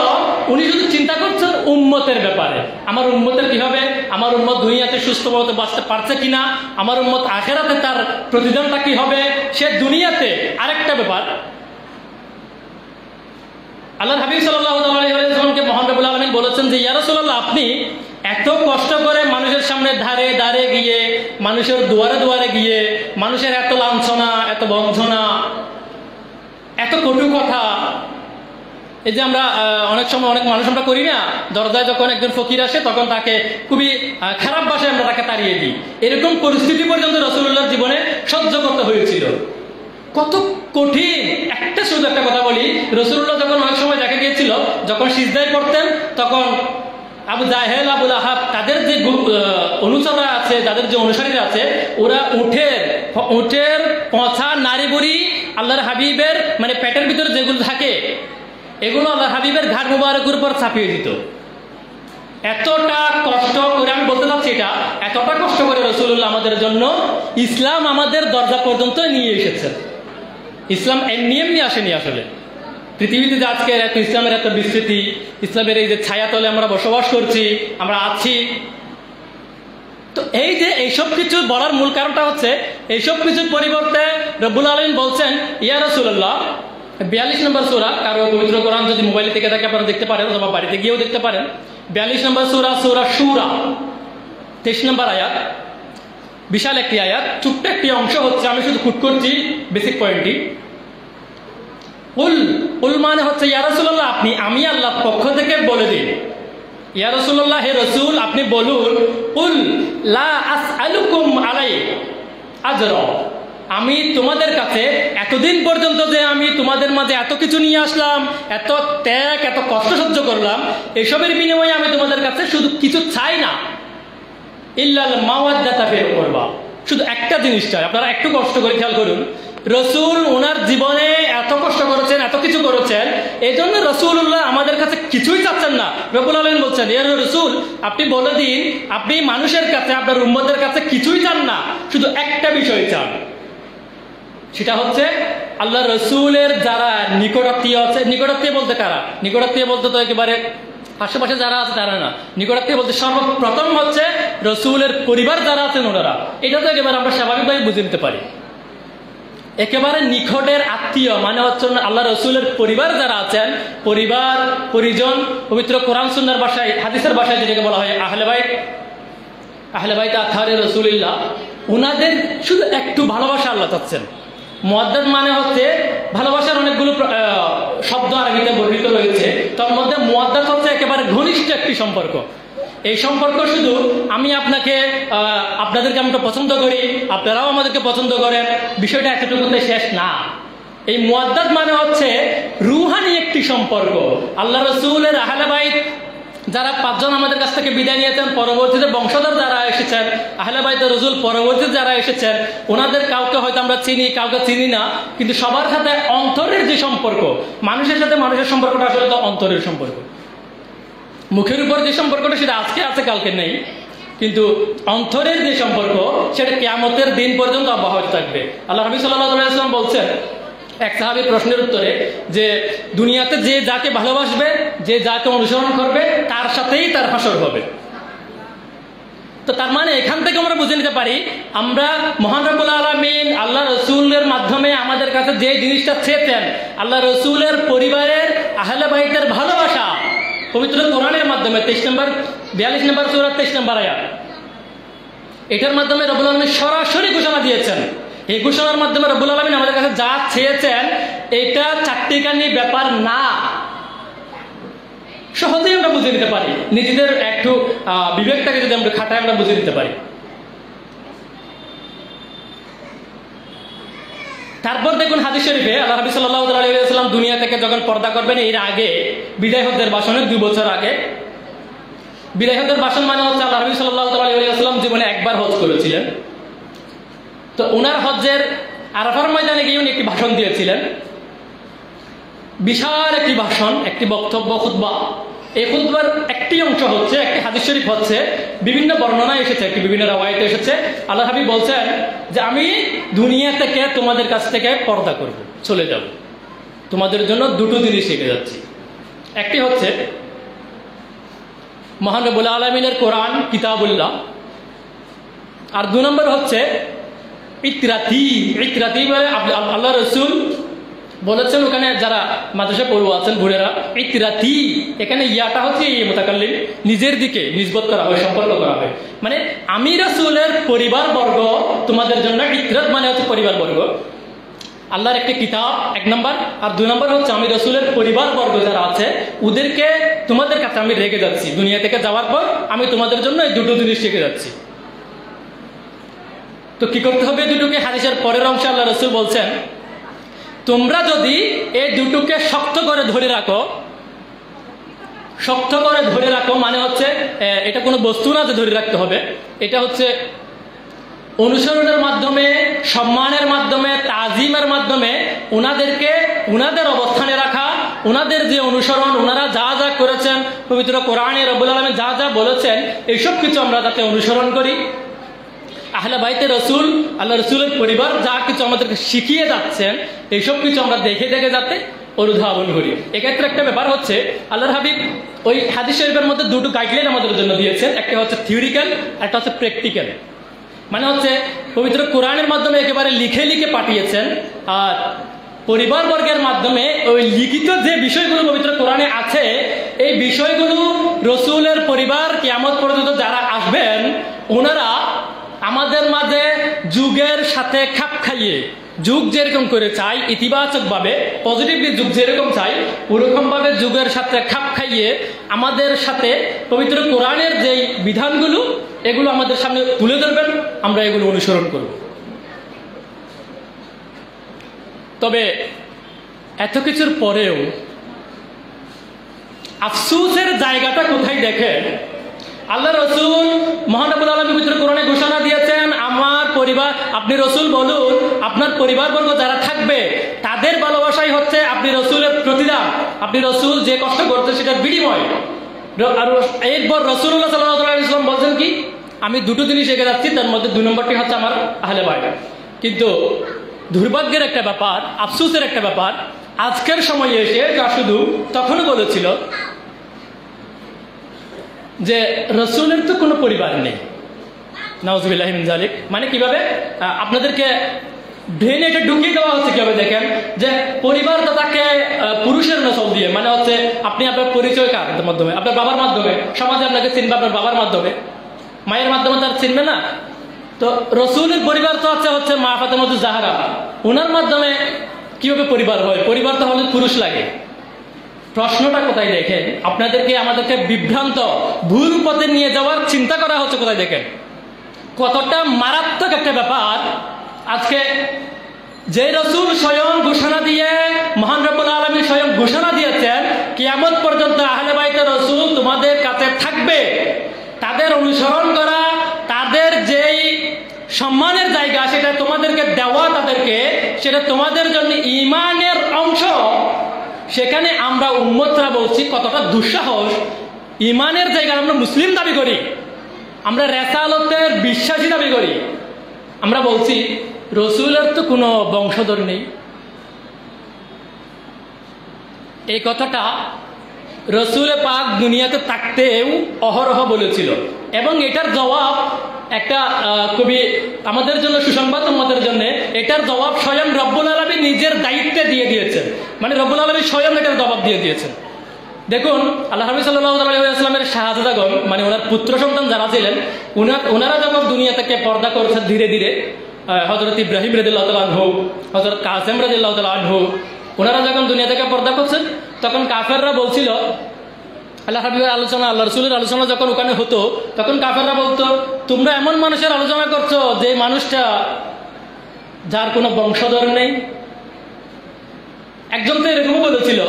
উনি শুধু চিন্তা করছেন উম্মতের ব্যাপারে। আমার উম্মতের কি হবে, আমার উম্মত দুনিয়াতে সুস্থভাবে বাঁচতে পারছে কিনা, আমার উম্মত আখিরাতে তার প্রতিদানটা কি হবে। সে দুনিয়াতে আরেকটা ব্যাপার, আল্লাহ হাবিব সাল্লাল্লাহু আলাইহি ওয়াসাল্লামকে মহান রব্বুল আলামিন বলেছেন যে ইয়া রাসূলুল্লাহ, আপনি এত কষ্ট করে মানুষের সামনে ধারে ধারে গিয়ে, মানুষের দুয়ারে দুয়ারে গিয়ে, মানুষের এত লাঞ্ছনা, এত বঞ্চনা, এত কটু কথা, এই যে আমরা অনেক সময় অনেক মানুষ আমরা করি না, দরজায় যখন একজন ফকির আসে তখন তাকে খুবই খারাপ ভাষায় আমরা তাকে তাড়িয়ে দিই। এরকম পরিস্থিতি পর্যন্ত রাসূলুল্লাহর জীবনে সহ্য করতে হয়েছিল। কত কঠিন! শুধু একটা কথা বলি, রাসূলুল্লাহ যখন অনেক সময় দেখা গিয়েছিল যখন সিজদায় পড়তেন, তখন আবু জাহেল, আবু লাহাব, তাদের যে অনুচররা আছে, তাদের যে অনুসারীরা আছে, ওরা উটের পচা নারী বুড়ি আল্লাহর হাবিবের মানে পেটের ভিতরে যেগুলো থাকে এগুলো আল্লাহর হাবিবের ঘাট মুবারকের উপর চাপিয়ে দিত। এতটা কষ্ট করে, আমি বলতে চাচ্ছি এটা, এতটা কষ্ট করে রাসূলুল্লাহ আমাদের জন্য ইসলাম আমাদের দরজা পর্যন্ত নিয়ে এসেছেন। ইসলাম এমনি এমনি আসেনি। আসলে পৃথিবীতে যে আজকে এত ইসলামের এত বিস্তৃতি, ইসলামের এই যে ছায়াতলে আমরা বসবাস করছি, আমরা আছি, তো এই যে এইসব কিছু বলার মূল কারণটা হচ্ছে এইসব কিছুর পরিবর্তে রব্বুল আলামিন বলছেন ইয়া রাসূলুল্লাহ, 42 নম্বর সূরা, কারো পবিত্র কোরআন যদি মোবাইলে থেকে থাকে আপনারা দেখতে পারেন অথবা বাড়িতে গিয়েও দেখতে পারেন। 42 নম্বর সূরা, সূরা শুরা, 23 নম্বর আয়াত, বিশাল একটি আয়াত, ছোট্ট একটি অংশ হচ্ছে, আমি শুধু কুট করছি বেসিক পয়েন্টটি। উল মানে হচ্ছে ইয়া রাসূলুল্লাহ, আপনি, আমি আল্লাহর পক্ষ থেকে বলে দিন। ইয়া রাসূলুল্লাহ, হে রাসূল, আপনি বলুন, উল লা আসআলুকুম আলাইহি আজরা, আমি তোমাদের কাছে এতদিন পর্যন্ত যে আমি তোমাদের মাঝে এত কিছু নিয়ে আসলাম, এত ত্যাগ, এত কষ্ট সহ্য করলাম, এসবের বিনিময়ে আমি তোমাদের কাছে শুধু কিছু চাই না, ইল্লাল মাওয়াদ্দাতা ফিল কুরবা, শুধু একটা জিনিস চাই। আপনারা একটু কষ্ট করে খেয়াল করুন, রসুল ওনার জীবনে এত কষ্ট করেছেন, এত কিছু করেছেন, এই জন্য রসুল্লাহ আমাদের কাছে কিছুই চাচ্ছেন না। রব্বুল আলামিন বলছেন, এ রসুল আপনি বলে দিন, আপনি মানুষের কাছে, আপনার উম্মতের কাছে কিছুই চান না, শুধু একটা বিষয় চান, সেটা হচ্ছে আল্লাহ রসুলের যারা নিকটাত্মীয় আছে। নিকটাত্মীয় বলতে কারা? নিকটাত্মীয় বলতে তো একেবারে আশেপাশে যারা আছে তারা না, নিকটাত্মীয় বলতে সর্বপ্রথম হচ্ছে রসুলের পরিবার যারা আছেন ওনারা। এটা তো একেবারে আমরা স্বাভাবিকভাবে বুঝে নিতে পারি। একেবারে নিকটের আত্মীয় মানে হচ্ছে আল্লাহ রসুলের পরিবার যারা আছেন, পরিবার পরিজন, পবিত্র কোরআন সুন্নাহর ভাষায়, হাদিসের ভাষায় যেটাকে বলা হয় আহলে বাইত, আহলে বাইত আতহারে রাসূলুল্লাহ, ওনাদের শুধু একটু ভালোবাসা আল্লাহ চাচ্ছেন। মুআদ্দাদ মানে হচ্ছে ভালোবাসার অনেকগুলো শব্দ আরবিতে বর্ণিত রয়েছে, তার মধ্যে মুআদ্দাদ হচ্ছে একেবারে ঘনিষ্ঠ একটি সম্পর্ক। এই সম্পর্ক শুধু আমি আপনাদেরকে আমরা পছন্দ করি, আপনারাও আমাদেরকে পছন্দ করেন, বিষয়টা এতটুকুতে শেষ না। এই মুআদ্দাদ মানে হচ্ছে রুহানি একটি সম্পর্ক। আল্লাহ রসুলের আহলে বাইত যারা 5 জন আমাদের কাছ থেকে বিদায় নিয়েছেন, পরবর্তীতে বংশধর যারা এসেছেন, আহলে বাইত রাসূল পরবর্তীতে যারা এসেছেন, ওনাদের কাউকে হয়তো আমরা চিনি, কাউকে চিনি না, কিন্তু সবার সাথে অন্তরের যে সম্পর্ক, মানুষের সাথে মানুষের সম্পর্কটা আসলে তো অন্তরের সম্পর্ক। মুখের উপর যে সম্পর্কটা সেটা আজকে আছে, কালকে নেই, কিন্তু অন্তরের যে সম্পর্ক সেটা কিয়ামতের দিন পর্যন্ত অব্যাহত থাকবে। আল্লাহ নবী সাল্লাল্লাহু আলাইহি ওয়াসাল্লাম বলছেন এক সাহাবী প্রশ্নের উত্তরে যে দুনিয়াতে যে যাকে ভালোবাসবে, যে যাকে অনুসরণ করবে, তার সাথেই তার হাসর হবে। তো তার মানে এখান থেকে আমরা বুঝে নিতে পারি, আমরা মহান রব্বুল আলামিন আল্লাহ রসুলের মাধ্যমে আমাদের কাছে যে জিনিসটা চেয়েছেন, আল্লাহ রসুলের পরিবারের আহলে বাইতের ভালোবাসা, পবিত্র কোরআনের মাধ্যমে 42 নম্বর সূরা 23 নম্বর আয়াত, এটার মাধ্যমে রব্বুল আলামিন সরাসরি ঘোষণা দিয়েছেন। এই ঘোষণার মাধ্যমে রব্বুল আলামিন আমাদের কাছে যা চেয়েছেন এটা চারটিখানি ব্যাপার না, সহজেই আমরা বুঝে নিতে পারি। নিজেদের একটু বিবেকটাকে যদি আমরা খাটাই আমরা বুঝে নিতে পারি। তারপর দেখুন হাদিস শরীফে আল্লাহ নবী সাল্লাল্লাহু আলাইহি ওয়াসাল্লাম দুনিয়া থেকে যখন পর্দা করবেন, এর আগে বিদায় হজ্জের ভাষণের 2 বছর আগে, বিদায় হজ্জের ভাষণ মানে হচ্ছে আল্লাহ নবী সাল্লাল্লাহু আলাইহি ওয়াসাল্লাম জীবনে একবার হজ করেছিলেন। তো ওনার হজ্জের আরাফার ময়দানে গিয়ে উনি একটি ভাষণ দিয়েছিলেন, বিশাল একটি ভাষণ, একটি বক্তব্য, খুতবা। এই খুতবার একটি অংশ হচ্ছে, একটি হাদিস শরীফ হচ্ছে, বিভিন্ন বর্ণনায় এসেছে, একটি বিভিন্ন রাওয়ায়াতে এসেছে, আল্লাহ হাবিব বলছেন যে আমি দুনিয়া থেকে তোমাদের কাছ থেকে পর্দা করব, চলে যাব, তোমাদের জন্য 2টো জিনিস রেখে যাচ্ছি। একটি হচ্ছে মহান রব্বুল আলামিনের কোরআন কিতাবুল্লাহ, আর 2 নম্বর হচ্ছে ইতরাতি। ইতরাতি বলে আল্লাহ রসুল বলেছেন, ওখানে যারা মাদ্রাসা পড়ুয়া আছেন ঘুরেরা, ইতরাতি, এখানে ইয়াটা হচ্ছে মুতাকাল্লিম, নিজের দিকে নিসবত করা হয়, সম্পর্ক করা হয়, মানে আমি রাসূলের পরিবার বর্গ তোমাদের জন্য, ইতরাত মানে হচ্ছে পরিবার বর্গ, আল্লাহর একটি কিতাব 1 নম্বর, আর 2 নম্বর হচ্ছে আমি রাসূলের পরিবার বর্গ যারা আছে ওদেরকে তোমাদের কাছে আমি রেখে যাচ্ছি। দুনিয়া থেকে যাওয়ার পর আমি তোমাদের জন্য এই 2টো জিনিস রেখে যাচ্ছি। তো কি করতে হবে? 2টোকে হাদিসের পরের অংশে আল্লাহ রাসূল বলছেন, তোমরা যদি এই 2টোকে শক্ত করে ধরে রাখো, শক্ত করে ধরে রাখো মানে হচ্ছে এটা কোনো বস্তু না যে ধরে রাখতে হবে, এটা হচ্ছে অনুসরণের মাধ্যমে, সম্মানের মাধ্যমে, তাজিমের মাধ্যমে ওনাদেরকে ওনাদের অবস্থানে রাখা, ওনাদের যে অনুসরণ, ওনারা যা যা করেছেন, পবিত্র কোরআনে রব্বুল আলামিন যা যা বলেছেন, এইসব কিছু আমরা যাতে অনুসরণ করি। আহলে বাইতে রসুল, আল্লাহ রসুলের পরিবার যা কিছু আমাদেরকে শিখিয়ে যাচ্ছেন, এইসব কিছু আমরা দেখে দেখে যাতে অনুধাবন করি। এক্ষেত্রে একটা ব্যাপার হচ্ছে আল্লাহর হাবিব ওই হাদিস শরীফের মধ্যে 2টো গাইডলাইন আমাদের জন্য দিয়েছেন, একটা হচ্ছে থিওরিক্যাল, একটা হচ্ছে প্র্যাকটিক্যাল। মানে হচ্ছে পবিত্র কোরআনের মাধ্যমে একেবারে লিখে লিখে পাঠিয়েছেন, আর পরিবার বর্গের মাধ্যমে ওই লিখিত যে বিষয়গুলো পবিত্র কোরআনে আছে, এই বিষয়গুলো রসুলের পরিবার কিয়ামত পর্যন্ত যারা আসবেন ওনারা আমাদের মাঝে যুগের সাথে খাপ খাইয়ে, যুগ যেরকম করে চাই ইতিবাচকভাবে, পজিটিভলি যুগ যেরকম চাই ওরকমভাবে যুগের সাথে খাপ খাইয়ে আমাদের সাথে পবিত্র কোরআনের যেই বিধানগুলো এগুলো আমাদের সামনে তুলে ধরবেন, আমরা এগুলো অনুসরণ করব। তবে এত কিছুর পরেও আফসোসের জায়গাটা কোথায় দেখেন? আল্লাহ রসুল মহানবুল আলমী পবিত্র কোরআনে ঘোষণা দিয়েছেন, আমার পরিবার, আপনি রসুল বলুন আপনার পরিবারবর্গ যারা থাকবে তাদের ভালোবাসাই হচ্ছে আপনি রসুলের প্রতিদান, আপনি রসুল যে কষ্ট করতে সেটার বিনিময়। আর এরপর রসুল্লাহ সাল্লাল্লাহু আলাইহি ওয়াসাল্লাম বলছেন কি, আমি দুটো জিনিস এগিয়ে যাচ্ছি, তার মধ্যে 2 নম্বরটি হচ্ছে আমার আহলে বাইত। কিন্তু দুর্ভাগ্যের একটা ব্যাপার, আফসোসের একটা ব্যাপার, আজকের সময়ে এসে যা শুধু তখনও বলেছিল যে রসুলের তো কোনো পরিবার নেই। নাউজুবিল্লাহি মিন যালিক। মানে কিভাবে আপনাদেরকে ব্রেনে এটা ঢুকিয়ে দেওয়া হচ্ছে কিভাবে দেখেন, যে পরিবার দাতাকে পুরুষের নসল দিয়ে, মানে হচ্ছে আপনি আপনার পরিচয় কার মাধ্যমে, আপনার বাবার মাধ্যমে, সমাজে আপনাকে চিনবে আপনার বাবার মাধ্যমে, মায়ের মাধ্যমে তার চিনবে না। তো রসুলের পরিবার তো হচ্ছে মা ফাতেমাতুজ জাহরা, ওনার মাধ্যমে কিভাবে পরিবার হয়? পরিবার তো হলে পুরুষ লাগে। প্রশ্নটা কোথায় দেখেন? আপনাদেরকে আমাদেরকে বিভ্রান্ত ভুল পথে নিয়ে যাওয়ার চিন্তা করা হচ্ছে কোথায় দেখেন? কতটা মারাত্মক একটা ব্যাপার। আজকে যে রসুল স্বয়ং ঘোষণা দিয়ে, মহান রব্বুল আলামিন স্বয়ং ঘোষণা দিয়েছেন কিয়ামত পর্যন্ত আহলে বাইতের রসুল তোমাদের কাছে থাকবে, তাদের অনুসরণ করা, তাদের যেই সম্মানের জায়গা সেটা তোমাদেরকে দেওয়া, তাদেরকে সেটা তোমাদের জন্য ঈমানের অংশ। সেখানে আমরা উম্মতরা বলছি কতটা দুঃসাহস! ঈমানের জায়গায় আমরা মুসলিম দাবি করি, আমরা রেসালতের বিশ্বাসী দাবি করি, আমরা বলছি রসুলের তো কোনো বংশধর নেই। এই কথাটা রসুল পাক দুনিয়াতে থাকতেও অহরহ বলেছিল, এবং এটার জবাব একটা খুবই আমাদের জন্য সুসংবাদ, আমাদের জন্য এটার জবাব স্বয়ং রব্বুল আলামিন নিজের দায়িত্বে দিয়ে দিয়েছেন। মানে রব্বুল আলামিন স্বয়ং এটার জবাব দিয়ে দিয়েছেন। দেখুন, আল্লাহ নবী সাল্লাল্লাহু আলাইহি ওয়াসাল্লামের শাহজাদাগণ, মানে ওনার পুত্র সন্তান যারা ছিলেন, ওনারা যখন দুনিয়া থেকে পর্দা করেছেন ধীরে ধীরে, হযরত ইব্রাহিম রাদিয়াল্লাহু তাআলা আনহু, হযরত কাসেম রাদিয়াল্লাহু তাআলা আনহু, ওনারা যখন দুনিয়া থেকে পর্দা করছেন, তখন কাফেররা বলছিল, আল্লাহ হাবিবের আলোচনা, আল্লাহ রসুলের আলোচনা যখন ওখানে হতো, তখন কাফেররা বলতো, তোমরা এমন মানুষের আলোচনা করছো যে মানুষটা যার কোনো বংশধর নেই। একজন তো এরকম বলেছিল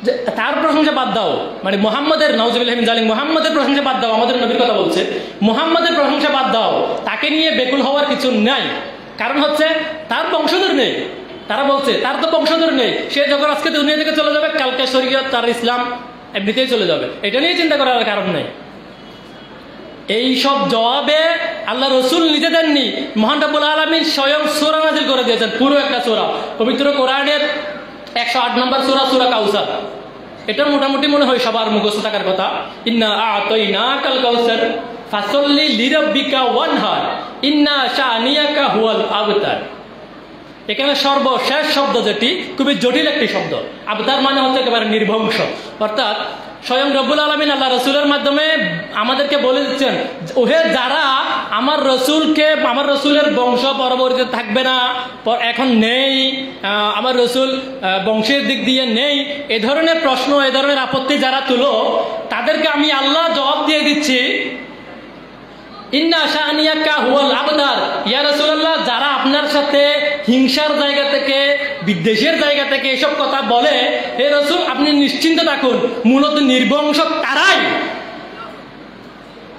যে তার প্রশংসা বাদ দাও, মানে মুহাম্মাদের, নাউজুবিল্লাহি মিন যালিক, মুহাম্মাদের প্রশংসা বাদ দাও, আমাদের নবীর কথা বলছে, মুহাম্মাদের প্রশংসা বাদ দাও, তাকে নিয়ে বেকুল হওয়ার কিছু নাই। কারণ হচ্ছে তার বংশধর নেই। তারা বলছে তার তো বংশধর নেই, সে যখন আজকে দুনিয়া থেকে চলে যাবে, কালকে শরীয়ত তার ইসলাম এমনিতেই চলে যাবে, এটা নিয়ে চিন্তা করার কারণ নেই। এই সব জবাবে আল্লাহ রসুল নিজে দেননি, মহান রব্বুল আলামিন স্বয়ং সূরা নাযিল করে দিয়েছেন, পুরো একটা সূরা, পবিত্র কোরআনের 108 নম্বর সূরা, সূরা কাউসার। এটা মোটামুটি মনে হয় সবার মুখস্থ থাকার কথা। ইন্না আ'তাইনাকাল কাউসার ফাসাল্লি লিরাব্বিকা ওয়ানহার ইন্না শানিয়াকা হুয়াল আবতার। এখানে সর্বশেষ শব্দ যেটি খুবই জটিল একটি শব্দ, আবতার মানে হচ্ছে একেবারে নির্বংশ, অর্থাৎ স্বয়ং রব্বুল আলামিন আল্লাহ রসুলের মাধ্যমে আমাদেরকে বলে দিচ্ছেন, ওহে যারা আমার রসুলকে, আমার রসুলের বংশ পরবর্তীতে থাকবে না, এখন নেই, আমার রসুল বংশের দিক দিয়ে নেই, এ ধরনের প্রশ্ন, এ ধরনের আপত্তি যারা তুলো, তাদেরকে আমি আল্লাহ জবাব দিয়ে দিচ্ছি, ইন্না শানিয়াকা হুয়াল আবতার। ইয়া রাসূলুল্লাহ, যারা আপনার সাথে হিংসার জায়গা থেকে, বিদ্বেষের জায়গা থেকে এসব কথা বলে, হে রাসূল আপনি নিশ্চিন্ত থাকুন, মূলত নির্বংশ তারাই।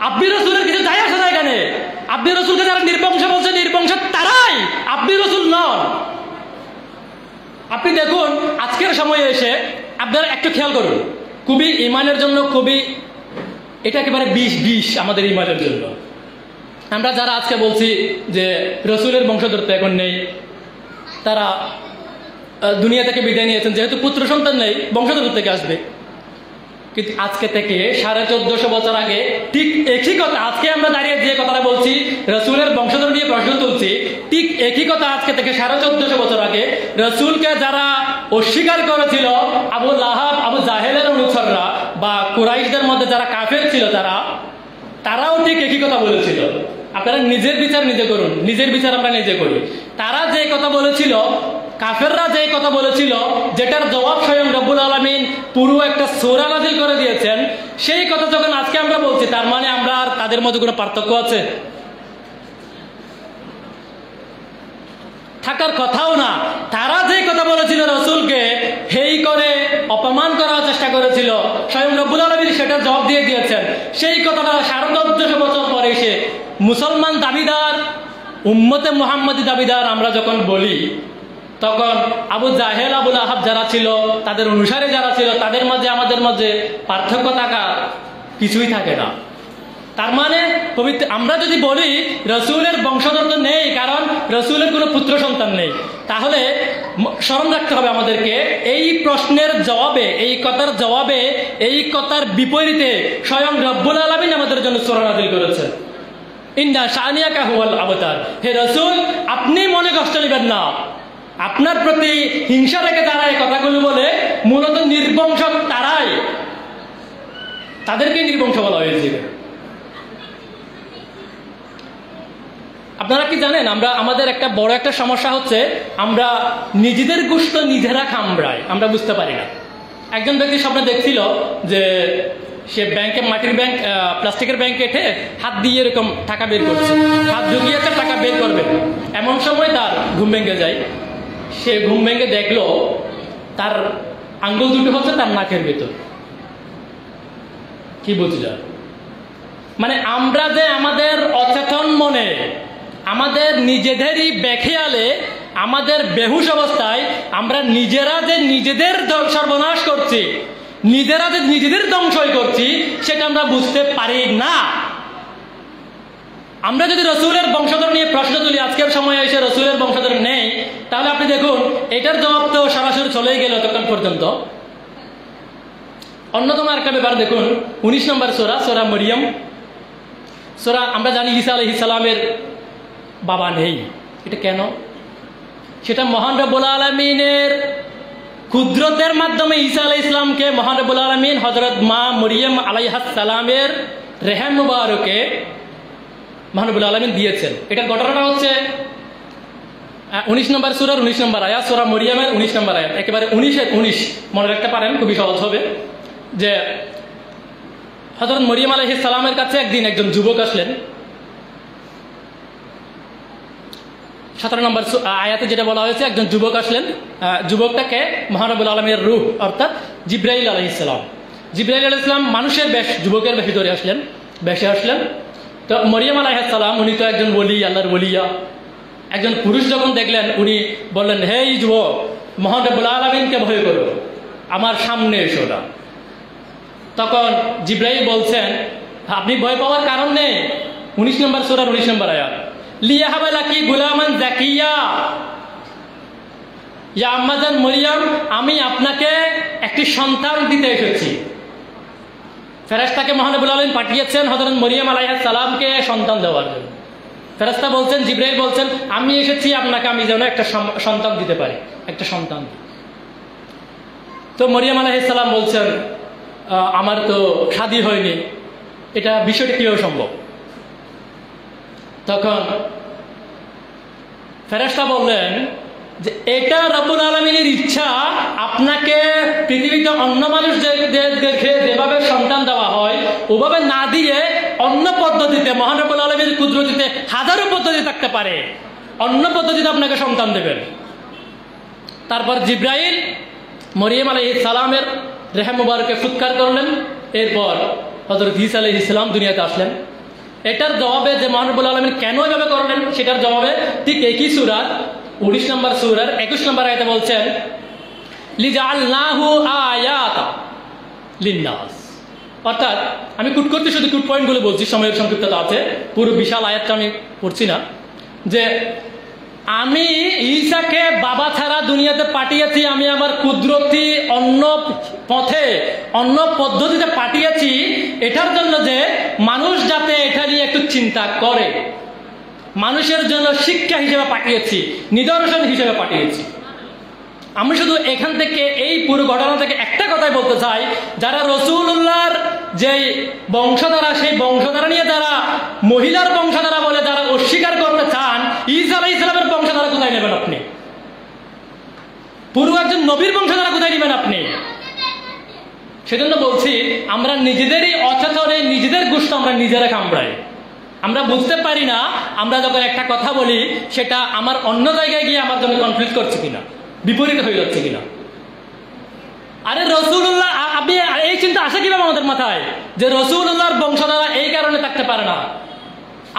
আপনি রাসূলের কিছু যায় আসে না এখানে। আপনি রাসূলকে যারা নির্বংশ বলছে, নির্বংশ তারাই, আপনি রাসূল নন। আপনি দেখুন, আজকের সময়ে এসে আপনারা একটু খেয়াল করুন, খুবই ইমানের জন্য খুবই, এটা একেবারে বিষ আমাদের ইমানের জন্য। আমরা যারা আজকে বলছি যে রসুলের বংশধর তো এখন নেই, তারা দুনিয়া থেকে বিদায় নিয়েছেন, যেহেতু পুত্র সন্তান নেই, বংশধর থেকে আসবে। কিন্তু আজকে থেকে 1450 বছর আগে ঠিক একই কথা, আজকে আমরা দাঁড়িয়ে যে কথাটা বলছি, রসুলের বংশধর নিয়ে প্রশ্ন তুলছি, ঠিক একই কথা আজকে থেকে 1450 বছর আগে রসুলকে যারা অস্বীকার করেছিল, আবু লাহাব, আবু জাহেলের অনুচররা বা কুরাইশদের মধ্যে যারা কাফের ছিল, তারাও ঠিক একই কথা বলেছিল। আপনারা নিজের বিচার নিজে করুন, নিজের বিচার আমরা নিজে করি। তারা যে কথা বলেছিল, কাফেররা যে কথা বলেছিল, যেটার জবাব স্বয়ং রব্বুল আলামিন পুরো একটা সূরা নাযিল করে দিয়েছেন, সেই কথা যখন আজকে আমরা বলছি, তার মানে আমরা আর তাদের মধ্যে কোনো পার্থক্য আছে? থাকার কথাও না। তারা যে কথা বলেছিল রসুলকে, হেই করে অপমান করার চেষ্টা করেছিল, স্বয়ং রব্বুল আলামিন সেটার জবাব দিয়ে দিয়েছেন। সেই কথাটা 1450 বছর পরে এসে মুসলমান দাবিদার, উম্মতে মুহাম্মাদি দাবিদার আমরা যখন বলি, তখন আবু জাহেল, আবুল আহাব যারা ছিল, তাদের অনুসারে যারা ছিল, তাদের মাঝে আমাদের মাঝে পার্থক্য থাকা কিছুই থাকে না। তার মানে পবিত্র আমরা যদি বলি রসুলের বংশধর তো নেই, কারণ রসুলের কোনো পুত্র সন্তান নেই, তাহলে স্মরণ রাখতে হবে আমাদেরকে এই প্রশ্নের জবাবে, এই কথার জবাবে, এই কথার বিপরীতে স্বয়ং রব্বুল আলামিন আমাদের জন্য সূরা নাযিল করেছেন, ইন্না শানিয়াকা হুয়াল আবতার। হে রসুল, আপনি মনে কষ্ট নেবেন না, আপনার প্রতি হিংসা রেখে তারা এই কথাগুলো বলে, মূলত নির্বংশ তারাই, তাদেরকে নির্বংশ বলা হয়েছিল। আপনারা কি জানেন, আমাদের একটা বড় একটা সমস্যা হচ্ছে, আমরা নিজেদের গোশত নিজেরা কামড়াই, আমরা বুঝতে পারি না। একজন ব্যক্তি স্বপ্নে দেখছিল যে সে ব্যাংকে, মাটির ব্যাংক, প্লাস্টিকের ব্যাংকে এঠে হাত দিয়ে এরকম টাকা বের করছে, হাত ঢুকিয়েছে টাকা বের করবে, এমন সময় তার ঘুম ভেঙে যায়। সে ঘুম ভেঙে দেখলো তার আঙ্গুল দুটো হচ্ছে তার নাকের ভেতর। কি বুঝল? মানে আমরা যে আমাদের অচেতন মনে, আমাদের নিজেদেরই বেখেয়ালে, আমাদের বেহুশ অবস্থায় আমরা নিজেরা যে নিজেদের সর্বনাশ করছি, নিজেরা যে নিজেদের ধ্বংসই করছি, সেটা আমরা বুঝতে পারি না। আমরা যদি রসুলের বংশধর নিয়ে প্রশ্ন তুলি, আজকের সময় এসে রসুলের বংশধর নেই, তাহলে আপনি দেখুন এটার জবাব তো সরাসরি চলেই গেল তখন পর্যন্ত। অন্যতম একটা ব্যাপার দেখুন, 19 নম্বর সূরা, সূরা মরিয়ম। সূরা, আমরা জানি ঈসা আলাইহিস সালামের বাবা নেই, এটা কেন? সেটা মহান রব্বুল আলামিনের কুদরতের মাধ্যমে ঈসা আলাইহিস সালামকে মহান রব্বুল আলামিন হযরত মা মরিয়ম আলাইহাস সালামের রেহেম মুবারকে মহান রব্বুল আলামিন দিয়েছেন। এটার ঘটনাটা হচ্ছে 19 নম্বর সূরার 19 নম্বর আয়াত, সূরা মরিয়মের 19 নম্বর আয়াত, একেবারে 19 মনে রাখতে পারেন, খুবই সহজ হবে। যে হযরত মরিয়ম আলাইহিস সালামের কাছে একদিন একজন যুবক আসলেন। 17 নম্বর আয়াতে যেটা বলা হয়েছে, একজন যুবক আসলেন। যুবকটাকে মহান রব্বুল আলামিনের রূহ অর্থাৎ জিবরাইল আলাইহিস সালাম, জিবরাইল আলাইহিস সালাম মানুষের বেশ, যুবকের বেশি ধরে আসলেন, বেশে আসলেন। তো মরিয়ম আলাইহিস সালাম, উনি তো একজন ওলি, আল্লাহর ওলিয়া, একজন পুরুষ যখন দেখলেন, উনি বললেন, হে যুবক, মহান রব্বুল আলামিনকে ভয় করো, আমার সামনে এসো না। তখন জিবরাইল বলছেন, আপনি ভয় পাওয়ার কারণ নেই। 19 নম্বর সূরার 19 নম্বর আয়াত, লিয়াহাবা লাকি গুলামান জাকিয়া, ইয়া আম্মাজান মরিয়ম, আমি আপনাকে একটি সন্তান দিতে এসেছি। ফেরেশতাকে মহান রব্বুল আলামিন পাঠিয়েছেন হযরত মরিয়ম আলাইহিস সালামকে সন্তান দেওয়ার জন্য। ফেরেশতা বলছেন, জিবরাইল বলছেন, আমি এসেছি আপনাকে, আমি যেন একটা সন্তান দিতে পারি, একটা সন্তান। তো মরিয়ম আলাইহিস সালাম বলছেন, আমার তো শাদী হয়নি, এটা বিষয়টা কিভাবে সম্ভব? তখন ফেরেশতা বললেন যে এটা রব্বুল আলামিনের ইচ্ছা, আপনাকে পৃথিবীতে অন্য মানুষ দেখে যেভাবে সন্তান দেওয়া হয় ওভাবে না দিয়ে অন্য পদ্ধতিতে, মহান রব্বুল আলামিনের কুদরতিতে হাজারো পদ্ধতি থাকতে পারে, অন্য পদ্ধতিতে আপনাকে সন্তান দেবেন। তারপর জিবরাইল মরিয়ম আলাইহিস সালামের রেহেম মুবারকে ফুৎকার করলেন। এরপর হযরত ঈসা আলাইহিস সালাম দুনিয়াতে আসলেন। এটার জবাবে যে মহান রব্বুল আলামিন কেন এভাবে করলেন, সেটার জবাবে ঠিক একই সূরা 19 নম্বর সূরার 21 নম্বর আয়াতে বলছেন, লিজাআলনাহু আয়াতা লিন্নাস। অর্থাৎ আমি কুট করতে শুধু কুট পয়েন্টগুলো বলছি, সময়ের সংক্ষিপ্ততা আছে, পুরো বিশাল আয়াতটা আমি পড়ছি না। যে আমি ঈসাকে বাবা ছাড়া দুনিয়াতে পাঠিয়েছি, আমি আমার কুদরতি অন্য পথে, অন্য পদ্ধতিতে পাঠিয়েছি, এটার জন্য যে মানুষ যাতে এটা নিয়ে একটু চিন্তা করে, মানুষের জন্য শিক্ষা হিসেবে পাঠিয়েছি, নিদর্শন হিসেবে পাঠিয়েছি। আমি শুধু এখান থেকে, এই পুরো ঘটনা থেকে একটা কথাই বলতে চাই, যারা রাসূলুল্লাহর যে বংশধারা, সেই বংশধারা নিয়ে যারা মহিলার বংশধারা বলে যারা অস্বীকার করতে চান, ঈসা আলাইহিস সালামের বংশধারা কোথায় নেবেন আপনি? পুরো একজন নবীর বংশধারা কোথায় নেবেন আপনি? সেজন্য বলছি, আমরা নিজেদেরই অচেতনে নিজেদের গোশত আমরা নিজেরা কামড়াই। আমরা বুঝতে পারি না আমরা যখন একটা কথা বলি সেটা আমার অন্য জায়গায় গিয়ে আমার জন্য কনফ্লিক্ট করছে কিনা, বিপরীত হয়ে যাচ্ছে কিনা। আরে রসুল্লাহ, আপনি এই চিন্তা আসে কিভাবে আমাদের মাথায় যে রসুল্লাহর বংশধারা এই কারণে থাকতে পারে না?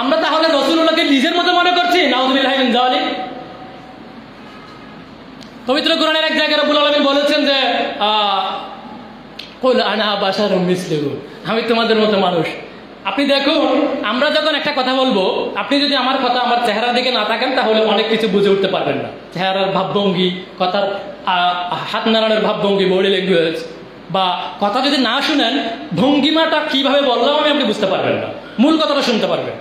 আমরা তাহলে রসুল্লাহকে নিজের মতো মনে করছি? নাউযুবিল্লাহি মিন যালিক। পবিত্র কোরআনের এক জায়গায় রব্বুল আলামিন বলেছেন যে কুল আনা বাশারুম মিসলুকুম, আমি তোমাদের মতো মানুষ। আপনি দেখুন, আমরা যখন একটা কথা বলবো, আপনি যদি আমার কথা আমার চেহারার দিকে না থাকেন তাহলে অনেক কিছু বুঝে উঠতে পারবেন না। চেহারার ভাবভঙ্গি, কথার হাত নাড়ানোর ভাবভঙ্গি, বডি ল্যাঙ্গুয়েজ, বা কথা যদি না শুনেন ভঙ্গিমাটা কিভাবে বললাম আপনি বুঝতে পারবেন না, মূল কথাটা শুনতে পারবেন।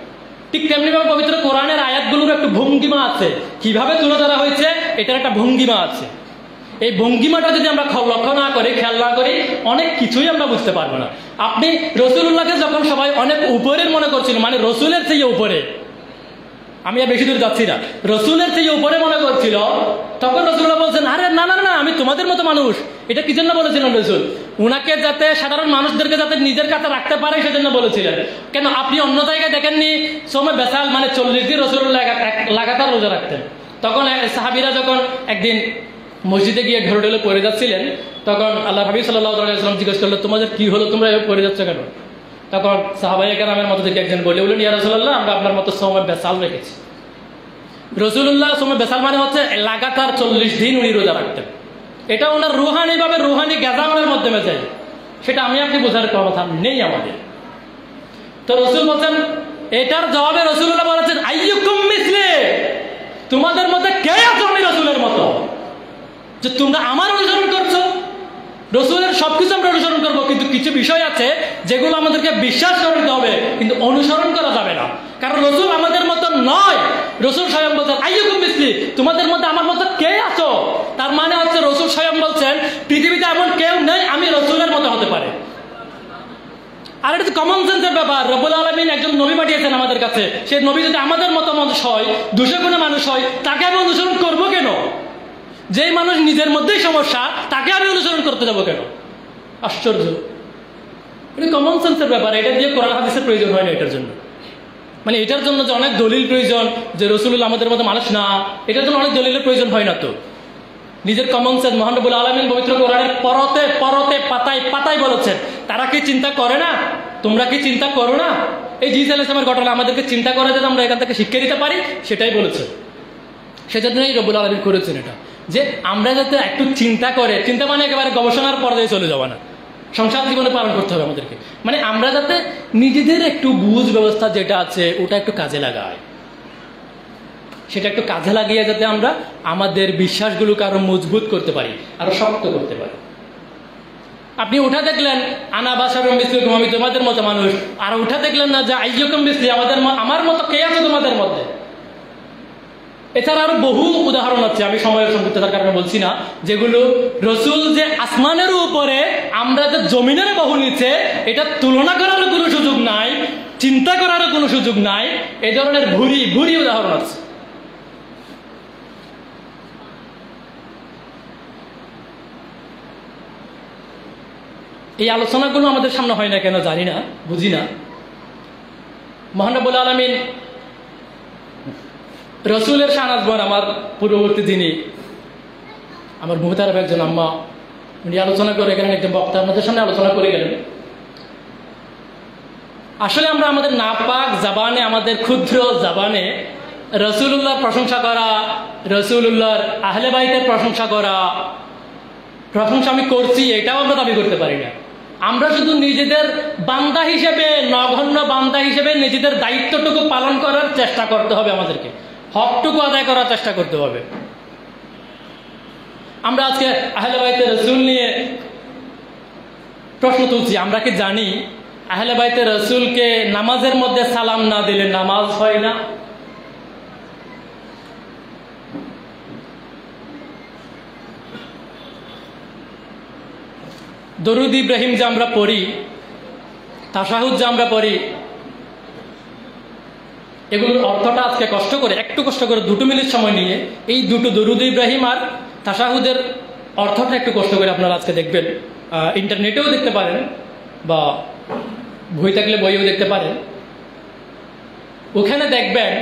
ঠিক তেমনিভাবে পবিত্র কোরআনের আয়াতগুলোর একটু ভঙ্গিমা আছে, কিভাবে তুলে ধরা হয়েছে এটার একটা ভঙ্গিমা আছে। এই ভঙ্গিমাটা যদি আমরা লক্ষ্য না করি, খেয়াল না করি, অনেক কিছুই আমরা বুঝতে পারবো না। আপনি রসুল্লাহকে যখন সবাই অনেক উপরের মনে করছিল, মানে রসুলের থেকে উপরে, আমি আর বেশি দূর যাচ্ছি না, রসুলের থেকে উপরে মনে করছিল, তখন রসুল্লাহ বলছেন আরে না না না, আমি তোমাদের মতো মানুষ। এটা কি জন্য বলেছিলেন রসুল? উনাকে যাতে সাধারণ মানুষদেরকে যাতে নিজের কাছে রাখতে পারে সেজন্য বলেছিলেন। কেন আপনি অন্য জায়গায় দেখেননি সময় বেসাল মানে 40 দিন রসুল্লাহ লাগাতার রোজা রাখতেন। তখন সাহাবীরা যখন একদিন মসজিদে গিয়ে ঘরে ঢেলে পড়ে যাচ্ছিলেন, তখন আল্লাহ হাবিব সাল্লাল্লাহু আলাইহি ওয়াসাল্লাম জিজ্ঞেস করলো তোমাদের কি হলো, তোমরা এভাবে পড়ে যাচ্ছ কেন? তখন সাহাবায়ে কেরামের মধ্যে থেকে একজন বলে বললেন ইয়া রাসূলুল্লাহ, আমরা আপনার মতো সময় বেসাল রেখেছি। রসুল্লাহ সময় বেসাল মানে হচ্ছে লাগাতার 40 দিন উনি রোজা রাখতেন। এটা ওনার রুহানি ভাবে রুহানি গাজামের মাধ্যমে যায়, সেটা আমি আপনি বোঝার ক্ষমতা নেই আমাদের। তো রসুল বলছেন, এটার জবাবে রসুল্লাহ বলেছেন আইয়ুকুম মিসলি, তোমাদের মধ্যে কে আছো আমি রসুলের মতো, যে তোমরা আমার অনুসরণ করছো। রসুলের সবকিছু আমরা অনুসরণ করবো, কিন্তু কিছু বিষয় আছে যেগুলো আমাদেরকে বিশ্বাস করতে হবে, কিন্তু অনুসরণ করা যাবে না, কারণ রসুল আমাদের মতো নয়। রসুল স্বয়ং বলছেন আইয়ুকুম মিসলি, তোমাদের মধ্যে আমার মতো কে আছো। তার মানে হচ্ছে রসুল স্বয়ং বলছেন পৃথিবীতে এমন কেউ নেই আমি রসুলের মতো হতে পারে। আর এটা তো কমন সেন্সের ব্যাপার। রব্বুল আলামিন একজন নবী পাঠিয়েছেন আমাদের কাছে, সেই নবী যদি আমাদের মতো মানুষ হয়, 200 গুণে মানুষ হয়, তাকে আমি অনুসরণ করবো কেন? যেই মানুষ নিজের মধ্যেই সমস্যা তাকে আমি অনুসরণ করতে যাবো কেন? আশ্চর্য। এটা কমন সেন্সের ব্যাপার। এটা দিয়ে কোরআন হাদিসের প্রয়োজন হয় না এটার জন্য, মানে এটার জন্য যে অনেক দলিল প্রয়োজন যে রাসূলুল্লাহ আমাদের মতো মানুষ না, এটার জন্য অনেক দলিলের প্রয়োজন হয় না। তো নিজের কমন সেন্স মহান রব্বুল আলামিন পবিত্র কোরআনের পরতে পরতে পাতায় পাতায় বলেছেন। তারা কি চিন্তা করে না? তোমরা কি চিন্তা করো না? এই ঈসা আলাইহিস সালামের ঘটনা আমাদেরকে চিন্তা করে যাতে আমরা এখান থেকে শিক্ষা নিতে পারি, সেটাই বলেছে। সেজন্যই রব্বুল আলামিন করেছেন এটা, যে আমরা যাতে একটু চিন্তা করে, চিন্তা মানে একেবারে গবেষণার পর্যায়ে চলে যাওয়া না, সংসার জীবনে পালন করতে হবে আমাদেরকে। মানে আমরা যাতে নিজেদের একটু বুঝ ব্যবস্থা যেটা আছে ওটা একটু কাজে লাগাই, সেটা একটু কাজে লাগিয়ে যাতে আমরা আমাদের বিশ্বাসগুলোকে আরো মজবুত করতে পারি, আরো শক্ত করতে পারি। আপনি উঠা দেখলেন আনা বাশারুম মিসলুকুম, আমি তোমাদের মতো মানুষ, আর উঠা দেখলেন না যে আইয়ুকুম মিসলি, আমার মতো কে আছে তোমাদের মধ্যে। এছাড়া আরো বহু উদাহরণ আছে, আমি সময়ের সংক্ষিপ্ততার কারণে বলছি না, যেগুলো রসুল যে আসমানের উপরে আমরা যে জমিনের বহু নিচে, এটা তুলনা করার কোনো সুযোগ নাই, চিন্তা করার কোনো সুযোগ নাই। এই ধরনের ভুরি ভুরি উদাহরণ আছে। এই আলোচনাগুলো আমাদের সামনে হয় না কেন জানি না, বুঝি না। মহান রব্বুল আলামিন রসুলের শানাজবর আমার পূর্ববর্তী দিনে আমার মুহতারাম একজন আম্মা উনি আলোচনা করে গেলেন, একজন বক্তা আমাদের সামনে আলোচনা করে গেলেন। আসলে আমরা আমাদের নাপাক জাবানে, আমাদের ক্ষুদ্র জাবানে রসুলুল্লাহর প্রশংসা করা, রসুলুল্লাহর আহলে বাইতের প্রশংসা করা, প্রশংসা আমি করছি এটাও আমরা দাবি করতে পারি না। আমরা শুধু নিজেদের বান্দা হিসেবে, নগণ্য বান্দা হিসেবে নিজেদের দায়িত্বটুকু পালন করার চেষ্টা করতে হবে, আমাদেরকে হকটুকু আদায় করার চেষ্টা করতে হবে। আমরা আজকে আহলে বাইতে রসুল নিয়ে প্রশ্ন তুলছি। আমরা কি জানি আহলে বাইতে রসুলকে নামাজের মধ্যে সালাম না দিলে নামাজ হয় না? দরুদ ইব্রাহিম যে আমরা পড়ি, তাশাহুদ যে আমরা পড়ি, এগুলোর অর্থটা আজকে কষ্ট করে, একটু কষ্ট করে 2 মিনিট সময় নিয়ে এই দুটো দরুদ ইব্রাহিম আর তাশাহুদের অর্থটা একটু কষ্ট করে আপনারা আজকে দেখবেন। ইন্টারনেটেও দেখতে পারেন বা বই থাকলে বইও দেখতে পারেন। ওখানে দেখবেন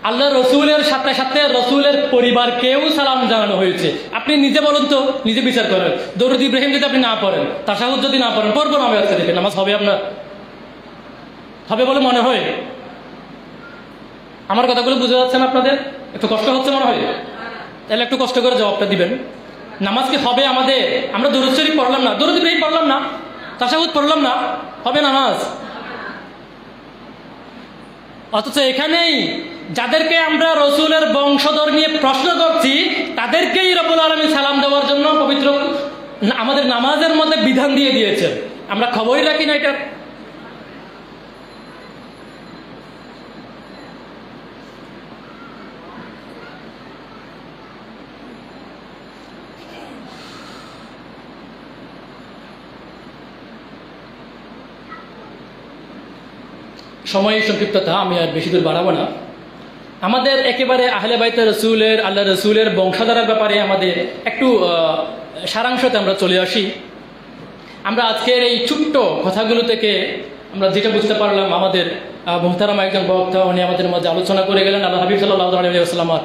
আল্লাহ রসুলের সাথে সাথে রসুলের পরিবারকেও সালাম জানানো হয়েছে। আপনি নিজে বলুন তো, নিজে বিচার করেন। দরুদ ইব্রাহিম যদি আপনি না পড়েন, তাশাহুদ যদি না পড়েন, পড়বো না আমি আজকে দেখে নামাজ হবে আপনার? হবে বলে মনে হয়? আমার কথাগুলো বুঝে যাচ্ছেন আপনাদের? একটু কষ্ট হচ্ছে মনে হয়? তাহলে একটু কষ্ট করে জবাবটা দিবেন। নামাজ কি হবে আমাদের? আমরা দরুদ শরীফ পড়লাম না, দরুদ ইব্রাহিম পড়লাম না, তাশাহুদ পড়লাম না, হবে নামাজ? অথচ এখানেই যাদেরকে আমরা রসুলের বংশধর নিয়ে প্রশ্ন করছি তাদেরকেই রব্বুল আলামিন সালাম দেওয়ার জন্য পবিত্র আমাদের নামাজের মধ্যে বিধান দিয়ে দিয়েছেন। আমরা খবরই রাখি না এটার। সময়ের সংক্ষিপ্ততা, আমি আর বেশি দূর বাড়াবো না। আমাদের একেবারে আহলে বাইতে রসুলের, আল্লাহ রসুলের বংশধারার ব্যাপারে আমাদের একটু সারাংশতে আমরা চলে আসি। আমরা আজকের এই ছোট্ট কথাগুলো থেকে আমরা যেটা বুঝতে পারলাম, আমাদের মুহতারাম একজন বক্তা উনি আমাদের মাঝে আলোচনা করে গেলেন আল্লাহ হাবিব সাল্লাল্লাহু আলাইহি ওয়াসাল্লামের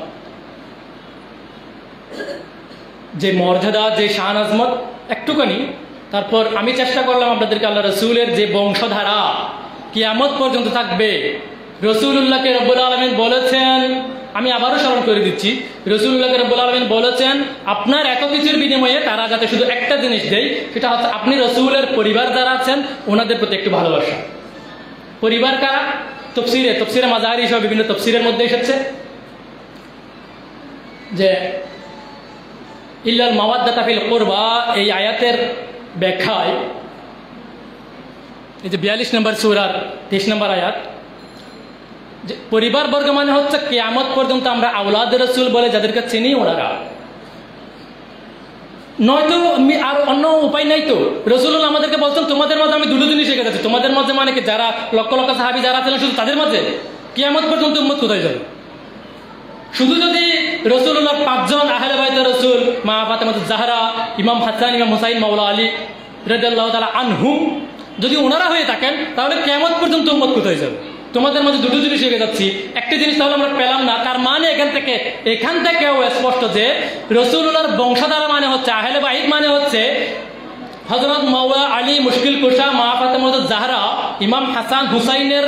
যে মর্যাদা, যে শান আজমত একটুখানি। তারপর আমি চেষ্টা করলাম আপনাদেরকে আল্লাহ রসুলের যে বংশধারা কিয়ামত পর্যন্ত থাকবে। রসুলুল্লাহকে রব্বুল আলামিন বলেছেন, আমি আবারও স্মরণ করে দিচ্ছি, রসুলুল্লাহকে রব্বুল আলামিন বলেছেন আপনার এত কিছুর বিনিময়ে তারা যাতে শুধু একটা জিনিস দেয়, সেটা হচ্ছে আপনি রসুলের পরিবার যারা আছেন ওনাদের প্রতি একটু ভালোবাসা। পরিবার কারা? তফসিরে মাজাহির সহ বিভিন্ন তফসিরের মধ্যে এসেছে যে ইল্লাল মাওয়াদ্দাতা ফিল কুরবা, এই আয়াতের ব্যাখ্যায় এই যে 42 নম্বর সূরার 23 নম্বর আয়াত, যে পরিবার বর্গ মানে হচ্ছে কিয়ামত পর্যন্ত আমরা আওলাদ রসুল বলে যাদেরকে চিনি ওনারা। নয়তো আর অন্য উপায় নাই তো। রসুল্লাহ আমাদেরকে বলছেন তোমাদের মাঝে আমি দুটো জিনিস শিখে যাচ্ছি। তোমাদের মাঝে মানে কি যারা লক্ষ লক্ষ সাহাবী যারা ছিলেন শুধু তাদের মাঝে? কিয়ামত পর্যন্ত উম্মত কোথায় যাবে? শুধু যদি রসুল্লাহ 5 জন আহলে বাইতে রসুল, মা ফাতেমা জাহরা, ইমাম হাসান, ইমাম হুসাইন, মাওলা আলী রাদিয়াল্লাহু তাআলা আনহুম, যদি ওনারা হয়ে থাকেন তাহলে কিয়ামত পর্যন্ত উম্মত কোথায় যাবে? তোমাদের মধ্যে দুটো জিনিস শিখে যাচ্ছি, একটা জিনিস তাহলে আমরা পেলাম না। তার মানে এখান থেকেও স্পষ্ট যে রসুলুল্লাহর বংশধারা মানে হচ্ছে, আহলে বাইত মানে হচ্ছে হযরত মাওলা আলী মুশকিল কুশা, মা ফাতেমা জাহরা, ইমাম হাসান হুসাইনের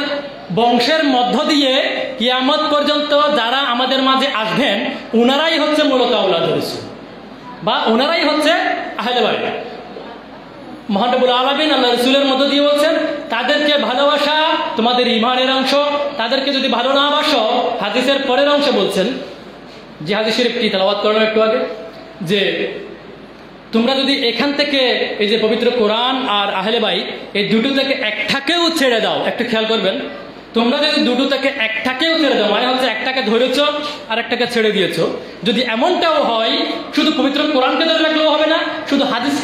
বংশের মধ্য দিয়ে কিয়ামত পর্যন্ত যারা আমাদের মাঝে আসবেন ওনারাই হচ্ছে মূলত আওলাদ রাসূল, বা ওনারাই হচ্ছে আহলে বাইত। মহান রব্বুল আলামিন আল্লাহ রাসূলের মধ্য দিয়ে বলছেন তাদেরকে ভালোবাসা তোমাদের ঈমানের অংশ, তাদেরকে যদি ভালো না বাসো, হাদিসের পরের অংশে বলছেন, যে হাদিস শরীফটি তেলাওয়াত করলাম একটু আগে, যে তোমরা যদি এখান থেকে এই যে পবিত্র কোরআন আর আহলে বাইত এই দুটো থেকে একটাকেও ছেড়ে দাও, একটু খেয়াল করবেন, তোমরা যদি দুটো থেকে একটাকেও ছেড়ে দাও, মানে হচ্ছে একটাকে ধরেছ আর একটাকে ছেড়ে দিয়েছ, যদি এমনটাও হয় শুধু পবিত্র কোরআনকে ধরে রাখলেও হবে না, শুধু হাদিস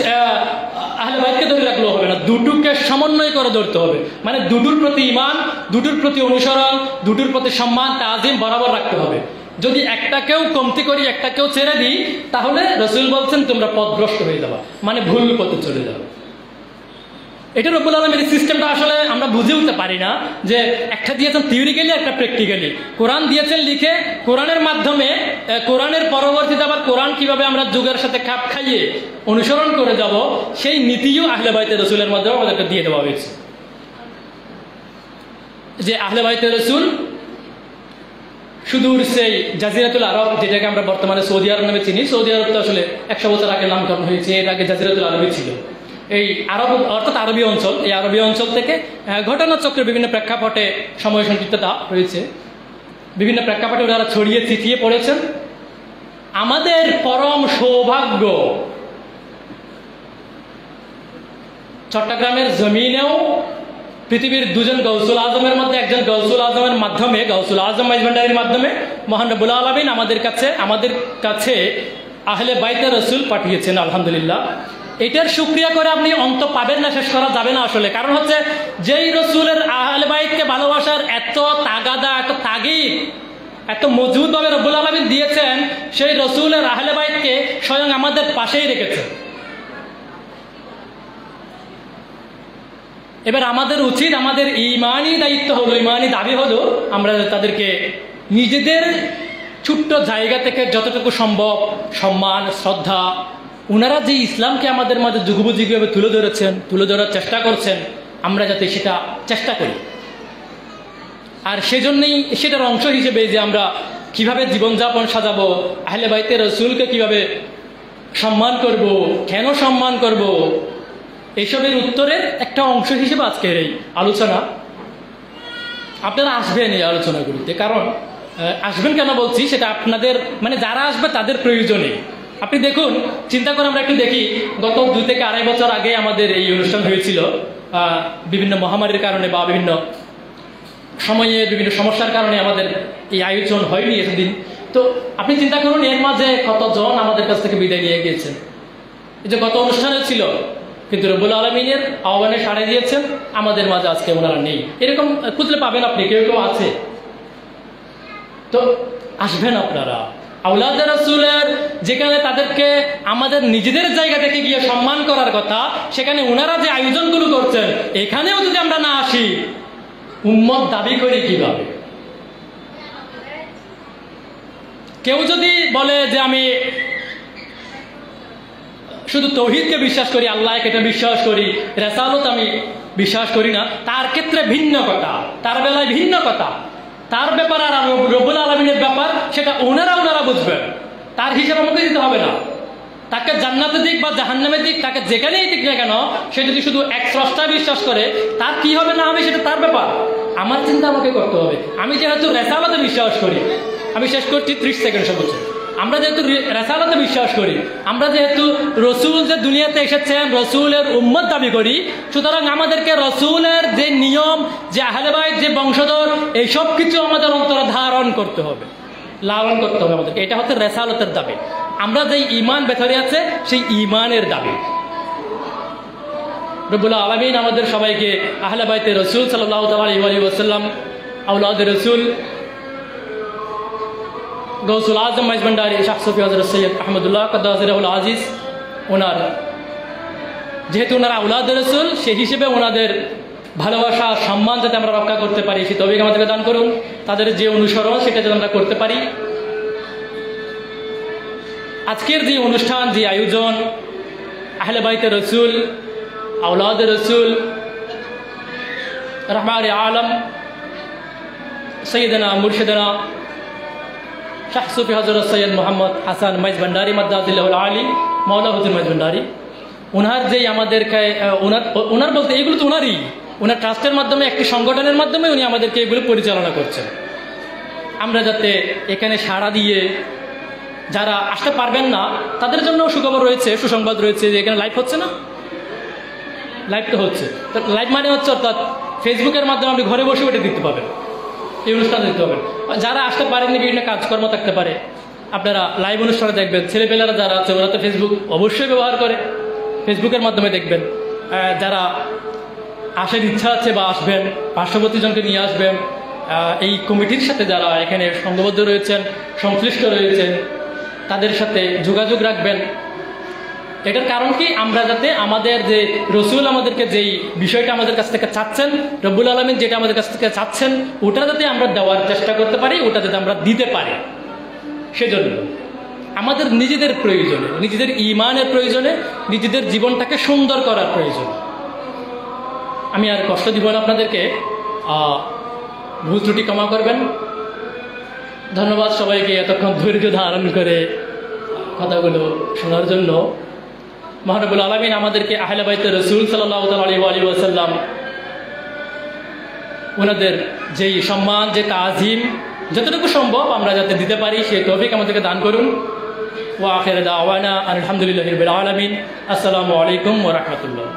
আহলে বাইতকে ধরে রাখলেও হবে না, দুটোকে সমন্বয় করে ধরতে হবে। মানে দুটোর প্রতি ঈমান, দুটোর প্রতি অনুসরণ, দুটোর প্রতি সম্মান তাজিম বরাবর রাখতে হবে। যদি একটাকেও কমতি করি, একটাকেও ছেড়ে দিই, তাহলে রাসূল বলছেন তোমরা পথভ্রষ্ট হয়ে যাবে, মানে ভুল পথে চলে যাবে। এটা রব্বুল আলামিনের সিস্টেমটা আসলে আমরা বুঝে উঠতে পারি না, যে একটা দিয়েছেন থিওরিক্যালি, একটা প্র্যাকটিক্যালি। কোরআন দিয়েছেন লিখে, কোরআনের মাধ্যমে, কোরআনের পরবর্তীতে আবার কোরআন কিভাবে আমরা যুগের সাথে খাপ খাইয়ে অনুসরণ করে যাব, সেই নীতিও আহলে বাইতে রসুলের মাধ্যমে আমাদেরকে দিয়ে দেওয়া হয়েছে। যে আহলে বাইতে রসুল সুদূর সেই জাজিরাতুল আরব, যেটাকে আমরা বর্তমানে সৌদি আরব নামে চিনি, সৌদি আরব তো আসলে 100 বছর আগে নামকরণ হয়েছে, এর আগে জাজিরাতুল আরবই ছিল। এই আরব অর্থাৎ আরবী অঞ্চল, এই আরবী অঞ্চল থেকে ঘটনাচক্রের বিভিন্ন প্রেক্ষাপটে সময় সংক্ষিপ্ততা রয়েছে, বিভিন্ন প্রেক্ষাপটে ওনারা ছড়িয়ে ছিটিয়ে পড়েছেন। আমাদের পরম সৌভাগ্য চট্টগ্রামের জমিনেও পৃথিবীর দুজন গৌসুল আজমের মধ্যে একজন গৌসুল আজমের মাধ্যমে, গৌসুল আজম মাইজভান্ডারির মাধ্যমে মহান রব্বুল আলামিন আমাদের কাছে আহলে বাইতে রসুল পাঠিয়েছেন। আলহামদুলিল্লাহ, এটার শুকরিয়া করে আপনি অন্ত পাবেন না, শেষ করা যাবে না আসলে। কারণ হচ্ছে যেই রসুলের আহলে বাইতকে ভালোবাসার এত তাগাদা, এত তাগিদ, এত মজবুতভাবে রব্বুল আলামিন দিয়েছেন, সেই রসুলের আহলে বাইতকে স্বয়ং আমাদের পাশেই রেখেছেন। এবার আমাদের উচিত, আমাদের ইমানি দায়িত্ব হলো, ইমানি দাবি হলো আমরা তাদেরকে নিজেদের ছোট্ট জায়গা থেকে যতটুকু সম্ভব সম্মান, শ্রদ্ধা, ওনারা যে ইসলামকে আমাদের মাঝে যুগোপযোগীভাবে তুলে ধরার চেষ্টা করছেন, আমরা যাতে সেটা চেষ্টা করি। আর সেজন্যই সেটার অংশ হিসেবে যে আমরা কিভাবে জীবনযাপন সাজাবো, আহলে বাইতে রসুলকে কিভাবে সম্মান করব, কেন সম্মান করব, এইসবের উত্তরের একটা অংশ হিসেবে আজকের এই আলোচনা। আপনারা আসবেন এই আলোচনাগুলিতে, কারণ আসবেন কেন বলছি সেটা আপনাদের মানে যারা আসবে তাদের প্রয়োজনে। আপনি দেখুন, চিন্তা করে আমরা একটু দেখি, গত 2 থেকে আড়াই বছর আগে আমাদের এই অনুষ্ঠান হয়েছিল বিভিন্ন মহামারীর কারণে বা বিভিন্ন সময়ে বিভিন্ন সমস্যার কারণে আমাদের এই আয়োজন হয়নি এতদিন। তো আপনি চিন্তা করুন এর মাঝে কতজন আমাদের কাছ থেকে বিদায় নিয়ে গিয়েছেন। এই যে গত অনুষ্ঠানে ছিল, কিন্তু রব্বুল আলামিনের আহ্বানে সাড়া দিয়েছেন, আমাদের মাঝে আজকে ওনারা নেই। এরকম খুঁজলে পাবেন আপনি, কেউ কেউ আছে। তো আসবেন আপনারা, আওলাদে রাসূলের যেখানে তাদেরকে আমাদের নিজেদের জায়গা থেকে গিয়ে সম্মান করার কথা, সেখানে ওনারা যে আয়োজনগুলো করছেন, এখানেও যদি আমরা না আসি, উম্মত দাবি করি কিভাবে? কেউ যদি বলে যে আমি শুধু তৌহিদকে বিশ্বাস করি, আল্লাহকে এটা বিশ্বাস করি, রিসালাত আমি বিশ্বাস করি না, তার ক্ষেত্রে ভিন্ন কথা, তার বেলায় ভিন্ন কথা। তার ব্যাপার আর রব্বুল আলামিনের ব্যাপার, সেটা ওনারা বুঝবেন। তার হিসাব আমাকে দিতে হবে না। তাকে জান্নাতে দিক বা জাহান্নামে দিক, তাকে যেখানেই দিক না কেন, সে যদি শুধু এক স্রষ্টা বিশ্বাস করে, তার কি হবে না হবে সেটা তার ব্যাপার। আমার চিন্তা আমাকে করতে হবে। আমি যেহেতু রিসালাতে বিশ্বাস করি, আমি শেষ করছি 30 সেকেন্ড সর্বোচ্চ। আমরা যেহেতু রিসালাতে বিশ্বাস করি, আমরা যেহেতু রসুল যে দুনিয়াতে এসেছেন রসুলের উম্মত দাবি করি, সুতরাং আমাদেরকে রসুলের যে নিয়ম, যে আহলে বাইত, যে বংশধর, এইসব কিছু আমাদের অন্তরে ধারণ করতে হবে, লালন করতে হবে আমাদেরকে। এটা হচ্ছে রিসালাতের দাবি। আমরা যে ঈমান ভেতরে আছে সেই ঈমানের দাবি। রব্বুল আলামিন আমাদের সবাইকে আহলে বাইতে রসুল সাল্লাল্লাহু আলাইহি ওয়াসাল্লাম, আওলাদে রসুল, গৌসুল আজম মাইজ ভান্ডারী শাহ সুফি হযরত সৈয়দ আহমদুল্লাহ কাদ্দাসিরুল আজিজ, ওনার যেহেতু ওনারা আওলাদে রসুল, সেই হিসেবে ওনাদের ভালোবাসা, সম্মান যাতে আমরা রক্ষা করতে পারি, সেই তৌফিক আমাদেরকে দান করুন। তাদের যে অনুসরণ সেটা যাতে আমরা করতে পারি। আজকের যে অনুষ্ঠান, যে আয়োজন, আহলে বাইতে রসুল, আওলাদে রসুল, রাহমারে আলম সৈয়দনা মুর্শিদনা শাহ সুফি হযরত সৈয়দ মোহাম্মদ হাসান মাইজ ভান্ডারী মাদ্দাজিল্লাহুল আলী, মাওলা হুজুর মাইজ ভান্ডারী, ওনার যেই আমাদেরকে ওনার বলতে এগুলো তো ওনারই, ওনার ট্রাস্টের মাধ্যমে, একটি সংগঠনের মাধ্যমে উনি আমাদেরকে এগুলো পরিচালনা করছেন। আমরা যাতে এখানে সাড়া দিয়ে, যারা আসতে পারবেন না তাদের জন্য সুখবর রয়েছে, সুসংবাদ রয়েছে যে এখানে লাইভ হচ্ছে না, লাইভ তো হচ্ছে। তো লাইভ মানে হচ্ছে অর্থাৎ ফেসবুকের মাধ্যমে আপনি ঘরে বসে ওটা দিতে পারবেন, এই অনুষ্ঠান দেখতে পাবেন। যারা আসতে পারেননি, বিভিন্ন কাজকর্ম থাকতে পারে, আপনারা লাইভ অনুষ্ঠানে দেখবেন। ছেলেপেলেরা যারা আছে ওরা তো ফেসবুক অবশ্যই ব্যবহার করে, ফেসবুকের মাধ্যমে দেখবেন। যারা আসার ইচ্ছা আছে বা আসবেন, পার্শ্ববর্তী জনকে নিয়ে আসবেন। এই কমিটির সাথে যারা এখানে সংঘবদ্ধ রয়েছেন, সংশ্লিষ্ট রয়েছেন, তাদের সাথে যোগাযোগ রাখবেন। এটার কারণ কি, আমরা যাতে আমাদের যে রসুল আমাদেরকে যেই বিষয়টা আমাদের কাছ থেকে চাচ্ছেন, রব্বুল আলামিন যেটা আমাদের কাছ থেকে চাচ্ছেন, ওটা যাতে আমরা দেওয়ার চেষ্টা করতে পারি, ওটা যাতে আমরা দিতে পারি। সেজন্য আমাদের নিজেদের প্রয়োজনে, নিজেদের ঈমানের প্রয়োজনে, নিজেদের জীবনটাকে সুন্দর করার প্রয়োজন। আমি আর কষ্ট দিব না আপনাদেরকে, ভুল ত্রুটি ক্ষমা করবেন। ধন্যবাদ সবাইকে এতক্ষণ ধৈর্য ধারণ করে কথাগুলো শোনার জন্য। মহানবুল আলামিন আমাদেরকে আহলে বাইতে রসুল সাল্লাল্লাহু আলাইহি ওয়াসাল্লাম, ওনাদের যেই সম্মান, যে তাজিম, যতটুকু সম্ভব আমরা যাতে দিতে পারি সেই তৌফিক আমাদেরকে দান করুন। ওয়া আখির দাওয়ানা আলহামদুলিল্লাহি রাব্বিল আলামিন। আসসালামু আলাইকুম ওয়া রাহমাতুল্লাহ।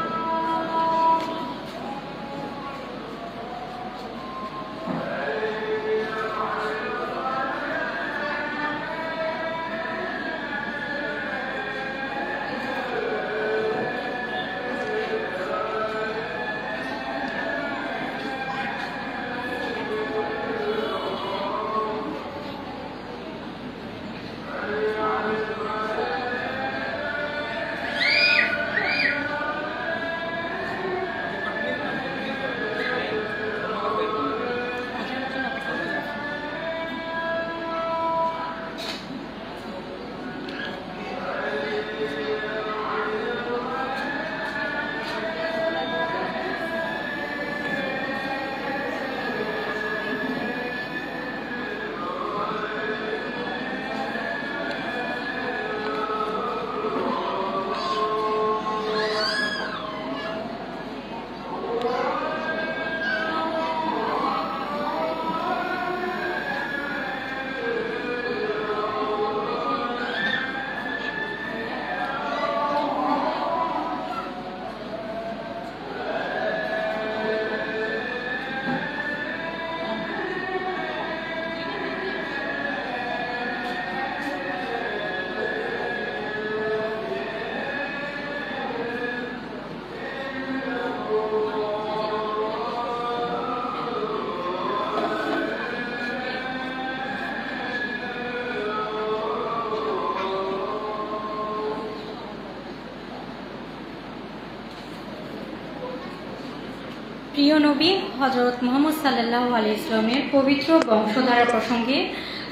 প্রিয় নবী হযরত মুহাম্মদ সাল্লাল্লাহু আলাইহি ওয়াসাল্লামের পবিত্র বংশধারা প্রসঙ্গে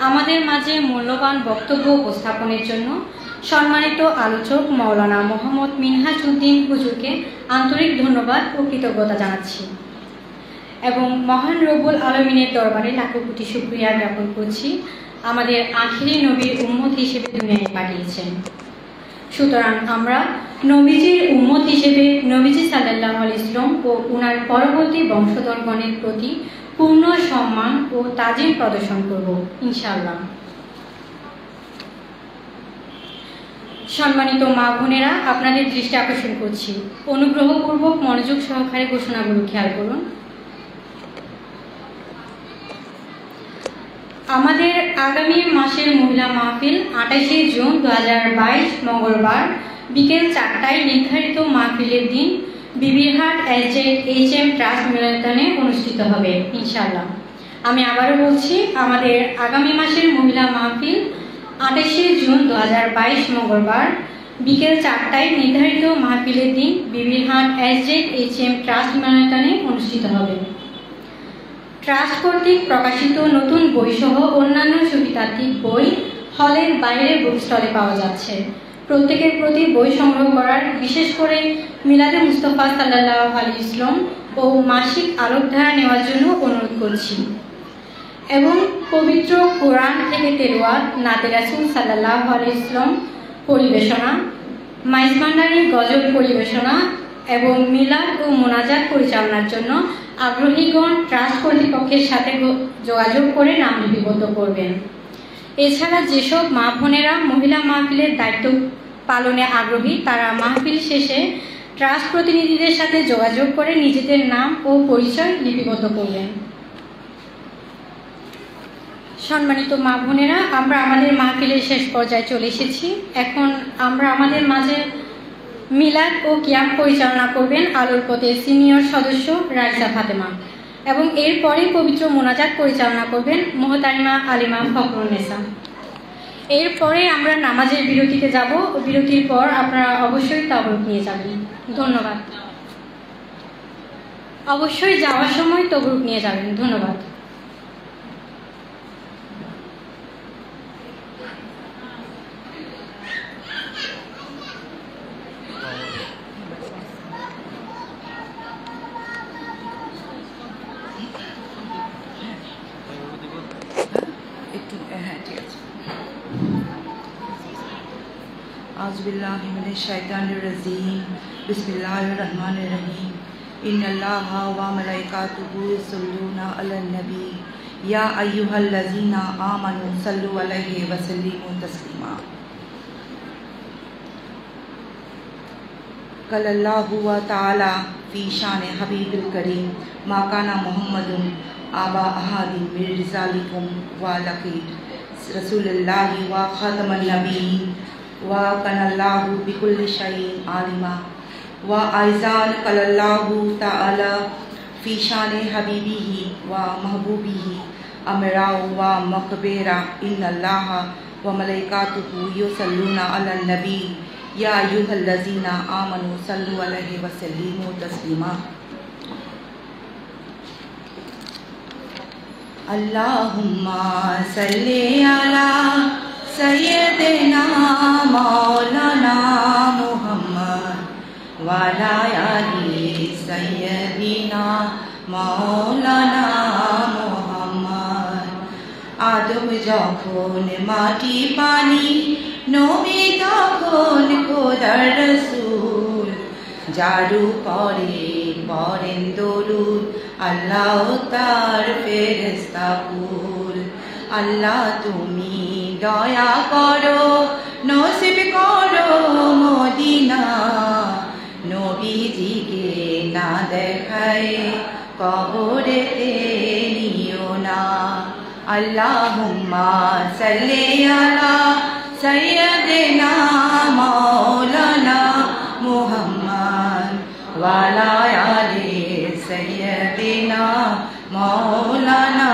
আমাদের মাঝে মূল্যবান বক্তব্য উপস্থাপনের জন্য সম্মানিত আলোচক মাওলানা মোহাম্মদ মিনহাজ উদ্দিন হুজুরকে আন্তরিক ধন্যবাদ ও কৃতজ্ঞতা জানাচ্ছি এবং মহান রব্বুল আলামিনের দরবারে লাখো কোটি শুকরিয়া জ্ঞাপন করছি আমাদের আখিরি নবীর উম্মত হিসেবে দুনিয়ায় পাঠিয়েছেন। সুতরাং আমরা নবীজির উম্মত হিসেবে নবীজি সাল্লাল্লাহু আলাইহি ওয়াসাল্লাম ও উনার পরবর্তী বংশধরগণের প্রতি পূর্ণ সম্মান ও তাজিম প্রদর্শন করব ইনশাআল্লাহ। সম্মানিত মা বোনেরা, আপনাদের দৃষ্টি আকর্ষণ করছি, অনুগ্রহপূর্বক মনোযোগ সহকারে ঘোষণাগুলো খেয়াল করুন। আমাদের আগামী মাসের মহিলা মাহফিল 28শে জুন 2022 মঙ্গলবার বিকেল 4টায় নির্ধারিত মাহফিলের দিন বিবিরহাট SZHM ট্রাস্ট মিলনায়তনে অনুষ্ঠিত হবে ইনশাআল্লাহ। আমি আবারও বলছি, আমাদের আগামী মাসের মহিলা মাহফিল 28শে জুন 2022 মঙ্গলবার বিকেল 4টায় নির্ধারিত মাহফিলের দিন বিবিরহাট SZHM ট্রাস্ট মিলনায়তনে অনুষ্ঠিত হবে। ট্রাস্ট কর্তৃক প্রকাশিত নতুন বইসহ অন্যান্য সুবিধাত্মক বই হলের বাইরে বুক স্টলে পাওয়া যাচ্ছে। প্রত্যেকের প্রতি বই সংগ্রহ করার, বিশেষ করে মিলাদে মুস্তাফা সাল্লাল্লাহু আলাইহি ওয়াসাল্লাম ও মাসিক আলোকধারা নেওয়ার জন্য অনুরোধ করছি এবং পবিত্র কোরআন থেকে তেলাওয়াত, নাতে রাসূল সাল্লাল্লাহু আলাইহি ওয়াসাল্লাম পরিবেশনা, মাইজ ভান্ডারীর গজল পরিবেশনা এবং মিলাদ ও মোনাজাত পরিচালনার জন্য আগ্রহীগণ ট্রাস্ট কর্তৃপক্ষের সাথে যোগাযোগ করে নাম লিপিবদ্ধ করবেন। এছাড়া যেসব মা বোনেরা মহিলা মাহফিলের দায়িত্ব পালনে আগ্রহী, তারা মাহফিল শেষে ট্রাস্ট প্রতিনিধিদের সাথে যোগাযোগ করে নিজেদের নাম ও পরিচয় লিপিবদ্ধ করবেন। সম্মানিত মা বোনেরা, আমরা আমাদের মাহফিলের শেষ পর্যায়ে চলে এসেছি। এখন আমরা আমাদের মাঝে মিলাদ ও কিয়াম পরিচালনা করবেন আলোর পথের সিনিয়র সদস্য রাইসা ফাতেমা এবং এরপরে পবিত্র মোনাজাত পরিচালনা করবেন মুহতারিমা আলিমা ফখরুন্নেসা। এরপরে আমরা নামাজের বিরতিতে যাব। বিরতির পর আপনারা অবশ্যই তাবরুক নিয়ে যাবেন। ধন্যবাদ। অবশ্যই যাওয়ার সময় তাবরুক নিয়ে যাবেন। ধন্যবাদ। आज़ुबिल्लाहि मिनश शैतानिर रजीम बिस्मिल्लाहिर रहमानिर रहीम इन्नल्लाहा व मलाइकातुहु युसल्लूना अलन नबी या अय्युहल्लज़ीना आमनु सल्लु अलैहि व सल्लिमु तस्लीमा। क़ल्लाहु व तआला फ़ी शान हबीबिल करीम मा काना मुहम्मदुन आबा अहादिन मिन रिजालिकुम व लकीद रसूलुल्लाहि व खातमन नबीय्यीन व कनल्लाहु बिकुल्लि शैइन आलिमा व आइज़ान कल्लाहु ताला फ़ी शान हबीबिही व महबूबिही अमरा व मक़बेरा इन्नल्लाहा व मलाइकातुहु युसल्लूना अलन नबी या अय्युहल्लज़ीना आमनु सल्लु अलैहि व सल्लिमु तस्लीमा। अल्लाहुम्मा सल्ली अला सय्यदिना मौलाना मुहम्मद वाला आली सय्यदिना मौलाना मुहम्मद। आदम যখন মাটি পানি, নবী তখন খোদার রাসূল, জারু পরে পড়েন দরুদ আল্লাহ তার ফেরেশতা কুল। আল্লাহ তুমি দয়া করো, নসিব করো মদিনা, নবীজিকে না দেখায় কবরেতে নিও না। আল্লাহুম্মা সাল্লি আলা সাইয়্যিদিনা মাওলানা মুহাম্মদ ওয়া আলা আলি সাইয়্যিদিনা মাওলানা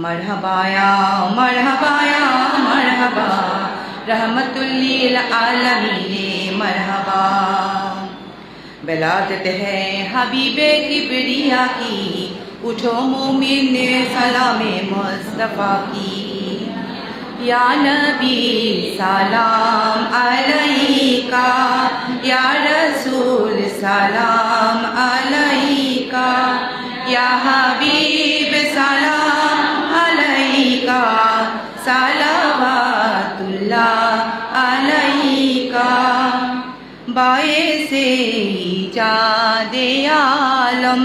मरहबाया मरहबाया मरहबा रहमतुल लिल आलमीन मरहबा। विलादत है हबीबे किबरिया की, उठो मोमिन सलामे मुस्तफ़ा की। या नबी सलाम अलैका, या रसूल सलाम अलैका, या हबीब सलाम अलैका, सलावतुल्लाह अलैका। बाए से इजादे आलम,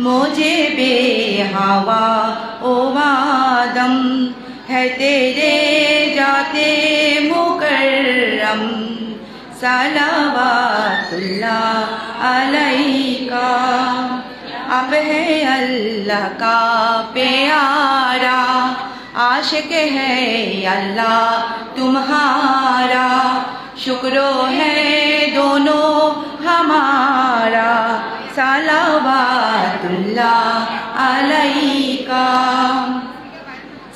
मुझे बेहवा ओ आदम, है तेरे जाते मुकर्रम, सलावतुल्लाह अलैका। अब है अल्लाह का प्यारा, आशिक है अल्लाह तुम्हारा, शुक्रो है दोनों हमारा, सलावतुल्लाह अलैका।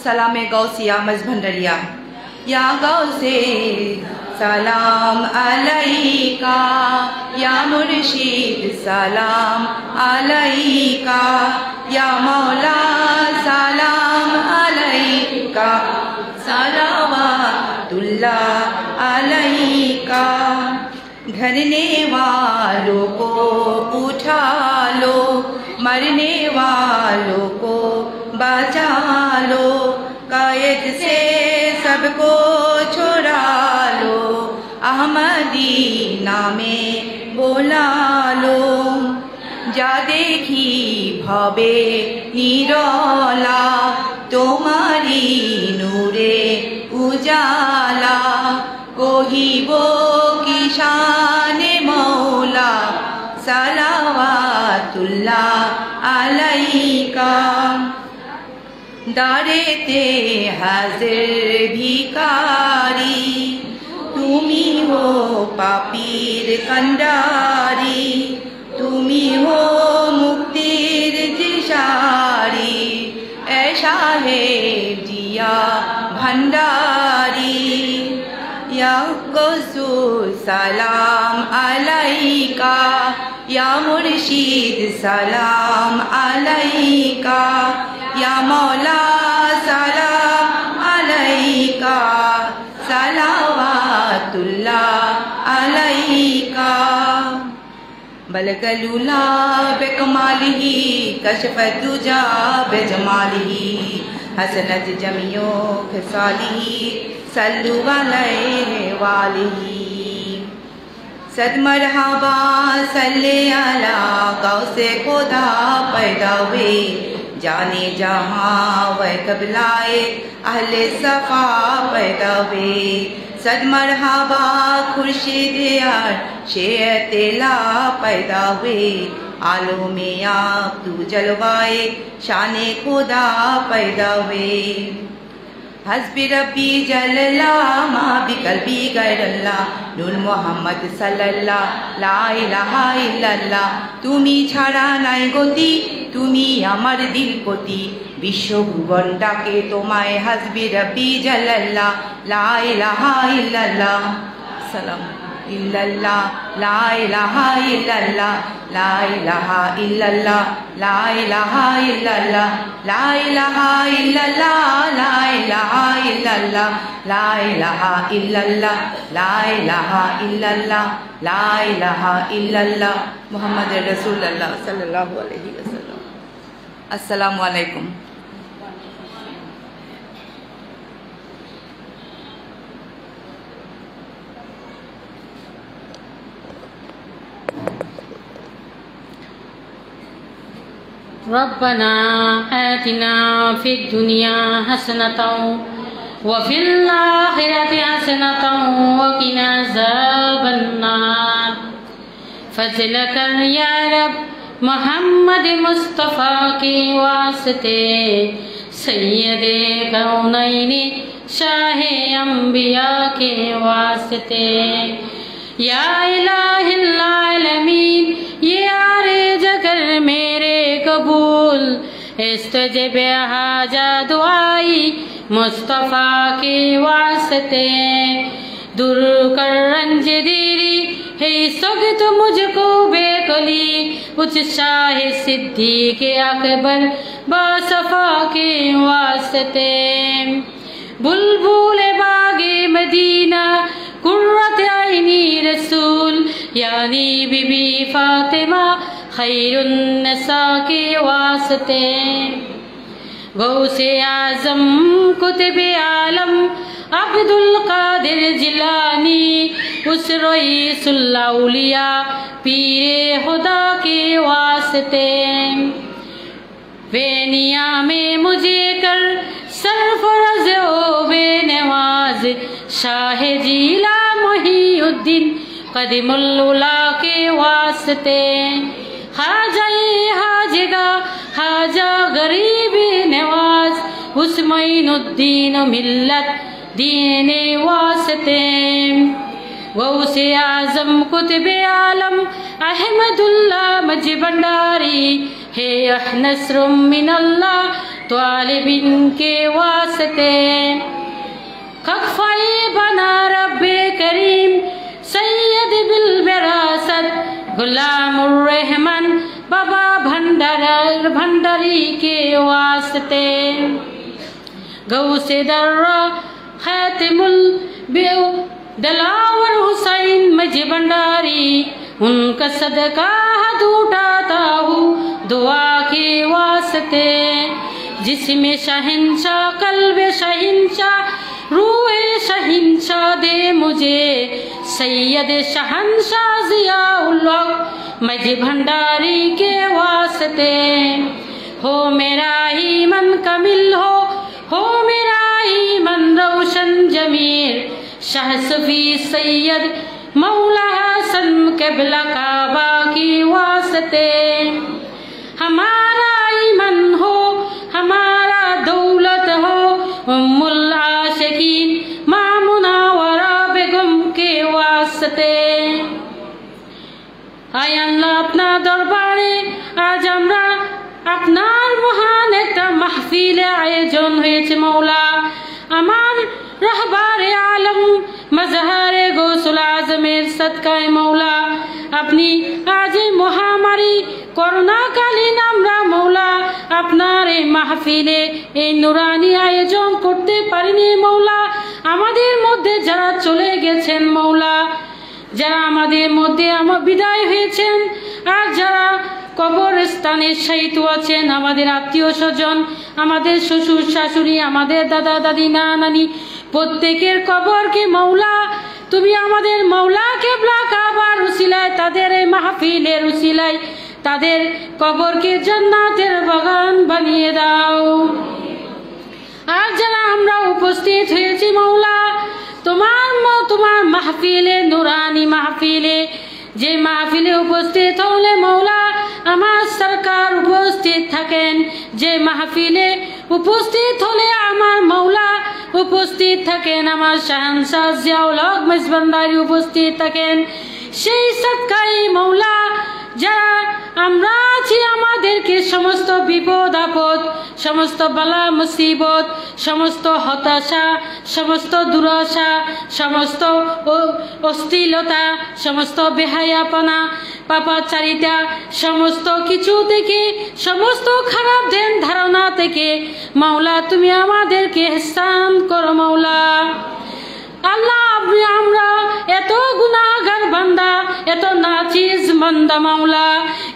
सलाम गौसिया मजभंडरिया। या गौसे सलाम अलैका, या मुर्शिद सलाम अलैका, या मौला सलाम अलैका, सलावतुल्लाह अलैका। धरने वालों को उठा लो, मरने वालों को बचा लो, कायद से सबको छुड़ा लो, अहमदी नामे बोला लो। जा देखी भवे निरोला, तुम्हारी नूरे उजाला, कोही वो की शान मौला, सलावतुल्लाह अलैका। दारेते हाजिर भिकारी, तुमी हो पापीर कंडारी, तुमी हो मुक्तिर दिशारी, ऐशा है जिया भंडारी। या गौसु सलाम अलैका, या मुर्शिद सलाम अलैका, या मौला सलाम अलैका, सलावतुल्लाह अलैका। बलगलुला बेकमालिही, कशफत दुजा बेजमालिही, हसनत जमियो खिसालिही, सल्लु अलैहि वालिही। सद मरहबा सल्ले अला गौसे खुदा पैदा हुए, जाने जहाँ वह कबलाए अहले सफ़ा पैदा हुए। सद मरहबा खुर्शीद यार शेअतेला पैदा हुए, आलो में आप तू जलवाए शाने खुदा पैदा हुए। हस्बी रब्बी जल्ला मा बि कल्बी गैरल्ला, नूर मोहम्मद सल्लल्लाह ला इलाहा इल्लल्लाह। তুমি ছাড়া নাই গতি, তুমি আমার দিলপতি, বিশ্বভুবন ডাকে তোমায়, হাসবি রব্বি জাল্লাল্লাহ লা ইলাহা ইল্লাল্লাহ। সালাম ইল্লাল্লাহ লা ইলাহা ইল্লাল্লাহ, লা ইলাহা ইল্লাল্লাহ, লা ইলাহা ইল্লাল্লাহ, লা ইলাহা ইল্লাল্লাহ, লা ইলাহা ইল্লাল্লাহ, লা ইলাহা ইল্লাল্লাহ, লা ইলাহা ইল্লাল্লাহ, লা ইলাহা ইল্লাল্লাহ, মুহাম্মদ রাসূলুল্লাহ সাল্লাল্লাহু আলাইহি ওয়াসাল্লাম। আসসালামু আলাইকুম। रब्बना आतिना फिद दुनिया हसनतौ व फिल आखिरति हसनतौ व किना अज़ाबन्नार। फज़ल कर या रब मोहम्मद मुस्तफ़ा के वास्ते, सैयदे कौनैनी शाहे अंबिया के वास्ते। या इलाहिल आलमीन ये आरे जगर मेरे कबूल, इस्तजिब हाजा दुआई मुस्तफ़ा के वास्ते। दूर कर रंज दिरी है सगत मुझको बेकली उस शाह सिद्दीक़ अकबर बासफा के वास्ते बुलबुल बागे मदीना कुर्रत आईनी रसूल यानी बीबी फातिमा खैरुन नसा के वास्ते गौसे आजम कुतुब आलम अब्दुल कादिर जिलानी उस रईसुल औलिया पीरे खुदा के वास्ते बेनिया में मुझे कर सरफराज ओ बेनवाज शाह जीला मोहिउद्दीन कदीमुल उला के वास्ते खाजाए हाजगा खाजा गरीबी नवाज हुस्मैनुद्दीन मिल्लत दीने वास्ते गौसे आजम कुतुब आलम अहमदुल्ला मज भंडारी है नस्रुम मिनल्लाह तालिबिन के वास्ते खफ़ाए बना रब्बे करीम सैयद बिल विरासत गुलामुर रहमान बाबा भंडारी के वास्ते गौसे दर्रा खातिमुल दलावर हुसैन मज भंडारी उनका सदका हाथ उठाता हूँ दुआ के वास्ते जिसमें शहंशाह कल्बे शहंशाह रूहे शहंशाह दे मुझे सैयद शहंशाह ज़ियाउल हक़ मज भंडारी के वास्ते हो मेरा ईमान कमिल हो मेरा ईमान रोशन जमीर शाह सफ़ी सैयद मौला हसन क़िबला काबा की वास्ते हमारा ईमान हो हमारा दौलत हो उम्मुल आशिकीन मां मुनव्वरा बेगम के वास्ते आय अल्लाह अपना दरबारे आज আমরা আপনার মহান একটা মাহফিলে আয়োজন হয়েছে মৌলা আমার রাহবারে আলম মজহারে গৌসুল আজমের সদকায়ে মৌলা আপনি আজ এই মহামারী করোনাকালীন আমরা মৌলা আপনার এই মাহফিলে এই নুরানি আয়োজন করতে পারিনি মৌলা আমাদের মধ্যে যারা চলে গেছেন মৌলা যারা আমাদের মধ্যে বিদায় হয়েছেন আর যারা কবরস্থানে শায়িত আছেন আমাদের আত্মীয় স্বজন আমাদের শ্বশুর শাশুড়ি আমাদের দাদা দাদি না নানি প্রত্যেকের কবরকে মৌলা তুমি আমাদের মৌলা কিবলা কাবার উসিলায় তাদের এই মাহফিলের উসিলায় তাদের কবরকে জান্নাতের বাগান বানিয়ে দাও আর যারা আমরা উপস্থিত হয়েছি মৌলা তোমার মাহফিলে নুরানি মাহফিলে যে মাহফিলে উপস্থিত হলে মৌলা আমার সরকার উপস্থিত থাকেন যে মাহফিলে উপস্থিত হলে আমার মৌলা উপস্থিত থাকেন আমার শাহনশাহ জিয়াউল হক মেজবান্ডারি উপস্থিত থাকেন সেই সদকায়ে মৌলা যারা আমরা আছি আমাদেরকে সমস্ত বিপদ আপদ সমস্ত বালা মুসিবত সমস্ত হতাশা সমস্ত দুরাশা সমস্ত অশ্লীলতা সমস্ত বেহায়াপনা পাপাচারিতা সমস্ত কিছু থেকে সমস্ত খারাপ ধ্যান ধারণা থেকে মাওলা তুমি আমাদেরকে ইহসান করো মাওলা আল্লাহ আমরা এত গুনাহগার বান্দা এত নাচিজ বান্দা মাওলা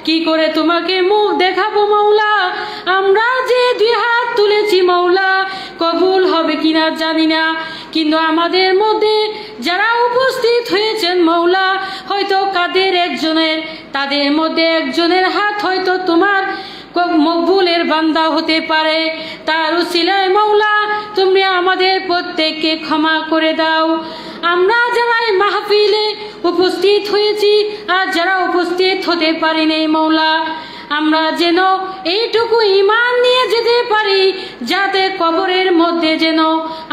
কি করে তোমাকে মুখ দেখাবো মাওলা আমরা যে দুই হাত তুলেছি মাওলা কবুল হবে কিনা জানি না কিন্তু আমাদের মধ্যে যারা উপস্থিত হয়েছেন মাওলা হয়তো তাদের মধ্যে একজনের হাত হয়তো তোমার মকবুলের বান্দা হতে পারে তার উসিলায় মাওলা তুমি আমাদের প্রত্যেককে ক্ষমা করে দাও আমরা যারা এই মাহফিলে উপস্থিত হয়েছি আর যারা উপস্থিত হতে পারিনি মাওলা আমরা যেন এইটুকু ঈমান নিয়ে যেতে পারি যাতে কবরের মধ্যে যেন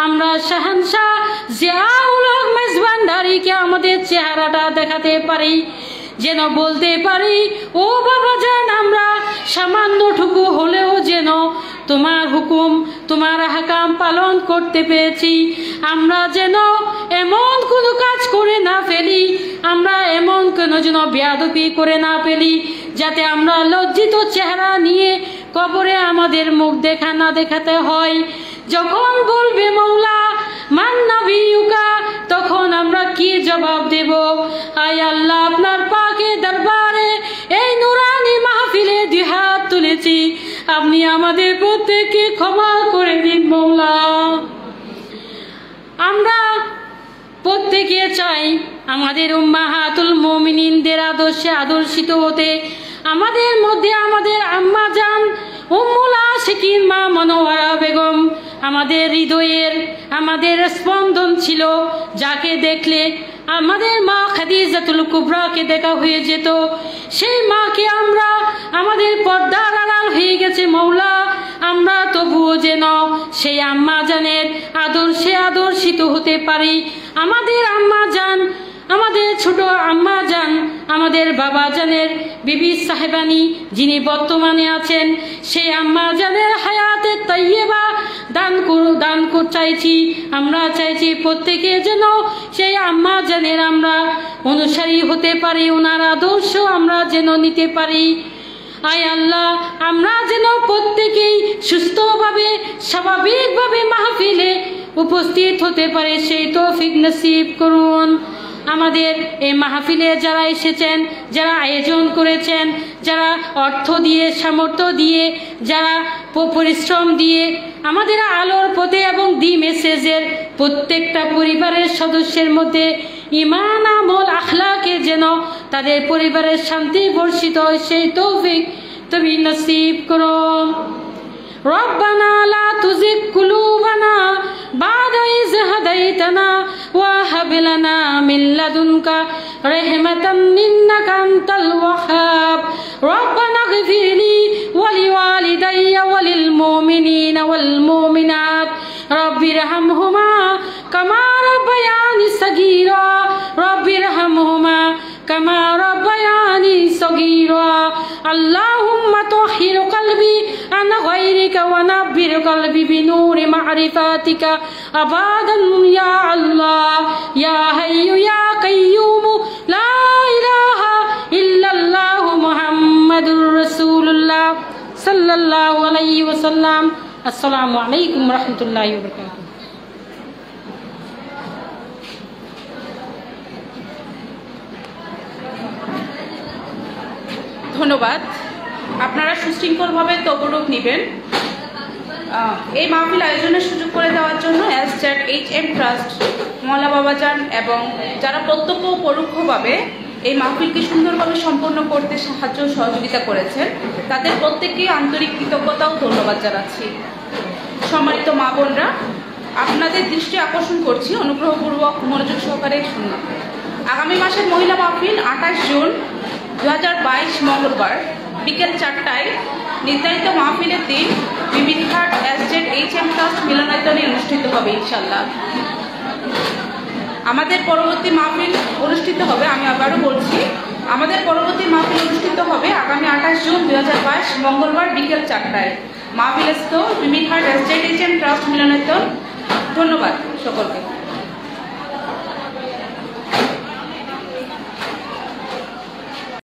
আমরা শাহনশাহ জিয়াউল হক মেজবান্ডারিকে আমাদের চেহারাটা দেখাতে পারি যেন বলতে পারি ও বাবা জান আমরা সামান্যটুকু হলেও যেন তোমার হুকুম তোমার আহকাম পালন করতে পেরেছি আমরা যেন এমন কোনো কাজ করে না ফেলি, আমরা এমন কোনো যেন বেয়াদবি করে না ফেলি, যাতে আমরা লজ্জিত চেহারা নিয়ে কবরে আমাদের মুখ দেখা না দেখাতে হয়। যখন বলবে মৌলা মান নবিয়ুকা, তখন আমরা কি জবাব দেব? আয় আল্লাহ, আপনার পাকে দরবারে এই নুরানি মাহফিলে দুই হাত তুলেছি, আপনি আমাদের প্রত্যেককে ক্ষমা করে দিন মৌলা। আমরা প্রত্যেকে চাই আমাদের উম্মাহাতুল মুমিনিনদের আদর্শে আদর্শিত হতে। আমাদের মধ্যে আমাদের আম্মা জান উম্মুল আশিকিন মা মনোয়ারা বেগম আমাদের হৃদয়ের আমাদের স্পন্দন ছিল, যাকে দেখলে আমাদের মা খাদিজাতুল কুবরাকে দেখা হয়ে যেত। সেই মাকে আমরা আমাদের পর্দার আড়াল হয়ে গেছে মৌলা, আমরা তবুও যেন সেই আম্মা জানের আদর্শে আদর্শিত হতে পারি। আমাদের আম্মা জান, আমাদের ছোট আম্মা জান, আমাদের বাবা জানের বিবি সাহেবানি যিনি বর্তমানে আছেন, সেই আম্মা জানের হায়াতে তাইয়্যিবা দান চাইছি। আমরা চাইছি প্রত্যেকে যেন সেই আম্মা জানের আমরা অনুসারী হতে পারি, ওনার আদর্শ আমরা যেন নিতে পারি। আয় আল্লাহ, আমরা যেন প্রত্যেকেই সুস্থভাবে স্বাভাবিকভাবে মাহফিলে উপস্থিত হতে পারে, সেই তৌফিক নসিব করুন। আমাদের এই মাহফিলে যারা এসেছেন, যারা আয়োজন করেছেন, যারা অর্থ দিয়ে, সামর্থ্য দিয়ে, যারা পরিশ্রম দিয়ে আমাদের আলোর পথে এবং দি মেসেজের প্রত্যেকটা পরিবারের সদস্যের মধ্যে ঈমান, আমল, আখলাকে যেন তাদের পরিবারের শান্তি বর্ষিত হয়, সেই তৌফিক তুমি নসিব করো। রব্বানা লা তুজিগ কুলুবানা বা'দা ইয হাদাইতানা ওয়া হাব লানা মিন লাদুনকা রাহমাতান ইন্নাকা আনতাল ওয়াহ্হাব। রব্বানা ইগফিরলি ওয়া লিওয়ালিদাইয়া ওয়া লিল মুমিনিনা ওয়াল মুমিনাত রব্বিরহামহুমা কামা রাব্বায়ানি সাগীরা। রব্বিরহামহুমা কামা রাব্বায়ানি সাগীরা। আল্লাহুম্মা তাহহির কলবি আন গায়রিকা ওয়া নাব্বির কলবি বিনূরি মা'রিফাতিকা আবাদান ইয়া আল্লাহ ইয়া হাইয়্যু ইয়া কাইয়্যুম লা ইলাহা ইল্লাল্লাহ মুহাম্মাদুর রাসূলুল্লাহ সাল্লাল্লাহু আলাইহি ওয়াসাল্লাম। আসসালামু আলাইকুম ওয়া রাহমাতুল্লাহি ওয়া বারাকাতুহু। ধন্যবাদ। আপনারা সুশৃঙ্খলভাবে তবরুক নেবেন। এই মাহফিল আয়োজনের সুযোগ করে দেওয়ার জন্য এসজেড এইচএম ট্রাস্ট, মওলা বাবাজান এবং যারা প্রত্যক্ষ ও পরোক্ষভাবে এই মাহফিলকে সুন্দরভাবে সম্পন্ন করতে সাহায্য সহযোগিতা করেছেন, তাদের প্রত্যেককেই আন্তরিক কৃতজ্ঞতা ও ধন্যবাদ জানাচ্ছি। সম্মানিত মা বোনরা, আপনাদের দৃষ্টি আকর্ষণ করছি, অনুগ্রহপূর্বক মনোযোগ সহকারে শুনুন। আগামী মাসের মহিলা মাহফিল 28 জুন 2022 মঙ্গলবার বিকেল 4টায় নির্ধারিত মাহফিলের দিন বিবিরহাট এসজেড এইচএম ট্রাস্ট মিলনায়তনে অনুষ্ঠিত হবে ইনশাল্লাহ। আমাদের পরবর্তী মাহফিল অনুষ্ঠিত হবে, আমি আবারও বলছি, আমাদের পরবর্তী মাহফিল অনুষ্ঠিত হবে আগামী 28 জুন 2022 মঙ্গলবার বিকেল 4টায়। মাহফিলস্থ বিবিরহাট এসজেড এইচএম ট্রাস্ট মিলনায়তন। ধন্যবাদ সকলকে।